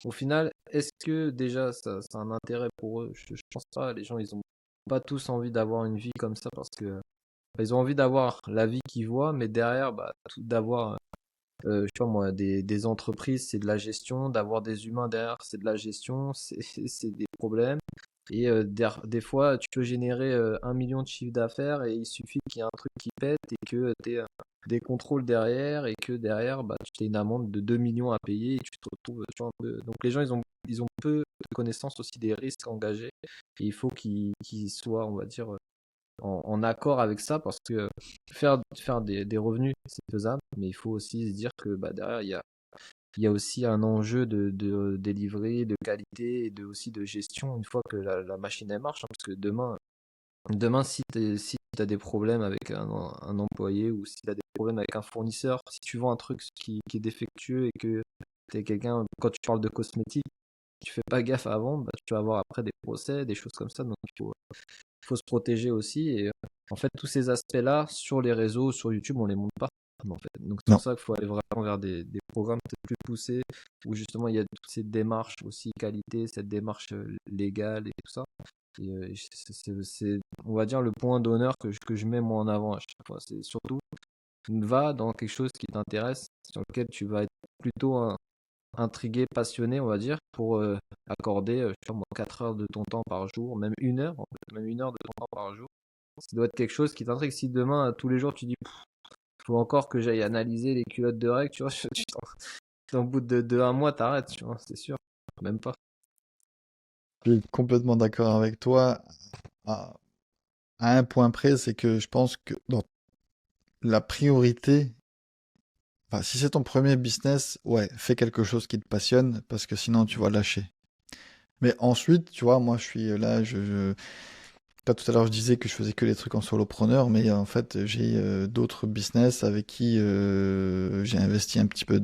Au final, est-ce que déjà ça a un intérêt pour eux? Je pense pas, les gens, ils ont pas tous envie d'avoir une vie comme ça parce que ils ont envie d'avoir la vie qu'ils voient, mais derrière, bah, d'avoir, je sais pas moi, des entreprises, c'est de la gestion, d'avoir des humains derrière, c'est de la gestion, c'est des problèmes. Et des fois, tu peux générer 1 million de chiffre d'affaires et il suffit qu'il y ait un truc qui pète et que tu aies des contrôles derrière et que derrière, bah, tu aies une amende de 2 millions à payer et tu te retrouves, tu vois, un peu... Donc les gens, ils ont peu de connaissance aussi des risques engagés et il faut qu'ils soient, on va dire, en accord avec ça parce que faire des revenus, c'est faisable, mais il faut aussi se dire que bah, derrière, il y a aussi un enjeu de délivrer, de qualité et aussi de gestion une fois que la machine elle marche, hein, parce que demain si tu as des problèmes avec un employé ou si tu as des problèmes avec un fournisseur, si tu vends un truc qui est défectueux et que tu es quelqu'un, quand tu parles de cosmétiques, tu fais pas gaffe avant, bah, tu vas avoir après des procès, des choses comme ça, donc il faut se protéger aussi. Et en fait, tous ces aspects-là, sur les réseaux, sur YouTube, on les montre pas. En fait. Donc c'est pour Non. ça qu'il faut aller vraiment vers des programmes peut-être plus poussés, où justement il y a toutes ces démarches aussi qualité, cette démarche légale et tout ça. Et on va dire, le point d'honneur que je mets moi en avant à chaque fois. C'est surtout, va dans quelque chose qui t'intéresse, sur lequel tu vas être plutôt intrigué, passionné, on va dire, pour accorder, je sais pas moi, 4 heures de ton temps par jour, même 1 heure, en fait, même 1 heure de ton temps par jour. Ça doit être quelque chose qui t'intrigue. Si demain, tous les jours, tu dis, faut encore que j'aille analyser les culottes de règles, tu vois, au bout de un mois, t'arrêtes, tu vois, c'est sûr. Même pas. Je suis complètement d'accord avec toi à, à un point près, c'est que je pense que dans la priorité, enfin, si c'est ton premier business, ouais, fais quelque chose qui te passionne parce que sinon tu vas lâcher. Mais ensuite, tu vois, moi je suis là, Là, tout à l'heure, je disais que je faisais que les trucs en solopreneur, mais en fait, j'ai d'autres business avec qui j'ai investi un petit peu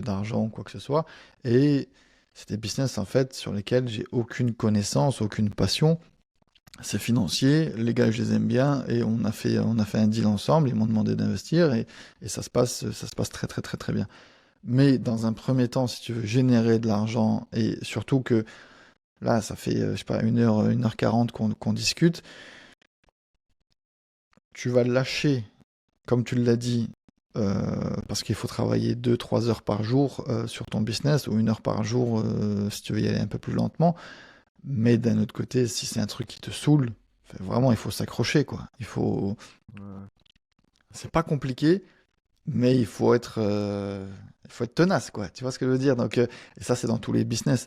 d'argent, quoi que ce soit. Et c'est des business, en fait, sur lesquels j'ai aucune connaissance, aucune passion. C'est financier, les gars, je les aime bien, et on a fait un deal ensemble, ils m'ont demandé d'investir, et ça se passe très, très, très, très bien. Mais dans un premier temps, si tu veux générer de l'argent, et surtout que là, ça fait, je sais pas, 1h40 qu'on discute, tu vas lâcher, comme tu l'as dit, parce qu'il faut travailler 2 3 heures par jour sur ton business, ou 1 heure par jour si tu veux y aller un peu plus lentement. Mais d'un autre côté, si c'est un truc qui te saoule, vraiment, il faut s'accrocher, quoi. Ouais. C'est pas compliqué, mais il faut être tenace, quoi. Tu vois ce que je veux dire? Donc, et ça, c'est dans tous les business.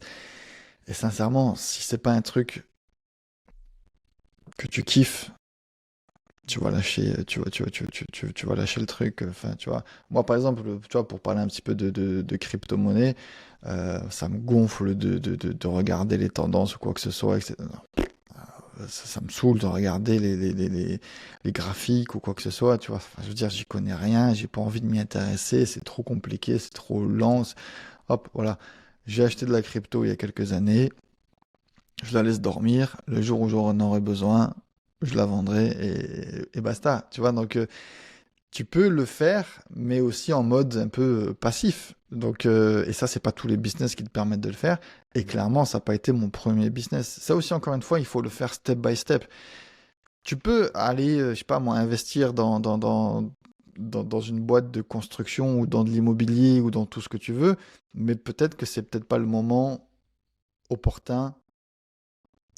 Et sincèrement, si c'est pas un truc que tu kiffes, tu vas lâcher, tu vas lâcher le truc. Enfin, tu vois. Moi, par exemple, tu vois, pour parler un petit peu de crypto-monnaie, ça me gonfle de regarder les tendances ou quoi que ce soit, etc. Non, ça me saoule de regarder les graphiques ou quoi que ce soit, tu vois. Enfin, je veux dire, j'y connais rien, j'ai pas envie de m'y intéresser, c'est trop compliqué, c'est trop lent. Hop, voilà. J'ai acheté de la crypto il y a quelques années, je la laisse dormir. Le jour où j'en aurai besoin, je la vendrai et basta. Tu vois, donc tu peux le faire, mais aussi en mode un peu passif. Donc, et ça, c'est pas tous les business qui te permettent de le faire. Et clairement, ça n'a pas été mon premier business. Ça aussi, encore une fois, il faut le faire step by step. Tu peux aller, je sais pas moi, investir dans une boîte de construction ou dans de l'immobilier ou dans tout ce que tu veux, mais peut-être que c'est peut-être pas le moment opportun,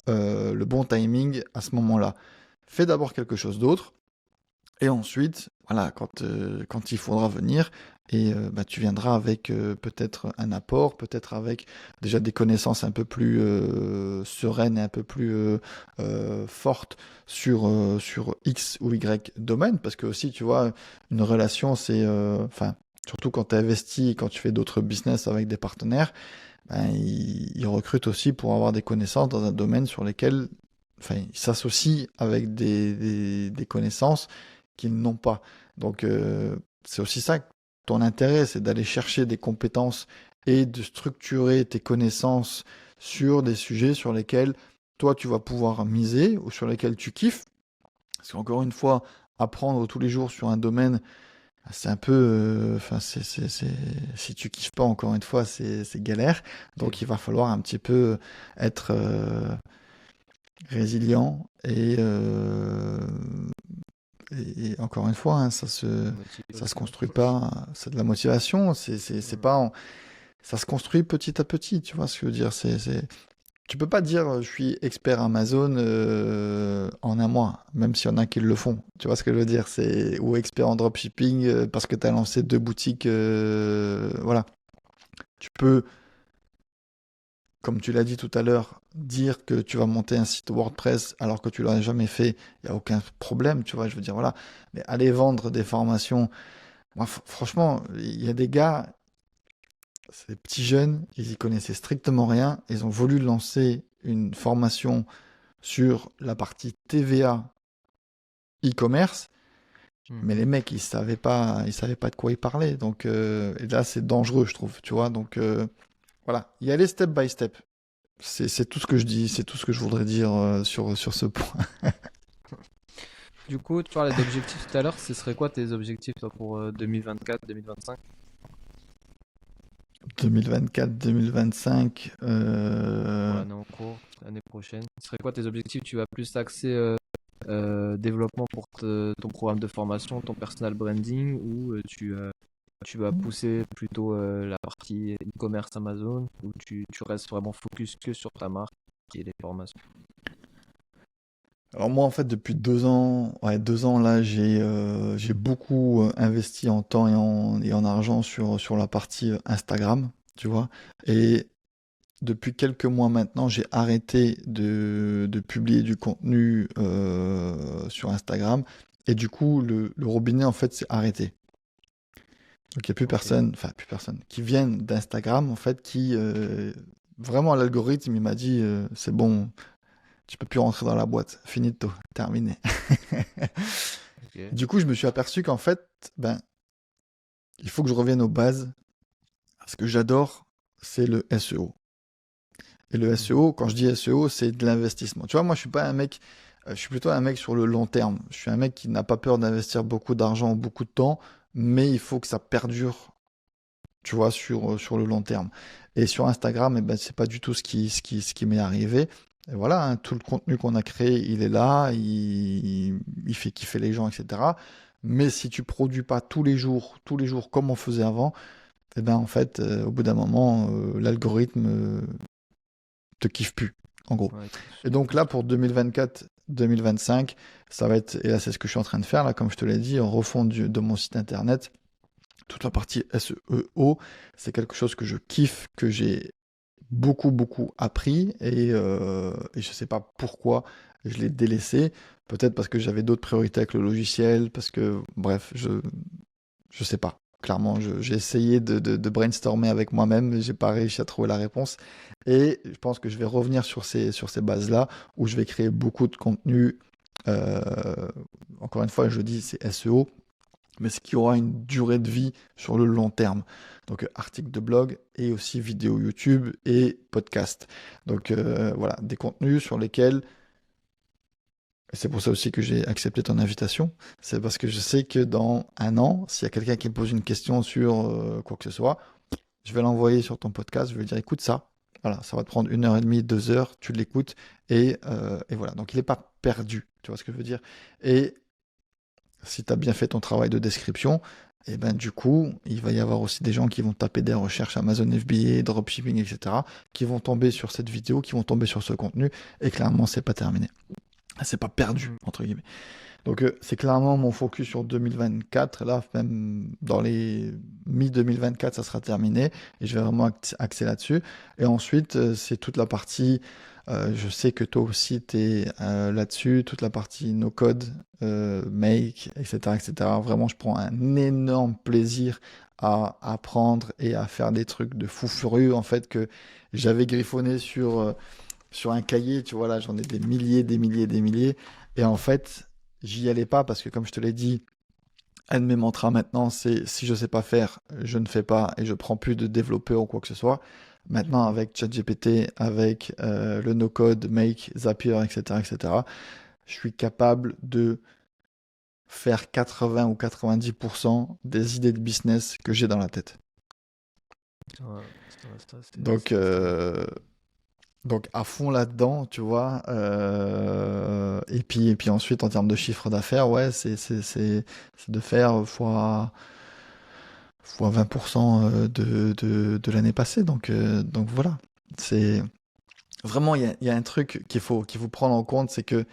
le bon timing à ce moment-là. Fais d'abord quelque chose d'autre. Et ensuite, voilà, quand il faudra venir, et bah, tu viendras avec peut-être un apport, peut-être avec déjà des connaissances un peu plus sereines et un peu plus fortes sur X ou Y domaine, parce que aussi, tu vois, une relation, c'est, enfin, surtout quand tu investis, quand tu fais d'autres business avec des partenaires, ben, ils recrutent aussi pour avoir des connaissances dans un domaine sur lesquels, enfin, ils s'associent avec des connaissances qu'ils n'ont pas. Donc, c'est aussi ça, ton intérêt, c'est d'aller chercher des compétences et de structurer tes connaissances sur des sujets sur lesquels toi, tu vas pouvoir miser ou sur lesquels tu kiffes. Parce qu'encore une fois, apprendre tous les jours sur un domaine, c'est un peu, enfin, si tu kiffes pas, encore une fois, c'est galère. Donc, il va falloir un petit peu être résilient et encore une fois, hein, Motivé ça se aussi, hein. construit pas, c'est de la motivation, c'est Mm. pas, ça se construit petit à petit, tu vois ce que je veux dire, tu peux pas dire je suis expert Amazon en un mois, même s'il y en a qui le font, tu vois ce que je veux dire, ou expert en dropshipping parce que tu as lancé 2 boutiques, voilà. Tu peux, comme tu l'as dit tout à l'heure, dire que tu vas monter un site WordPress alors que tu l'as jamais fait, il n'y a aucun problème, tu vois, je veux dire, voilà. Mais aller vendre des formations, moi, franchement, il y a des gars, c'est des petits jeunes, ils y connaissaient strictement rien, ils ont voulu lancer une formation sur la partie TVA e-commerce, mais les Mhm. mecs, ils savaient pas de quoi ils parlaient. Donc, et là, c'est dangereux, je trouve, tu vois. Donc, voilà, y aller step by step. C'est tout ce que je dis, c'est tout ce que je voudrais dire sur ce point. Du coup, tu parlais d'objectifs tout à l'heure. Ce serait quoi tes objectifs toi, pour 2024, 2025? 2024, 2025, Pour l'année en cours, l'année prochaine. Ce serait quoi tes objectifs? Tu vas plus axer développement pour ton programme de formation, ton personal branding, ou tu vas pousser plutôt la partie e-commerce Amazon, ou tu restes vraiment focus que sur ta marque et les formations? Alors moi en fait depuis 2 ans, ouais 2 ans là j'ai beaucoup investi en temps et en argent sur la partie Instagram, tu vois. Et depuis quelques mois maintenant, j'ai arrêté de publier du contenu sur Instagram. Et du coup, le robinet en fait s'est arrêté. Donc il n'y a plus Ok. personne, enfin plus personne, qui viennent d'Instagram en fait, qui vraiment l'algorithme il m'a dit c'est bon, Tu peux plus rentrer dans la boîte. Finito, terminé. Ok. Du coup, je me suis aperçu qu'en fait, ben, il faut que je revienne aux bases. Ce que j'adore, c'est le SEO. Et le Mhm. SEO, quand je dis SEO, c'est de l'investissement. Tu vois, moi, je suis pas un mec, je suis plutôt un mec sur le long terme. Je suis un mec qui n'a pas peur d'investir beaucoup d'argent, beaucoup de temps, mais il faut que ça perdure, tu vois, sur le long terme. Et sur Instagram, eh ben, c'est pas du tout ce qui m'est arrivé. Et voilà, hein, tout le contenu qu'on a créé, il est là, il fait kiffer les gens, etc. Mais si tu produis pas tous les jours comme on faisait avant, eh ben, en fait, au bout d'un moment, l'algorithme te kiffe plus, en gros. Ouais, Et donc là, ok. pour 2024-2025, ça va être, et là, c'est ce que je suis en train de faire, là, comme je te l'ai dit, en refonte de mon site internet. Toute la partie SEO, c'est quelque chose que je kiffe, que j'ai beaucoup, beaucoup appris, et je sais pas pourquoi je l'ai délaissé. Peut-être parce que j'avais d'autres priorités avec le logiciel, parce que, bref, je sais pas. Clairement, j'ai essayé de brainstormer avec moi-même, mais j'ai pas réussi à trouver la réponse. Et je pense que je vais revenir sur ces bases-là, où je vais créer beaucoup de contenu. Euh, Encore une fois, je dis c'est SEO, mais ce qui aura une durée de vie sur le long terme. Donc, articles de blog et aussi vidéos YouTube et podcast. Donc, voilà, des contenus sur lesquels et c'est pour ça aussi que j'ai accepté ton invitation. C'est parce que je sais que dans un an, s'il y a quelqu'un qui me pose une question sur quoi que ce soit, je vais l'envoyer sur ton podcast. Je vais lui dire, écoute ça. Voilà, ça va te prendre 1 heure et demie, 2 heures. Tu l'écoutes et voilà. Donc il n'est pas perdu. Tu vois ce que je veux dire? Et si tu as bien fait ton travail de description, et ben du coup, il va y avoir aussi des gens qui vont taper des recherches Amazon FBA, dropshipping, etc., qui vont tomber sur cette vidéo, qui vont tomber sur ce contenu. Et clairement, c'est pas terminé. C'est pas perdu, Mhm. entre guillemets. Donc c'est clairement mon focus sur 2024. Là, même dans les mi-2024, ça sera terminé et je vais vraiment axer là-dessus. Et ensuite, c'est toute la partie, je sais que toi aussi, tu es là-dessus, toute la partie no-code, make, etc., etc. Vraiment, je prends un énorme plaisir à apprendre et à faire des trucs de fou furieux, en fait, que j'avais griffonné sur un cahier. Tu vois, là, j'en ai des milliers, des milliers, des milliers. Et en fait, j'y allais pas parce que, comme je te l'ai dit, un de mes mantras maintenant, c'est si je sais pas faire, je ne fais pas et je prends plus de développeurs ou quoi que ce soit. Maintenant, Mhm. avec ChatGPT, avec le no-code, Make, Zapier, etc., etc., je suis capable de faire 80 ou 90% des idées de business que j'ai dans la tête. Ouais, ça, Donc, c'est stylé. donc à fond là-dedans, tu vois. Et puis ensuite, en termes de chiffre d'affaires, ouais, c'est de faire fois 20% de l'année passée. Donc voilà. C'est vraiment, il y a un truc qu'il faut prendre en compte, c'est que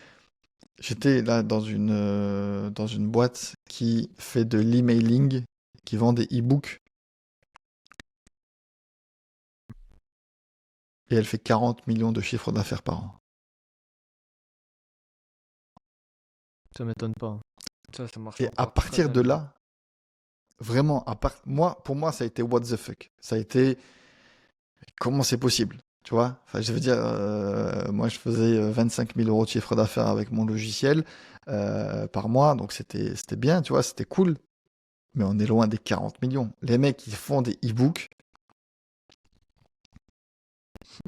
j'étais là dans une boîte qui fait de l'emailing, qui vend des e-books, et elle fait 40 millions de chiffres d'affaires par an. Ça m'étonne pas, hein. Ça marche Et à encore très partir bien de les e-books. là, vraiment, pour moi, ça a été what the fuck. Ça a été comment c'est possible, tu vois? Enfin, je veux dire, moi, je faisais 25 000 euros de chiffre d'affaires avec mon logiciel par mois, donc c'était bien, tu vois, c'était cool. Mais on est loin des 40 millions. Les mecs, ils font des e-books,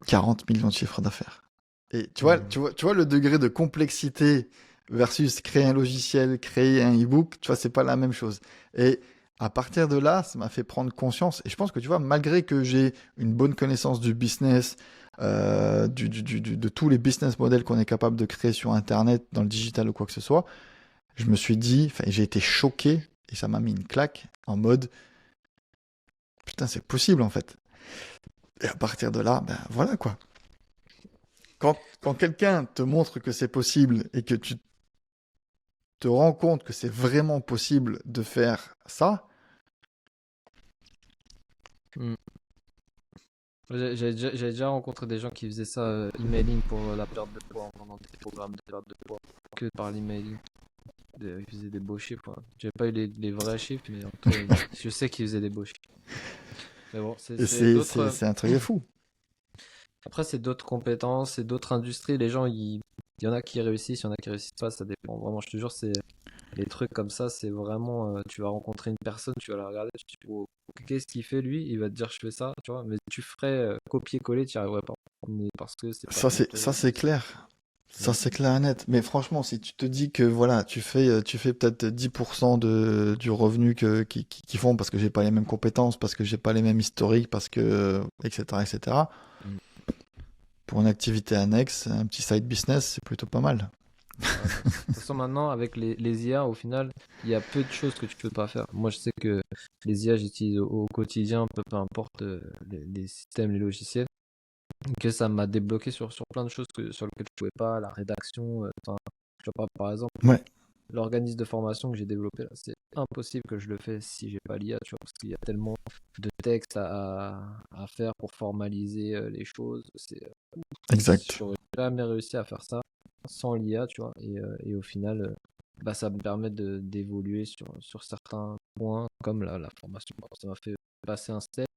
40 millions de chiffre d'affaires. Et Mhm. tu vois le degré de complexité versus créer un logiciel, créer un e-book, tu vois, c'est pas la même chose. Et à partir de là, ça m'a fait prendre conscience. Et je pense que, tu vois, malgré que j'ai une bonne connaissance du business, de tous les business models qu'on est capable de créer sur Internet, dans le digital ou quoi que ce soit, je me suis dit, enfin, j'ai été choqué et ça m'a mis une claque en mode, putain, c'est possible en fait. Et à partir de là, ben voilà quoi. Quand quelqu'un te montre que c'est possible et que tu te rends compte que c'est vraiment possible de faire ça, Mm. J'ai déjà rencontré des gens qui faisaient ça, emailing pour la perte de poids, en vendant des programmes de perte de poids, que par l'emailing. Ils faisaient des beaux chiffres, quoi. J'ai pas eu les vrais chiffres, mais en tout cas, je sais qu'ils faisaient des beaux chiffres. Mais bon, et c'est c'est d'autres. c'est c'est un truc de fou. Après, c'est d'autres compétences, c'est d'autres industries. Les gens, Il y en a qui réussissent, il y en a qui réussissent pas, ça dépend. Vraiment, je te jure, c'est les trucs comme ça, c'est vraiment, tu vas rencontrer une personne, tu vas la regarder, tu te dis, oh, qu'est-ce qu'il fait lui? Il va te dire, je fais ça, tu vois, mais tu ferais copier-coller, tu n'y arriverais pas. Mais parce que c'est pas ton Ça truc. c'est clair. Ça Mm. c'est clair et net. Mais franchement, si tu te dis que voilà, tu fais peut-être 10% du revenu qu'ils font parce que j'ai pas les mêmes compétences, parce que j'ai pas les mêmes historiques, parce que, etc., etc. Mm. Pour une activité annexe, un petit side business, c'est plutôt pas mal. Ouais, de toute façon, maintenant, avec les IA, au final, il y a peu de choses que tu peux pas faire. Moi, je sais que les IA, j'utilise au quotidien, peu importe les systèmes, les logiciels, que ça m'a débloqué sur plein de choses sur lesquelles je pouvais pas, la rédaction, enfin, tu vois pas, par exemple, Ouais, l'organisme de formation que j'ai développé là, c'est impossible que je le fasse si j'ai pas l'IA, tu vois, parce qu'il y a tellement de textes à faire pour formaliser les choses. exact. J'aurais jamais réussi à faire ça sans l'IA, tu vois, et au final, bah, ça me permet d'évoluer sur certains points, comme la formation. Ça m'a fait passer un step,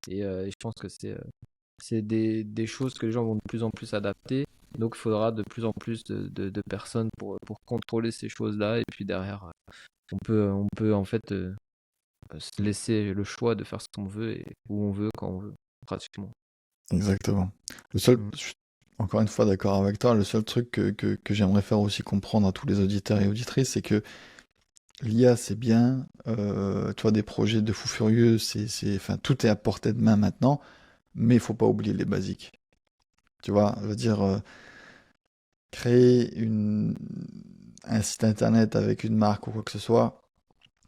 et je pense que c'est des choses que les gens vont de plus en plus adapter. Donc, il faudra de plus en plus de personnes pour contrôler ces choses-là. Et puis derrière, on peut en fait se laisser le choix de faire ce qu'on veut et où on veut, quand on veut, pratiquement. Exactement. Le seul, Mm. je suis encore une fois d'accord avec toi, le seul truc que j'aimerais faire aussi comprendre à tous les auditeurs et auditrices, c'est que l'IA, c'est bien, tu vois, des projets de fou furieux, enfin, tout est à portée de main maintenant, mais il faut pas oublier les basiques. Tu vois, je veux dire, créer un site internet avec une marque ou quoi que ce soit,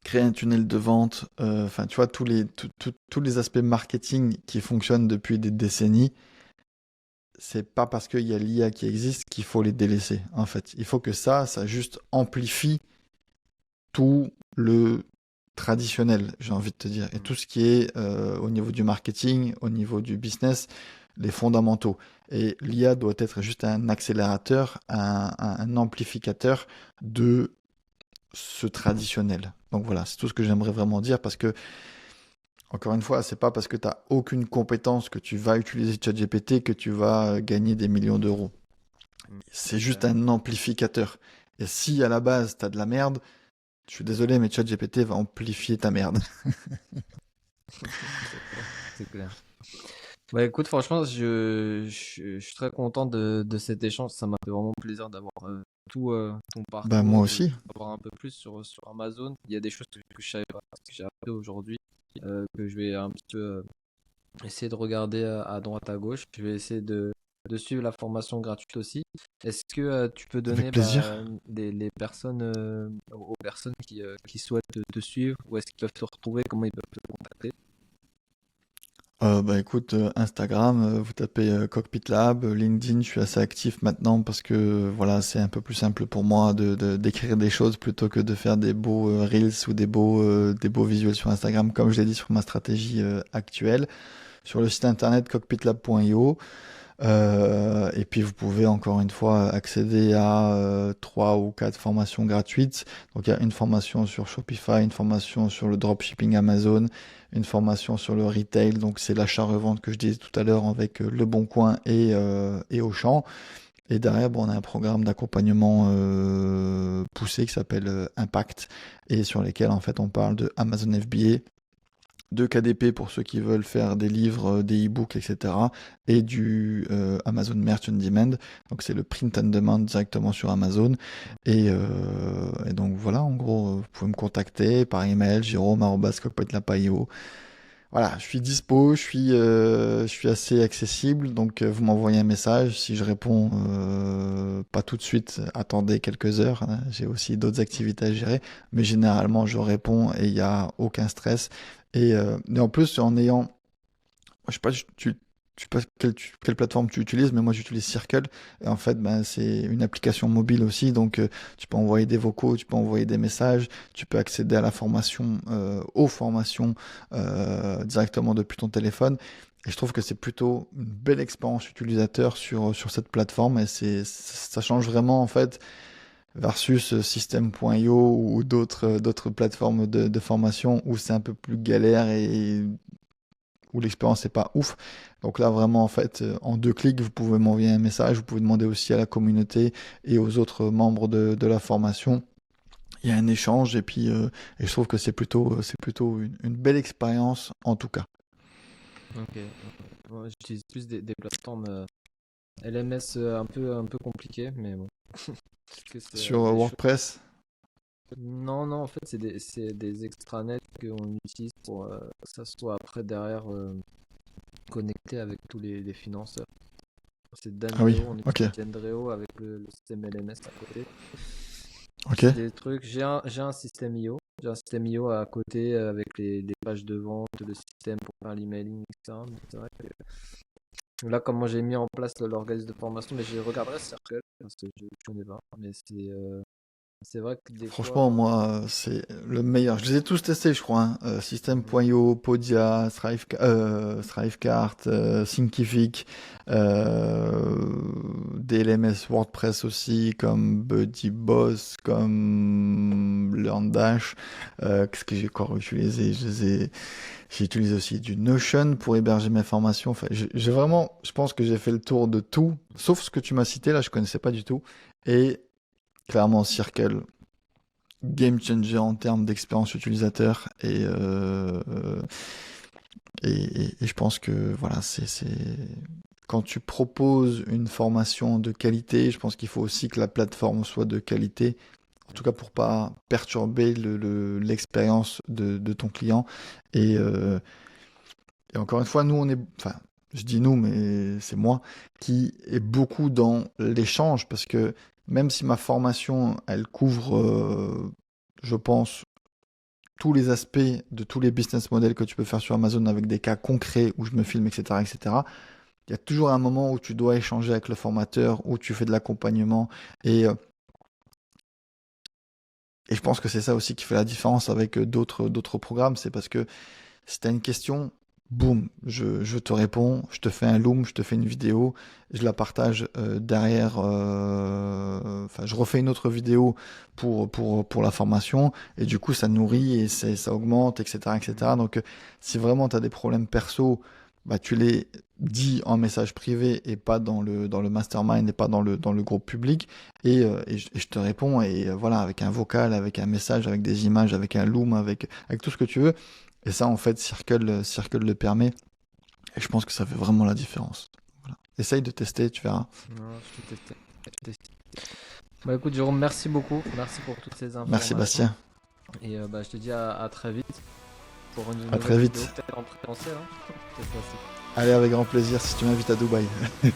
créer un tunnel de vente, enfin, tu vois, tous les aspects marketing qui fonctionnent depuis des décennies, c'est pas parce qu'il y a l'IA qui existe qu'il faut les délaisser, en fait. Il faut que ça juste amplifie tout le traditionnel, j'ai envie de te dire, et Mm. tout ce qui est au niveau du marketing, au niveau du business, les fondamentaux. Et l'IA doit être juste un accélérateur, un amplificateur de ce traditionnel. Donc voilà, c'est tout ce que j'aimerais vraiment dire parce que, encore une fois, c'est pas parce que tu n'as aucune compétence que tu vas utiliser ChatGPT que tu vas gagner des millions d'euros. Mm. C'est C'est juste clair. un amplificateur. Et si à la base tu as de la merde, je suis désolé, mais ChatGPT va amplifier ta merde. C'est clair. C'est clair. Bah écoute, franchement, je suis très content de cet échange. Ça m'a fait vraiment plaisir d'avoir tout ton Ben moi parcours, de aussi. savoir un peu plus sur Amazon. Il y a des choses que je savais pas, que j'ai appris aujourd'hui, que je vais un petit peu essayer de regarder à droite à gauche. Je vais essayer de suivre la formation gratuite aussi. Est-ce que tu peux Avec donner plaisir. les personnes aux personnes qui souhaitent te suivre, où est-ce qu'ils peuvent te retrouver, comment ils peuvent te contacter? Bah écoute, Instagram, vous tapez Cockpit Lab, LinkedIn, je suis assez actif maintenant parce que voilà, c'est un peu plus simple pour moi d'écrire des choses plutôt que de faire des beaux reels ou des beaux visuels sur Instagram, comme je l'ai dit sur ma stratégie actuelle. Sur le site internet cockpitlab.io. Et puis vous pouvez encore une fois accéder à 3 ou 4 formations gratuites. Donc il y a une formation sur Shopify, une formation sur le dropshipping Amazon, une formation sur le retail, donc c'est l'achat-revente que je disais tout à l'heure avec Le Bon Coin et Auchan. Et derrière, bon, on a un programme d'accompagnement poussé qui s'appelle Impact et sur lesquels en fait on parle de Amazon FBA, de KDP pour ceux qui veulent faire des livres, des e-books, etc. Et du Amazon Merch on Demand. Donc c'est le print on demand directement sur Amazon. Et donc voilà, en gros, vous pouvez me contacter par email, jérôme@cockpitlab.io. Voilà, je suis dispo, je suis assez accessible, donc vous m'envoyez un message. Si je réponds pas tout de suite, attendez quelques heures, hein. J'ai aussi d'autres activités à gérer, mais généralement je réponds et il n'y a aucun stress. Et en plus, en ayant, je sais pas, je sais pas quelle plateforme tu utilises, mais moi j'utilise Circle. Et en fait, ben, c'est une application mobile aussi, donc tu peux envoyer des vocaux, tu peux envoyer des messages, tu peux accéder à la formation, aux formations directement depuis ton téléphone. Et je trouve que c'est plutôt une belle expérience utilisateur sur cette plateforme et ça change vraiment en fait versus System.io ou d'autres plateformes de formation où c'est un peu plus galère et où l'expérience n'est pas ouf. Donc là, vraiment, en fait, en 2 clics, vous pouvez m'envoyer un message, vous pouvez demander aussi à la communauté et aux autres membres de la formation. Il y a un échange et je trouve que c'est plutôt une belle expérience en tout cas. Ok. Moi, j'utilise plus des plateformes LMS un peu compliquées, mais bon. Parce que c'est Sur des choses. WordPress, Non, non, en fait, c'est des extranets qu'on utilise pour que ça soit après derrière connecté avec tous les financeurs. C'est ah oui, Dendreo, on ok, utilise Dendreo avec le système LMS à côté. ok, C'est des trucs, j'ai un système IO. J'ai un système IO à côté avec les pages de vente, le système pour faire l'emailing, etc. Mais c'est vrai que là, comment j'ai mis en place l'organisme de formation, mais je regarderai Circle parce que je connais pas. Mais c'est vrai que des franchement, fois. moi, c'est le meilleur. Je les ai tous testés, je crois, hein. System.io, Podia, Thrivecart, Thinkific, des LMS WordPress aussi, comme BuddyBoss, comme LearnDash. Qu'est-ce que j'ai encore utilisé? J'ai utilisé aussi du Notion pour héberger mes formations. Enfin, je pense que j'ai fait le tour de tout, sauf ce que tu m'as cité là, je connaissais pas du tout. Et clairement, Circle, game changer en termes d'expérience utilisateur et je pense que voilà, quand tu proposes une formation de qualité, je pense qu'il faut aussi que la plateforme soit de qualité, en tout cas pour pas perturber l'expérience de ton client. Et, euh, et encore une fois, nous, enfin, je dis nous, mais c'est moi qui est beaucoup dans l'échange parce que même si ma formation, elle couvre, je pense, tous les aspects de tous les business models que tu peux faire sur Amazon avec des cas concrets où je me filme, etc., etc., il y a toujours un moment où tu dois échanger avec le formateur, où tu fais de l'accompagnement. Et je pense que c'est ça aussi qui fait la différence avec d'autres programmes. C'est parce que si tu as une question, boum, je te réponds, je te fais un loom, je te fais une vidéo, je la partage derrière. Enfin, je refais une autre vidéo pour la formation, et du coup, ça nourrit et ça augmente, etc., etc. Donc, si vraiment tu as des problèmes perso, bah, tu les dis en message privé et pas dans le mastermind et pas dans le groupe public. Et je te réponds, et voilà, avec un vocal, avec un message, avec des images, avec un loom, avec tout ce que tu veux. Et ça, en fait, Circle le permet. Et je pense que ça fait vraiment la différence. Voilà. Essaye de tester, tu verras. Non, je te testé. Je te testé. Bah écoute, Jérôme, merci beaucoup. Merci pour toutes ces Merci, informations. Bastien. Et bah, je te dis à très vite pour une À nouvelle très vidéo, vite. peut-être en présentiel. Hein, cette fois-ci. Allez, avec grand plaisir si tu m'invites à Dubaï. Avec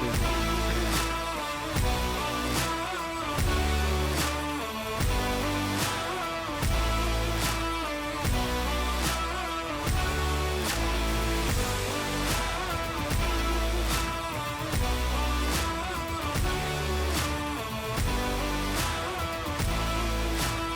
plaisir.